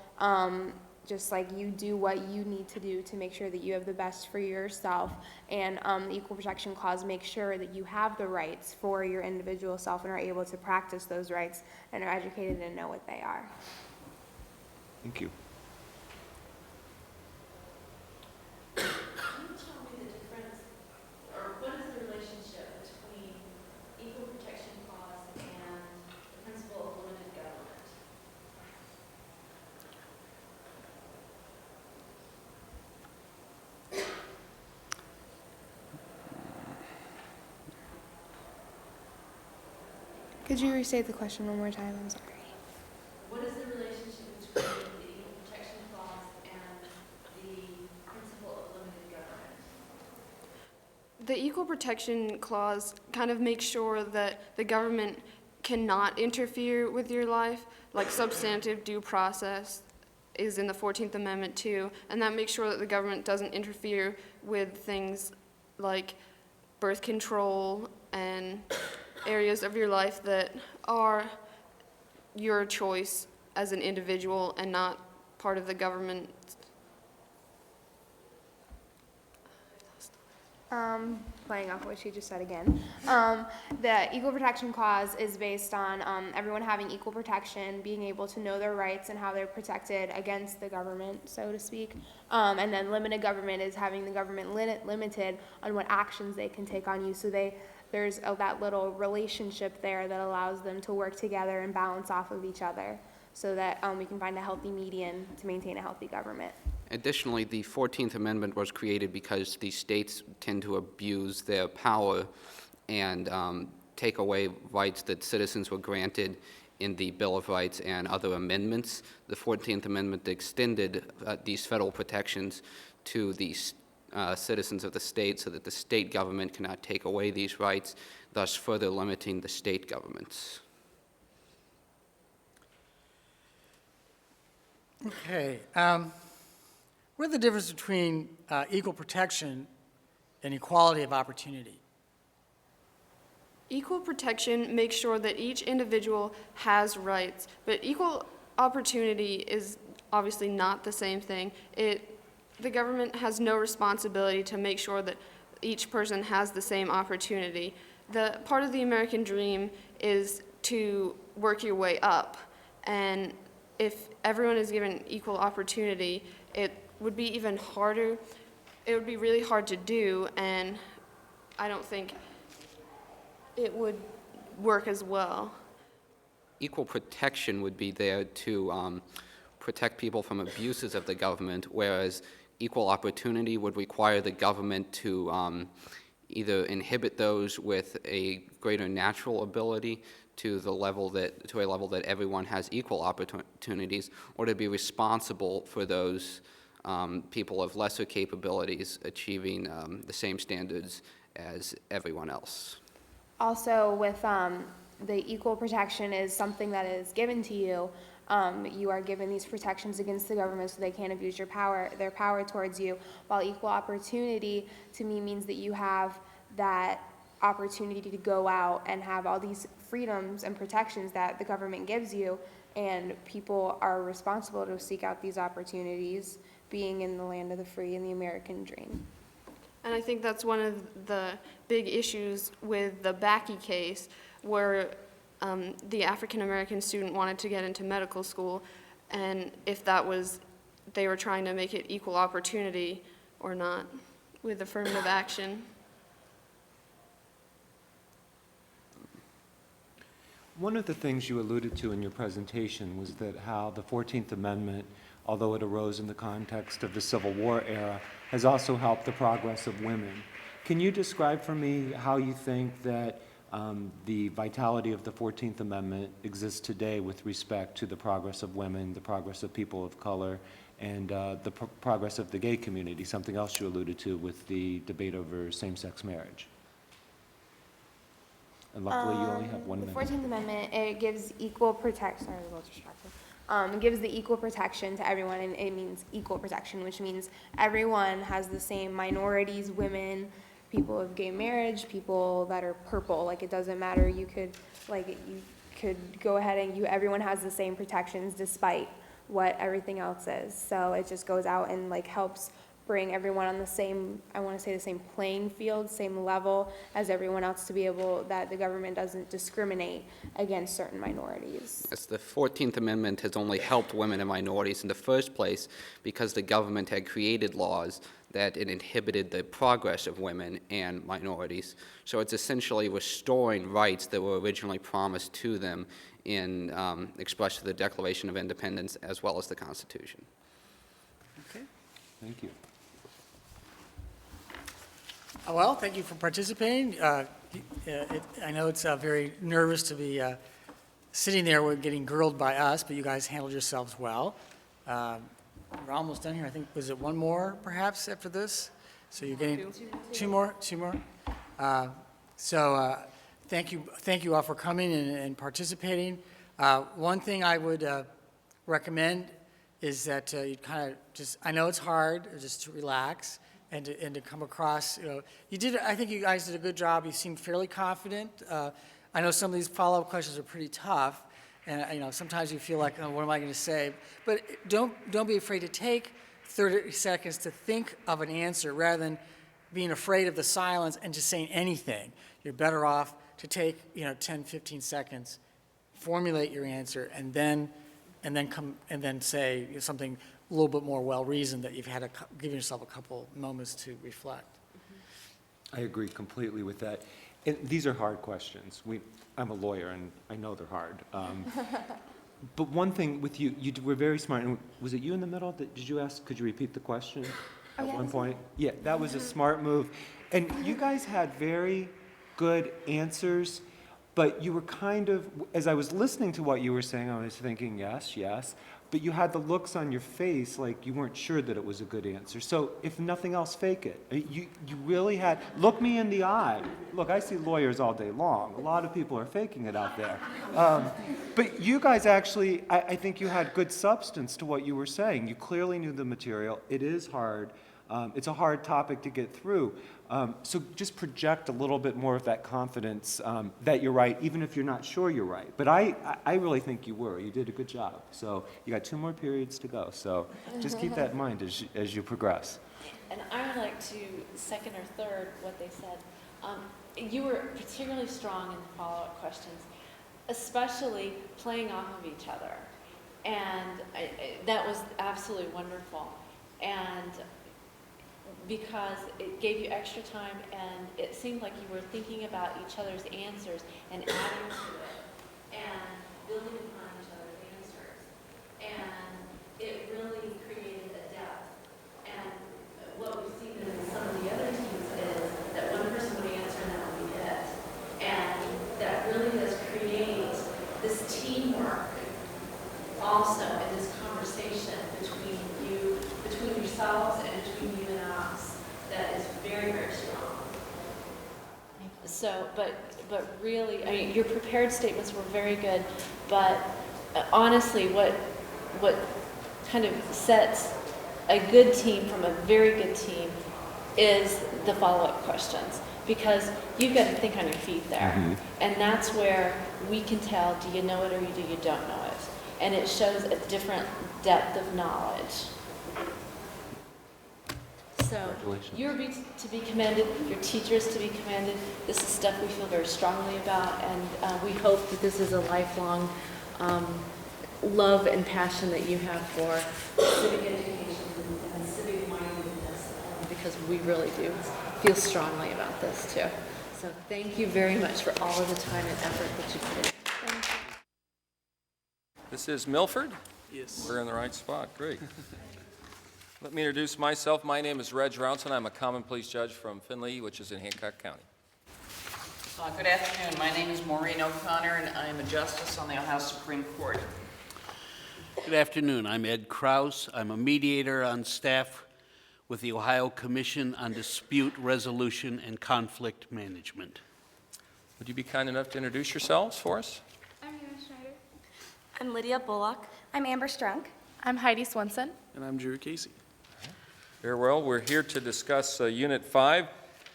just like you do what you need to do to make sure that you have the best for yourself, and the Equal Protection Clause makes sure that you have the rights for your individual self and are able to practice those rights and are educated and know what they are. Thank you. Can you tell me the difference, or what is the relationship between Equal Protection Clause and the principle of limited government? Could you restate the question one more time? I'm sorry. What is the relationship between the Equal Protection Clause and The Equal Protection Clause kind of makes sure that the government cannot interfere with your life, like substantive due process is in the 14th Amendment too, and that makes sure that the government doesn't interfere with things like birth control and areas of your life that are your choice as an individual and not part of the government. Playing off what she just said again. The Equal Protection Clause is based on everyone having equal protection, being able to know their rights and how they're protected against the government, so to speak. And then limited government is having the government limited on what actions they can take on you. So there's that little relationship there that allows them to work together and balance off of each other so that we can find a healthy median to maintain a healthy government. Additionally, the 14th Amendment was created because the states tend to abuse their power and take away rights that citizens were granted in the Bill of Rights and other amendments. The 14th Amendment extended these federal protections to the citizens of the state so that the state government cannot take away these rights, thus further limiting the state governments. Okay. What's the difference between equal protection and equality of opportunity? Equal protection makes sure that each individual has rights, but equal opportunity is obviously not the same thing. The government has no responsibility to make sure that each person has the same opportunity. The part of the American dream is to work your way up, and if everyone is given equal opportunity, it would be even harder. It would be really hard to do, and I don't think it would work as well. Equal protection would be there to protect people from abuses of the government, whereas equal opportunity would require the government to either inhibit those with a greater natural ability to a level that everyone has equal opportunities, or to be responsible for those people of lesser capabilities achieving the same standards as everyone else. Also, with the equal protection is something that is given to you. You are given these protections against the government so they can't abuse their power towards you, while equal opportunity to me means that you have that opportunity to go out and have all these freedoms and protections that the government gives you, and people are responsible to seek out these opportunities, being in the land of the free and the American dream. And I think that's one of the big issues with the Bakke case, where the African-American student wanted to get into medical school, and if they were trying to make it equal opportunity or not with affirmative action. One of the things you alluded to in your presentation was that how the 14th Amendment, although it arose in the context of the Civil War era, has also helped the progress of women. Can you describe for me how you think that the vitality of the 14th Amendment exists today with respect to the progress of women, the progress of people of color, and the progress of the gay community, something else you alluded to with the debate over same-sex marriage? And luckily, you only have 1 minute. The 14th Amendment, it gives equal protection, sorry, I was a little distracted. It gives the equal protection to everyone, and it means equal protection, which means everyone has the same minorities, women, people of gay marriage, people that are purple. Like, it doesn't matter. You could go ahead and everyone has the same protections despite what everything else is. So it just goes out and helps bring everyone on the same, I want to say the same playing field, same level as everyone else, to be able, that the government doesn't discriminate against certain minorities. Yes, the 14th Amendment has only helped women and minorities in the first place because the government had created laws that it inhibited the progress of women and minorities. So it's essentially restoring rights that were originally promised to them in expressed through the Declaration of Independence as well as the Constitution. Okay. Thank you. Well, thank you for participating. I know it's very nervous to be sitting there with getting grilled by us, but you guys handled yourselves well. We're almost done here. I think, was it one more perhaps after this? So you're getting two more? Thank you all for coming and participating. One thing I would recommend is that you kind of just, I know it's hard, just to relax and to come across, I think you guys did a good job. You seemed fairly confident. I know some of these follow-up questions are pretty tough, and sometimes you feel like, oh, what am I going to say? But don't be afraid to take 30 seconds to think of an answer rather than being afraid of the silence and just saying anything. You're better off to take 10, 15 seconds, formulate your answer, and then say something a little bit more well-reasoned that you've had give yourself a couple moments to reflect. I agree completely with that. And these are hard questions. I'm a lawyer, and I know they're hard. But one thing with you were very smart. And was it you in the middle? Did you ask, could you repeat the question at one point? Yeah, that was a smart move. And you guys had very good answers, but you were kind of, as I was listening to what you were saying, I was thinking, yes, yes. But you had the looks on your face like you weren't sure that it was a good answer. So if nothing else, fake it. You really had, look me in the eye. Look, I see lawyers all day long. A lot of people are faking it out there. But you guys actually, I think you had good substance to what you were saying. You clearly knew the material. It is hard. It's a hard topic to get through. So just project a little bit more of that confidence that you're right, even if you're not sure you're right. But I really think you were. You did a good job. So you got 2 more periods to go. So just keep that in mind as you progress. And I would like to second or third what they said. You were particularly strong in the follow-up questions, especially playing off of each other. And that was absolutely wonderful. And because it gave you extra time and it seemed like you were thinking about each other's answers and adding to it and building upon each other's answers. And it really created a depth. And what we've seen in some of the other teams is that one person would answer and that would be it. And that really does create this teamwork also in this conversation between yourselves and between you and us that is very, very strong. So, but really, I mean, your prepared statements were very good, but honestly, what kind of sets a good team from a very good team is the follow-up questions, because you've got to think on your feet there. Mm-hmm. And that's where we can tell, do you know it or do you don't know it? And it shows a different depth of knowledge. So you're to be commended, your teachers to be commended. This is stuff we feel very strongly about, and we hope that this is a lifelong love and passion that you have for civic education and civic mindedness, because we really do feel strongly about this too. So thank you very much for all of the time and effort that you put in. Thank you. This is Milford? Yes. We're in the right spot. Great. Let me introduce myself. My name is Reg Rounson. I'm a common pleas judge from Findlay, which is in Hancock County. Good afternoon. My name is Maureen O'Connor, and I am a justice on the Ohio Supreme Court. Good afternoon. I'm Ed Krause. I'm a mediator on staff with the Ohio Commission on Dispute Resolution and Conflict Management. Would you be kind enough to introduce yourselves for us? I'm Hannah Schneider. I'm Lydia Bullock. I'm Amber Strunk. I'm Heidi Swenson. And I'm Drew Casey. Very well. We're here to discuss Unit 5.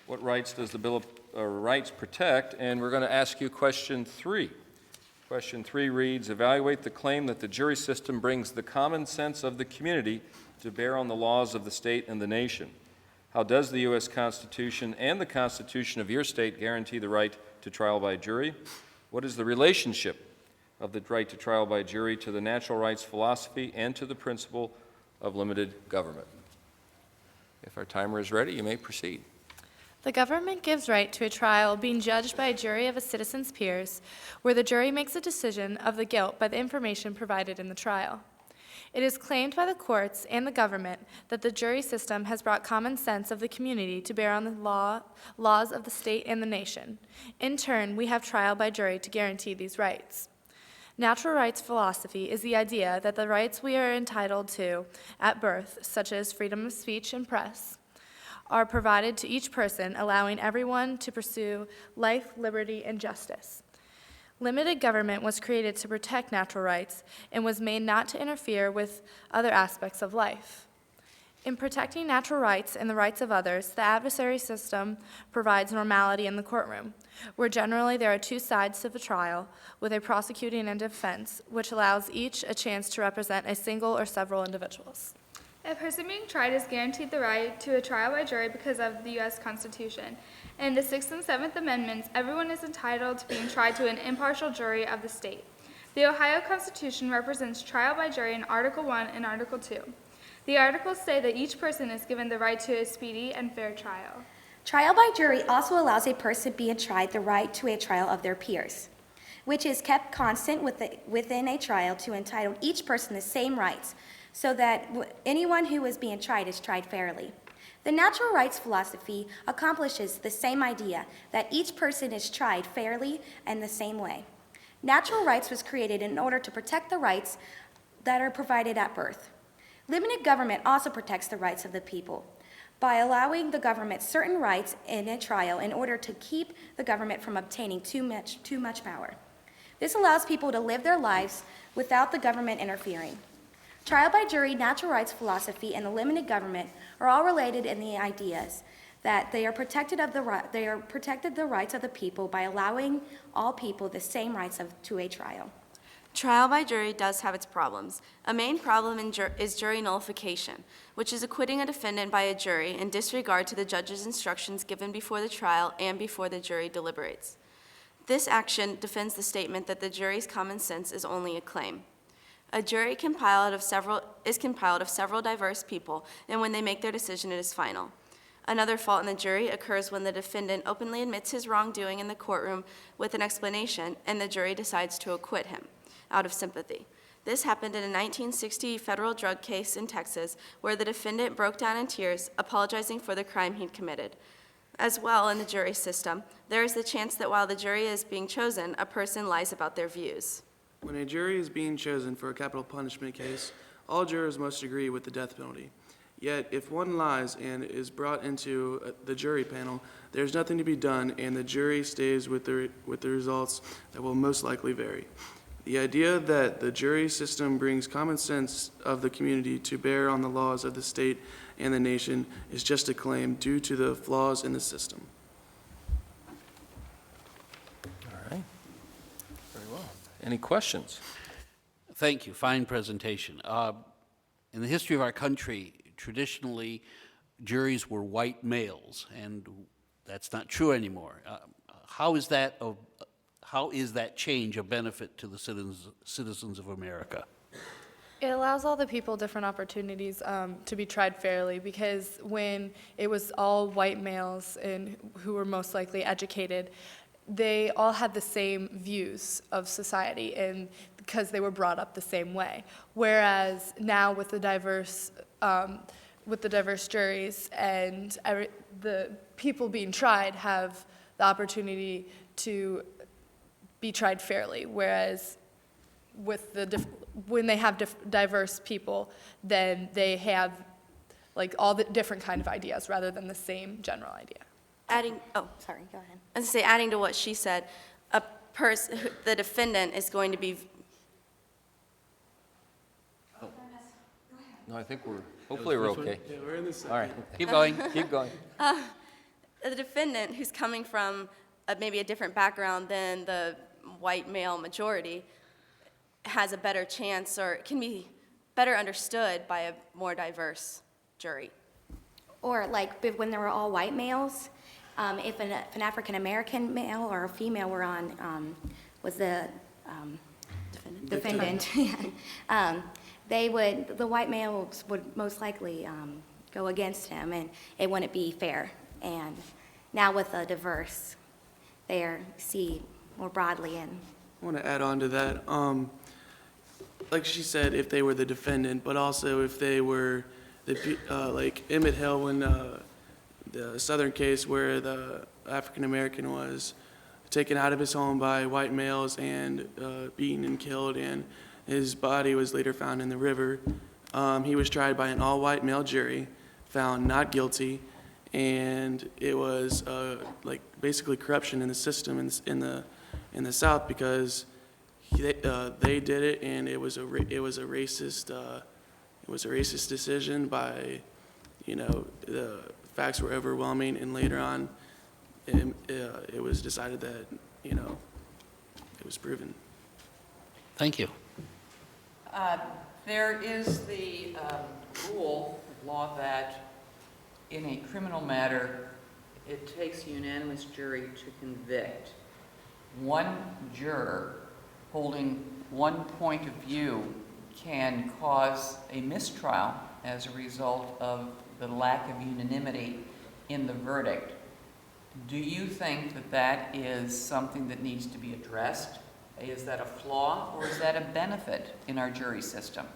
What rights does the Bill of Rights protect? And we're going to ask you question 3. Question 3 reads, evaluate the claim that the jury system brings the common sense of the community to bear on the laws of the state and the nation. How does the U.S. Constitution and the Constitution of your state guarantee the right to trial by jury? What is the relationship of the right to trial by jury to the natural rights philosophy and to the principle of limited government? If our timer is ready, you may proceed. The government gives right to a trial being judged by a jury of a citizen's peers, where the jury makes a decision of the guilt by the information provided in the trial. It is claimed by the courts and the government that the jury system has brought common sense of the community to bear on the laws of the state and the nation. In turn, we have trial by jury to guarantee these rights. Natural rights philosophy is the idea that the rights we are entitled to at birth, such as freedom of speech and press, are provided to each person, allowing everyone to pursue life, liberty, and justice. Limited government was created to protect natural rights and was made not to interfere with other aspects of life. In protecting natural rights and the rights of others, the adversary system provides normality in the courtroom, where generally there are two sides to the trial, with a prosecuting and defense, which allows each a chance to represent a single or several individuals. A person being tried is guaranteed the right to a trial by jury because of the U.S. Constitution. In the 6th and 7th Amendments, everyone is entitled to being tried to an impartial jury of the state. The Ohio Constitution represents trial by jury in Article 1 and Article 2. The articles say that each person is given the right to a speedy and fair trial. Trial by jury also allows a person being tried the right to a trial of their peers, which is kept constant within a trial to entitle each person the same rights, so that anyone who is being tried is tried fairly. The natural rights philosophy accomplishes the same idea, that each person is tried fairly and the same way. Natural rights was created in order to protect the rights that are provided at birth. Limited government also protects the rights of the people by allowing the government certain rights in a trial in order to keep the government from obtaining too much power. This allows people to live their lives without the government interfering. Trial by jury, natural rights philosophy, and the limited government are all related in the ideas that they are protected the rights of the people by allowing all people the same rights to a trial. Trial by jury does have its problems. A main problem is jury nullification, which is acquitting a defendant by a jury in disregard to the judge's instructions given before the trial and before the jury deliberates. This action defends the statement that the jury's common sense is only a claim. A jury is compiled of several diverse people, and when they make their decision, it is final. Another fault in the jury occurs when the defendant openly admits his wrongdoing in the courtroom with an explanation, and the jury decides to acquit him out of sympathy. This happened in a 1960 federal drug case in Texas, where the defendant broke down in tears, apologizing for the crime he'd committed. As well, in the jury system, there is the chance that while the jury is being chosen, a person lies about their views. When a jury is being chosen for a capital punishment case, all jurors must agree with the death penalty. Yet, if one lies and is brought into the jury panel, there's nothing to be done, and the jury stays with the results that will most likely vary. The idea that the jury system brings common sense of the community to bear on the laws of the state and the nation is just a claim due to the flaws in the system. All right. Very well. Any questions? Thank you. Fine presentation. In the history of our country, traditionally, juries were white males, and that's not true anymore. How is that change a benefit to the citizens of America? It allows all the people different opportunities to be tried fairly, because when it was all white males and who were most likely educated, they all had the same views of society, and because they were brought up the same way. Whereas now with the diverse juries and the people being tried have the opportunity to be tried fairly, whereas with when they have diverse people, then they have like all the different kind of ideas rather than the same general idea. Adding to what she said, the defendant is going to be. No, I think hopefully we're okay. Yeah, we're in the second. All right, keep going, keep going. The defendant, who's coming from maybe a different background than the white male majority, has a better chance or can be better understood by a more diverse jury. Or like when there were all white males, if an African-American male or a female were on, was the defendant, the white males would most likely go against him, and it wouldn't be fair. And now with a diverse, they see more broadly. And I want to add on to that. Like she said, if they were the defendant, but also if they were like Emmett Hill, when the Southern case where the African American was taken out of his home by white males and beaten and killed, and his body was later found in the river. He was tried by an all-white male jury, found not guilty, and it was like basically corruption in the system in the South, because they did it, and it was a racist decision by, the facts were overwhelming, and later on it was decided that it was proven. Thank you. There is the rule of law that in a criminal matter, it takes a unanimous jury to convict. One juror holding one point of view can cause a mistrial as a result of the lack of unanimity in the verdict. Do you think that that is something that needs to be addressed? Is that a flaw, or is that a benefit in our jury system?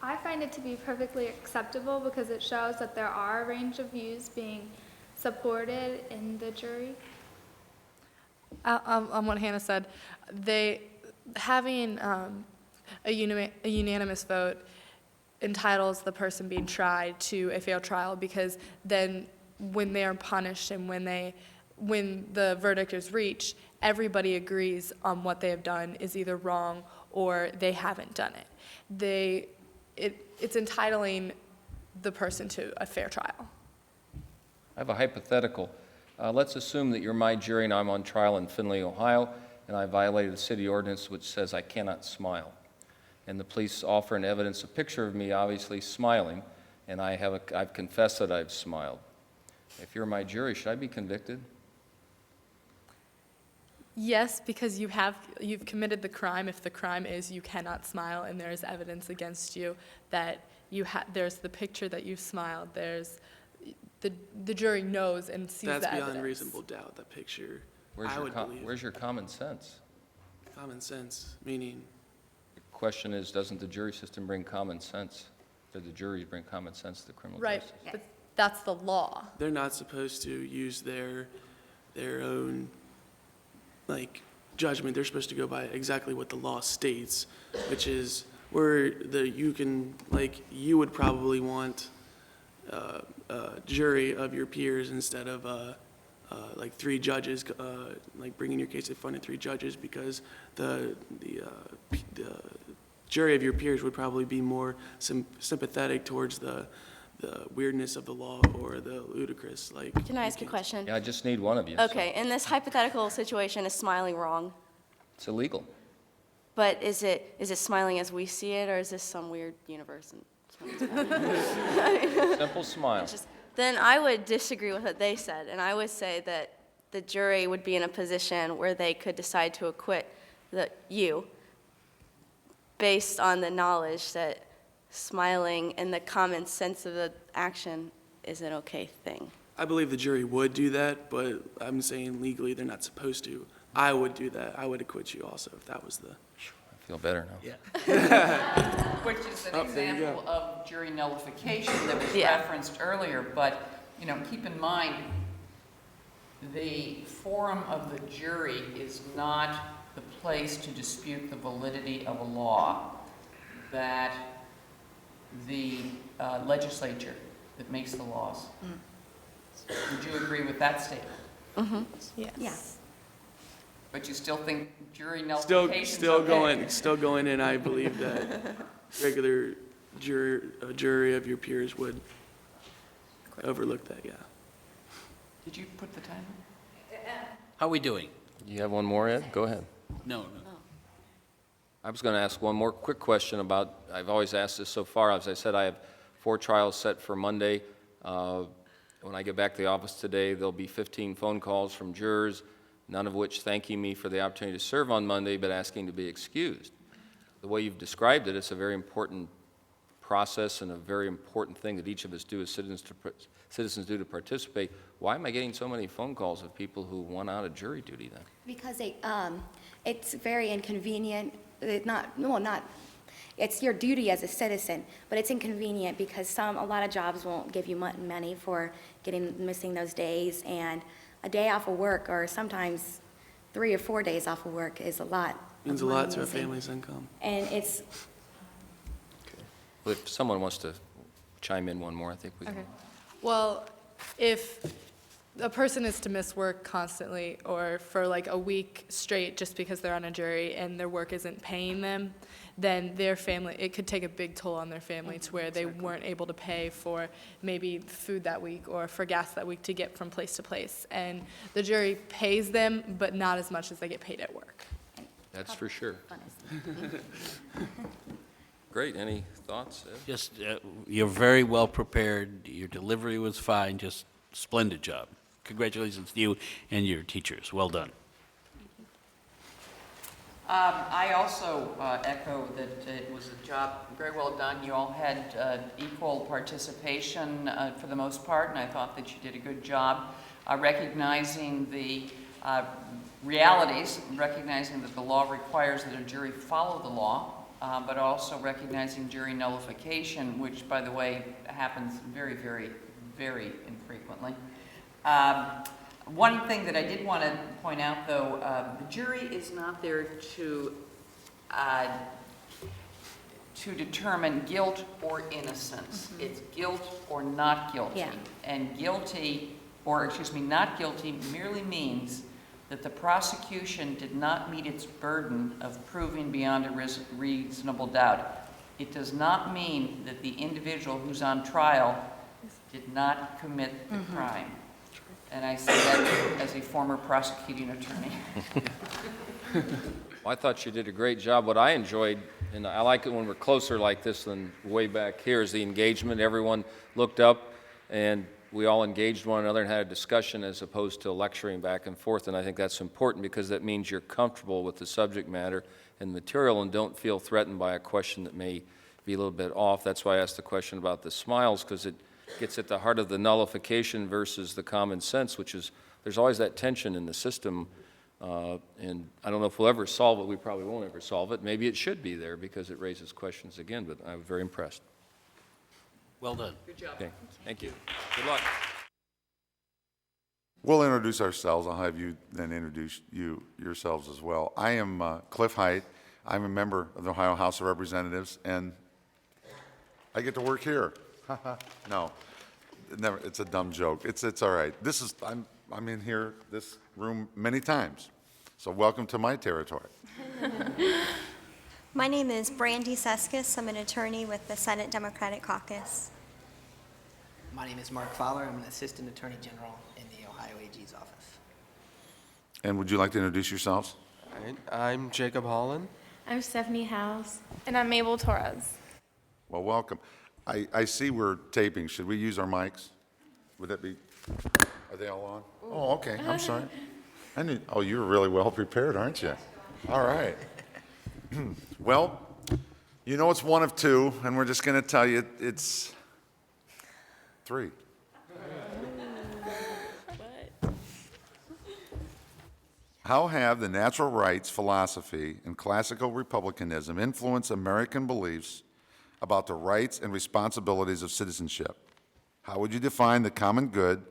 I find it to be perfectly acceptable because it shows that there are a range of views being supported in the jury. On what Hannah said, having a unanimous vote entitles the person being tried to a fair trial, because then when they are punished and when the verdict is reached, everybody agrees on what they have done is either wrong or they haven't done it. It's entitling the person to a fair trial. I have a hypothetical. Let's assume that you're my jury and I'm on trial in Findlay, Ohio, and I violated a city ordinance which says I cannot smile. And the police offer in evidence a picture of me obviously smiling, and I've confessed that I've smiled. If you're my jury, should I be convicted? Yes, because you've committed the crime. If the crime is you cannot smile and there is evidence against you that there's the picture that you smiled, there's the jury knows and sees That's the evidence. beyond reasonable doubt, that picture. Where's your common sense? Common sense, meaning? The question is, doesn't the jury system bring common sense? Do the juries bring common sense to the criminal justice? Right, but that's the law. They're not supposed to use their own judgment. They're supposed to go by exactly what the law states, which is where you would probably want a jury of your peers instead of three judges, bringing your case in front of three judges, because the jury of your peers would probably be more sympathetic towards the weirdness of the law or the ludicrous. Can I ask a question? Yeah, I just need one of you. Okay, in this hypothetical situation, is smiling wrong? It's illegal. But is it smiling as we see it, or is this some weird universe? Simple smile. Then I would disagree with what they said, and I would say that the jury would be in a position where they could decide to acquit you based on the knowledge that smiling and the common sense of the action is an okay thing. I believe the jury would do that, but I'm saying legally they're not supposed to. I would do that. I would acquit you also if that was the... I feel better now. Yeah. Which is an example of jury nullification that was referenced earlier, but, keep in mind, the forum of the jury is not the place to dispute the validity of a law, that the legislature that makes the laws. Would you agree with that statement? Mm-hmm. Yes. Yeah. But you still think jury nullification is Still going in, I believe that regular jury of your peers would overlook that, yeah. Did you put the time? How are we doing? You have one more, Ed? Go ahead. No. I was going to ask one more quick question about, I've always asked this so far. As I said, I have 4 trials set for Monday. When I get back to the office today, there'll be 15 phone calls from jurors, none of which thanking me for the opportunity to serve on Monday, but asking to be excused. The way you've described it, it's a very important process and a very important thing that each of us do as citizens do to participate. Why am I getting so many phone calls of people who want out of jury duty then? Because it's very inconvenient. It's your duty as a citizen, but it's inconvenient because a lot of jobs won't give you money for missing those days, and a day off of work, or sometimes 3 or 4 days off of work, is a lot. Means a lot to a family's income. And it's... Well, if someone wants to chime in one more, I think we can. Okay. Well, if a person is to miss work constantly or for like a week straight just because they're on a jury and their work isn't paying them, then their family, it could take a big toll on their family to where they weren't able to pay for maybe food that week or for gas that week to get from place to place. And the jury pays them, but not as much as they get paid at work. That's for sure. Great. Any thoughts, Ed? Just, you're very well prepared. Your delivery was fine. Just splendid job. Congratulations to you and your teachers. Well done. I also echo that it was a job very well done. You all had equal participation for the most part, and I thought that you did a good job recognizing the realities, recognizing that the law requires that a jury follow the law, but also recognizing jury nullification, which, by the way, happens very, very, very infrequently. One thing that I did want to point out, though, the jury is not there to determine guilt or innocence. It's guilt or not guilty. Yeah. And guilty, or excuse me, not guilty merely means that the prosecution did not meet its burden of proving beyond a reasonable doubt. It does not mean that the individual who's on trial did not commit the crime. And I say that as a former prosecuting attorney. Well, I thought you did a great job. What I enjoyed, and I like it when we're closer like this than way back here, is the engagement. Everyone looked up and we all engaged one another and had a discussion as opposed to lecturing back and forth. And I think that's important because that means you're comfortable with the subject matter and material and don't feel threatened by a question that may be a little bit off. That's why I asked the question about the smiles, because it gets at the heart of the nullification versus the common sense, which is there's always that tension in the system. And I don't know if we'll ever solve it. We probably won't ever solve it. Maybe it should be there because it raises questions again, but I'm very impressed. Well done. Good job. Okay, thank you. Good luck. We'll introduce ourselves. I'll have you then introduce yourselves as well. I am Cliff Height. I'm a member of the Ohio House of Representatives, and I get to work here. No, never. It's a dumb joke. It's all right. I'm in here, this room, many times. So welcome to my territory. My name is Brandy Seskis. I'm an attorney with the Senate Democratic Caucus. My name is Mark Fowler. I'm an Assistant Attorney General in the Ohio AG's office. And would you like to introduce yourselves? All right. I'm Jacob Holland. I'm Stephanie House. And I'm Mabel Torres. Well, welcome. I see we're taping. Should we use our mics? Would that be, are they all on? Oh, okay, I'm sorry. Oh, you're really well prepared, aren't you? All right. Well, you know it's one of two, and we're just going to tell you it's three. How have the natural rights philosophy and classical republicanism influenced American beliefs about the rights and responsibilities of citizenship? How would you define the common good,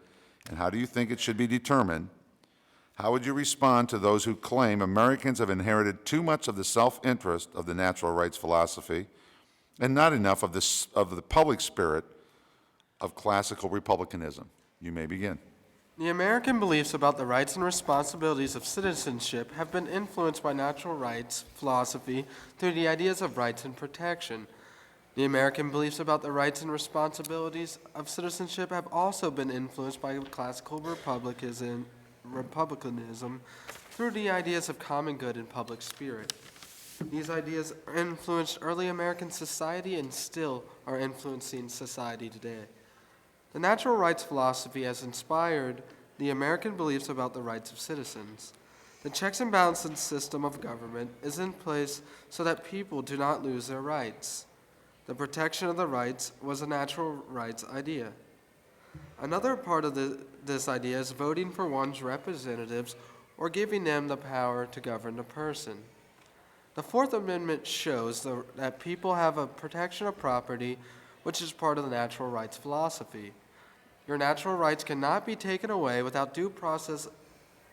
and how do you think it should be determined? How would you respond to those who claim Americans have inherited too much of the self-interest of the natural rights philosophy and not enough of the public spirit of classical republicanism? You may begin. The American beliefs about the rights and responsibilities of citizenship have been influenced by natural rights philosophy through the ideas of rights and protection. The American beliefs about the rights and responsibilities of citizenship have also been influenced by classical republicanism through the ideas of common good and public spirit. These ideas influenced early American society and still are influencing society today. The natural rights philosophy has inspired the American beliefs about the rights of citizens. The checks and balances system of government is in place so that people do not lose their rights. The protection of the rights was a natural rights idea. Another part of this idea is voting for one's representatives or giving them the power to govern the person. The Fourth Amendment shows that people have a protection of property, which is part of the natural rights philosophy. Your natural rights cannot be taken away without due process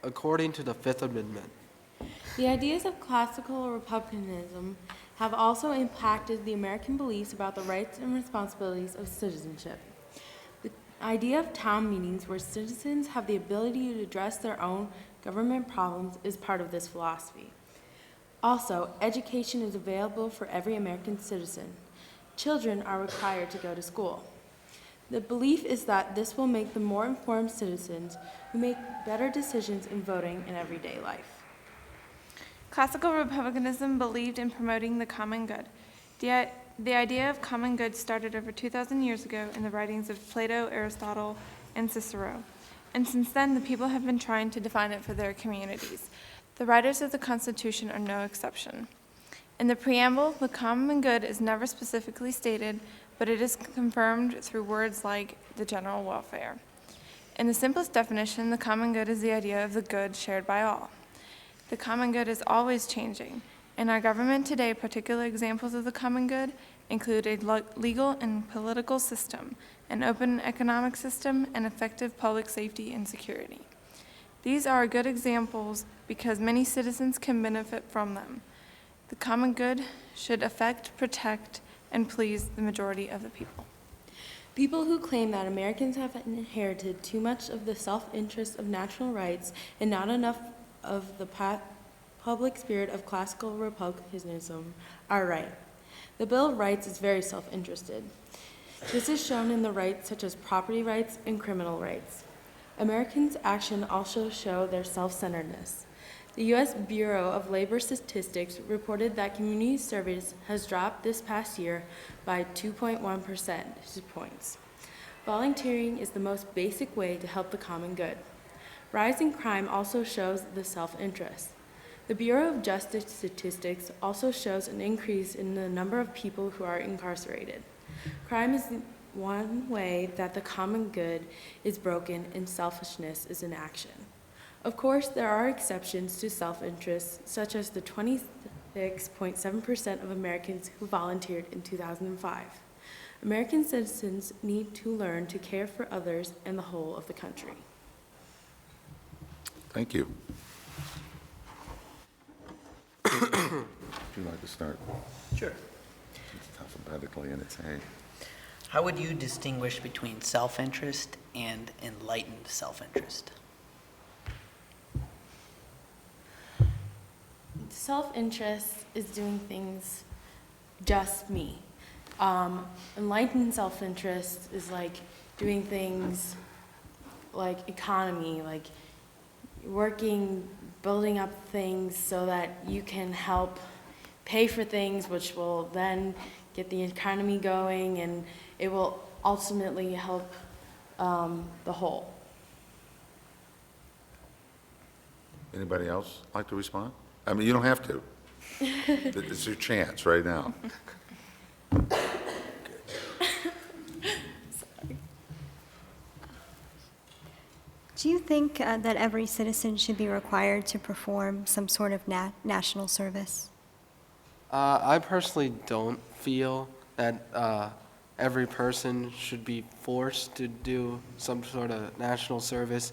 according to the Fifth Amendment. The ideas of classical republicanism have also impacted the American beliefs about the rights and responsibilities of citizenship. idea of town meetings where citizens have the ability to address their own government problems is part of this philosophy. Also, education is available for every American citizen. Children are required to go to school. The belief is that this will make them more informed citizens who make better decisions in voting in everyday life. Classical republicanism believed in promoting the common good. The idea of common good started over 2,000 years ago in the writings of Plato, Aristotle, and Cicero. And since then, the people have been trying to define it for their communities. The writers of the Constitution are no exception. In the preamble, the common good is never specifically stated, but it is confirmed through words like the general welfare. In the simplest definition, the common good is the idea of the good shared by all. The common good is always changing. In our government today, particular examples of the common good include a legal and political system, an open economic system, and effective public safety and security. These are good examples because many citizens can benefit from them. The common good should affect, protect, and please the majority of the people. People who claim that Americans have inherited too much of the self-interest of natural rights and not enough of the public spirit of classical republicanism are right. The Bill of Rights is very self-interested. This is shown in the rights such as property rights and criminal rights. Americans' actions also show their self-centeredness. The U.S. Bureau of Labor Statistics reported that community service has dropped this past year by 2.1 percentage points. Volunteering is the most basic way to help the common good. Rising crime also shows the self-interest. The Bureau of Justice Statistics also shows an increase in the number of people who are incarcerated. Crime is one way that the common good is broken and selfishness is in action. Of course, there are exceptions to self-interest, such as the 26.7% of Americans who volunteered in 2005. American citizens need to learn to care for others and the whole of the country. Thank you. Would you like to start? Sure. It's alphabetically in its A. How would you distinguish between self-interest and enlightened self-interest? Self-interest is doing things just me. Enlightened self-interest is like doing things like economy, like working, building up things so that you can help pay for things, which will then get the economy going, and it will ultimately help the whole. Anybody else like to respond? I mean, you don't have to. It's your chance right now. Do you think that every citizen should be required to perform some sort of national service? I personally don't feel that every person should be forced to do some sort of national service.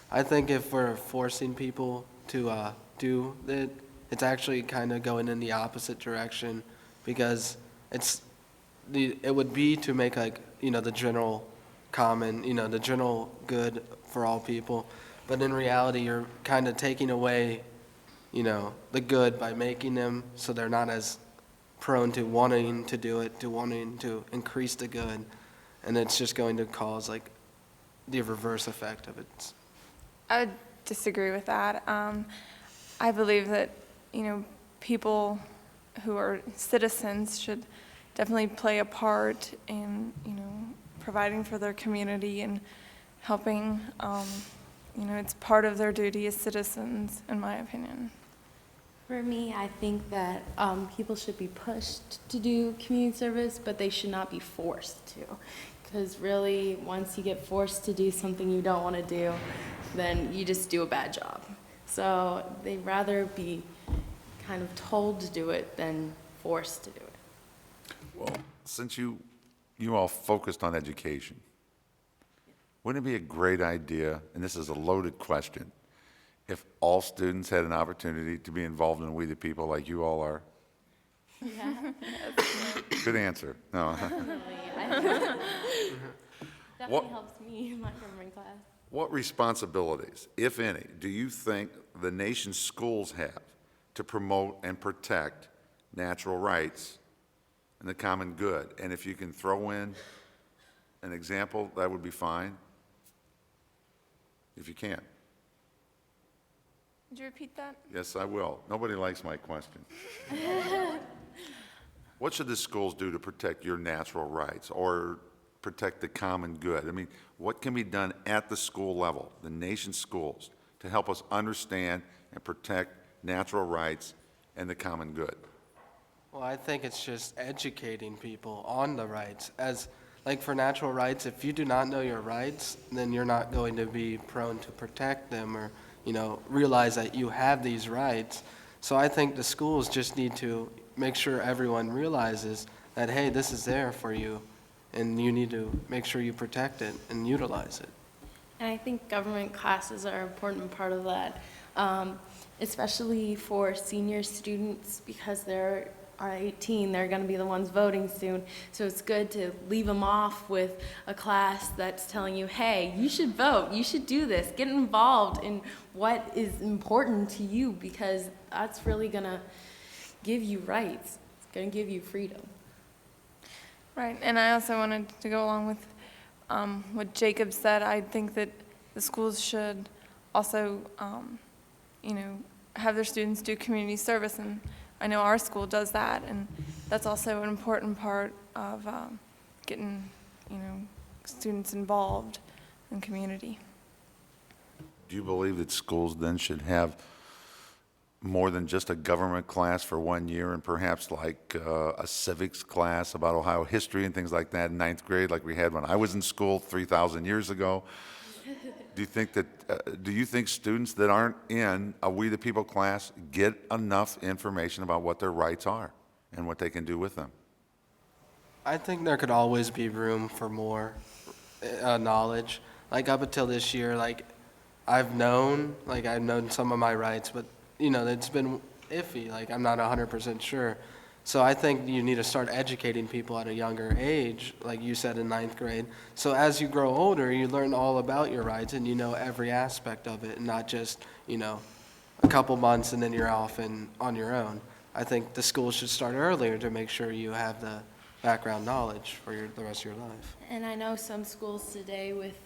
I think if we're forcing people to do it, it's actually kind of going in the opposite direction, because it would be to make, like, the general common, the general good for all people, but in reality you're kind of taking away the good by making them so they're not as prone to wanting to do it, to wanting to increase the good, and it's just going to cause like the reverse effect of it. I disagree with that. I believe that, people who are citizens should definitely play a part in, providing for their community and helping. It's part of their duty as citizens, in my opinion. For me, I think that people should be pushed to do community service, but they should not be forced to. Because really, once you get forced to do something you don't want to do, then you just do a bad job. So they'd rather be kind of told to do it than forced to do it. Well, since you all focused on education, wouldn't it be a great idea, and this is a loaded question, if all students had an opportunity to be involved in We the People like you all are? Yeah. Good answer. No. Definitely helps me in my government class. What responsibilities, if any, do you think the nation's schools have to promote and protect natural rights and the common good? And if you can throw in an example, that would be fine, if you can. Would you repeat that? Yes, I will. Nobody likes my question. What should the schools do to protect your natural rights or protect the common good? I mean, what can be done at the school level, the nation's schools, to help us understand and protect natural rights and the common good? Well, I think it's just educating people on the rights. As, like for natural rights, if you do not know your rights, then you're not going to be prone to protect them or, realize that you have these rights. So I think the schools just need to make sure everyone realizes that, hey, this is there for you, and you need to make sure you protect it and utilize it. And I think government classes are an important part of that, especially for senior students because they're 18, they're going to be the ones voting soon. So it's good to leave them off with a class that's telling you, hey, you should vote, you should do this, get involved in what is important to you because that's really going to give you rights. It's going to give you freedom. Right, and I also wanted to go along with what Jacob said. I think that the schools should also, have their students do community service, and I know our school does that, and that's also an important part of getting, students involved in community. Do you believe that schools then should have more than just a government class for 1 year and perhaps like a civics class about Ohio history and things like that in 9th grade like we had when I was in school 3,000 years ago? Do you think students that aren't in a We the People class get enough information about what their rights are and what they can do with them? I think there could always be room for more knowledge. Like up until this year, I've known some of my rights, but it's been iffy. I'm not 100% sure. So I think you need to start educating people at a younger age, like you said in 9th grade. So as you grow older, you learn all about your rights and you know every aspect of it, and not just, a couple months and then you're off and on your own. I think the school should start earlier to make sure you have the background knowledge for the rest of your life. And I know some schools today with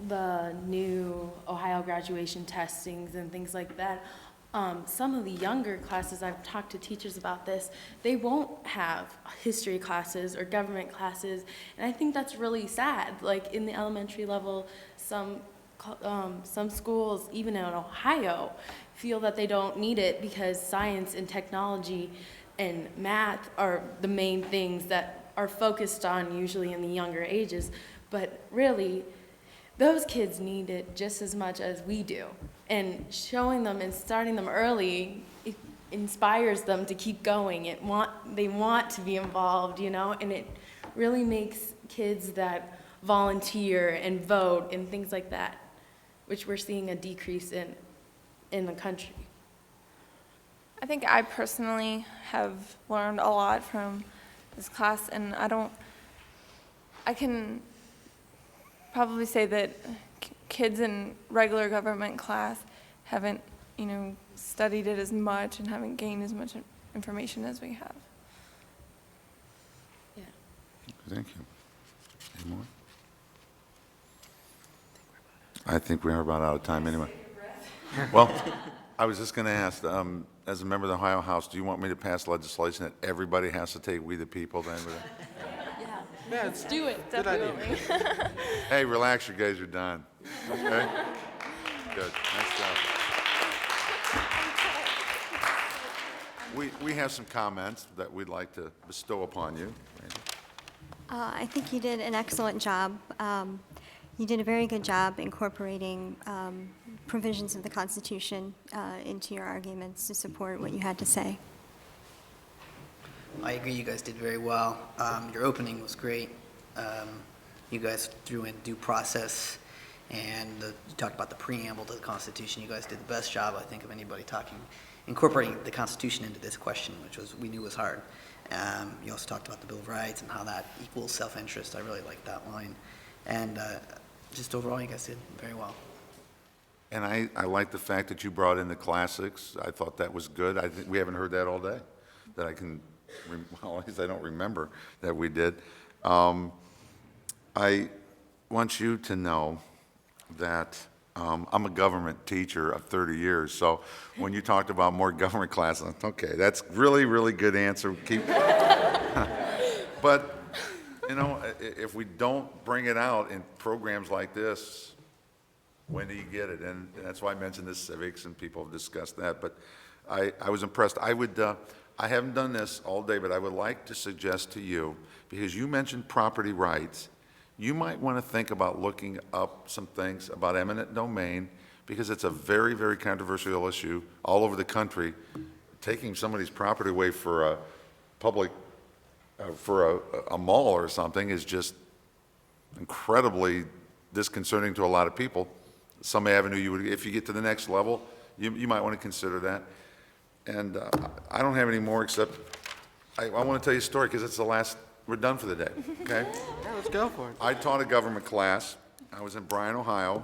the new Ohio graduation testings and things like that, some of the younger classes, I've talked to teachers about this, they won't have history classes or government classes, and I think that's really sad. Like in the elementary level, some schools, even in Ohio, feel that they don't need it because science and technology and math are the main things that are focused on usually in the younger ages, but really, those kids need it just as much as we do. And showing them and starting them early, it inspires them to keep going. They want to be involved, and it really makes kids that volunteer and vote and things like that, which we're seeing a decrease in the country. I think I personally have learned a lot from this class, and I can probably say that kids in regular government class haven't, studied it as much and haven't gained as much information as we have. Yeah. Thank you. Any more? I think we are about out of time anyway. Well, I was just going to ask, as a member of the Ohio House, do you want me to pass legislation that everybody has to take We the People then? Yeah, Let's do it. Good idea. Hey, relax, you guys are done. Okay? Good. Nice job. We have some comments that we'd like to bestow upon you. I think you did an excellent job. You did a very good job incorporating provisions of the Constitution into your arguments to support what you had to say. I agree, you guys did very well. Your opening was great. You guys threw in due process, and you talked about the preamble to the Constitution. You guys did the best job, I think, of anybody incorporating the Constitution into this question, which we knew was hard. You also talked about the Bill of Rights and how that equals self-interest. I really liked that line. And just overall, you guys did very well. And I like the fact that you brought in the classics. I thought that was good. I think we haven't heard that all day, that I can, well, at least I don't remember that we did. I want you to know that I'm a government teacher of 30 years, so when you talked about more government classes, okay, that's really, really good answer. Keep. But, you know, if we don't bring it out in programs like this, when do you get it? And that's why I mentioned this civics, and people have discussed that. But I was impressed. I haven't done this all day, but I would like to suggest to you, because you mentioned property rights, you might want to think about looking up some things about eminent domain, because it's a very, very controversial issue all over the country. Taking somebody's property away for a public, for a mall or something is just incredibly disconcerting to a lot of people. Some avenue you would, if you get to the next level, you might want to consider that. And I don't have any more, except I want to tell you a story, because it's the last, we're done for the day, okay? Yeah, let's go for it. I taught a government class. I was in Bryan, Ohio,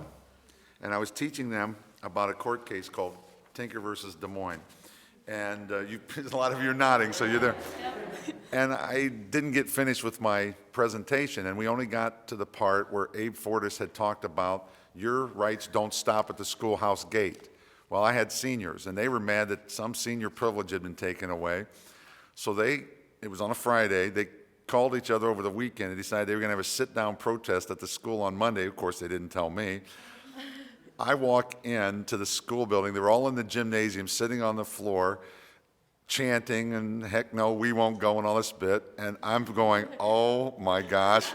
and I was teaching them about a court case called Tinker versus Des Moines. And a lot of you are nodding, so you're there. And I didn't get finished with my presentation, and we only got to the part where Abe Fortas had talked about your rights don't stop at the schoolhouse gate. Well, I had seniors, and they were mad that some senior privilege had been taken away. So it was on a Friday, they called each other over the weekend and decided they were going to have a sit-down protest at the school on Monday. Of course, they didn't tell me. I walk into the school building. They were all in the gymnasium, sitting on the floor, chanting, and heck no, we won't go, and all this bit. And I'm going, oh my gosh.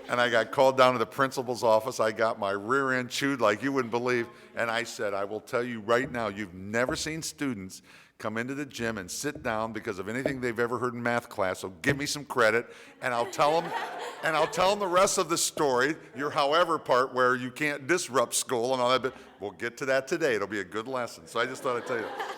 And I got called down to the principal's office. I got my rear end chewed like you wouldn't believe. And I said, I will tell you right now, you've never seen students come into the gym and sit down because of anything they've ever heard in math class. So give me some credit, and I'll tell them the rest of the story, your however part where you can't disrupt school and all that. But we'll get to that today. It'll be a good lesson. So I just thought I'd tell you that.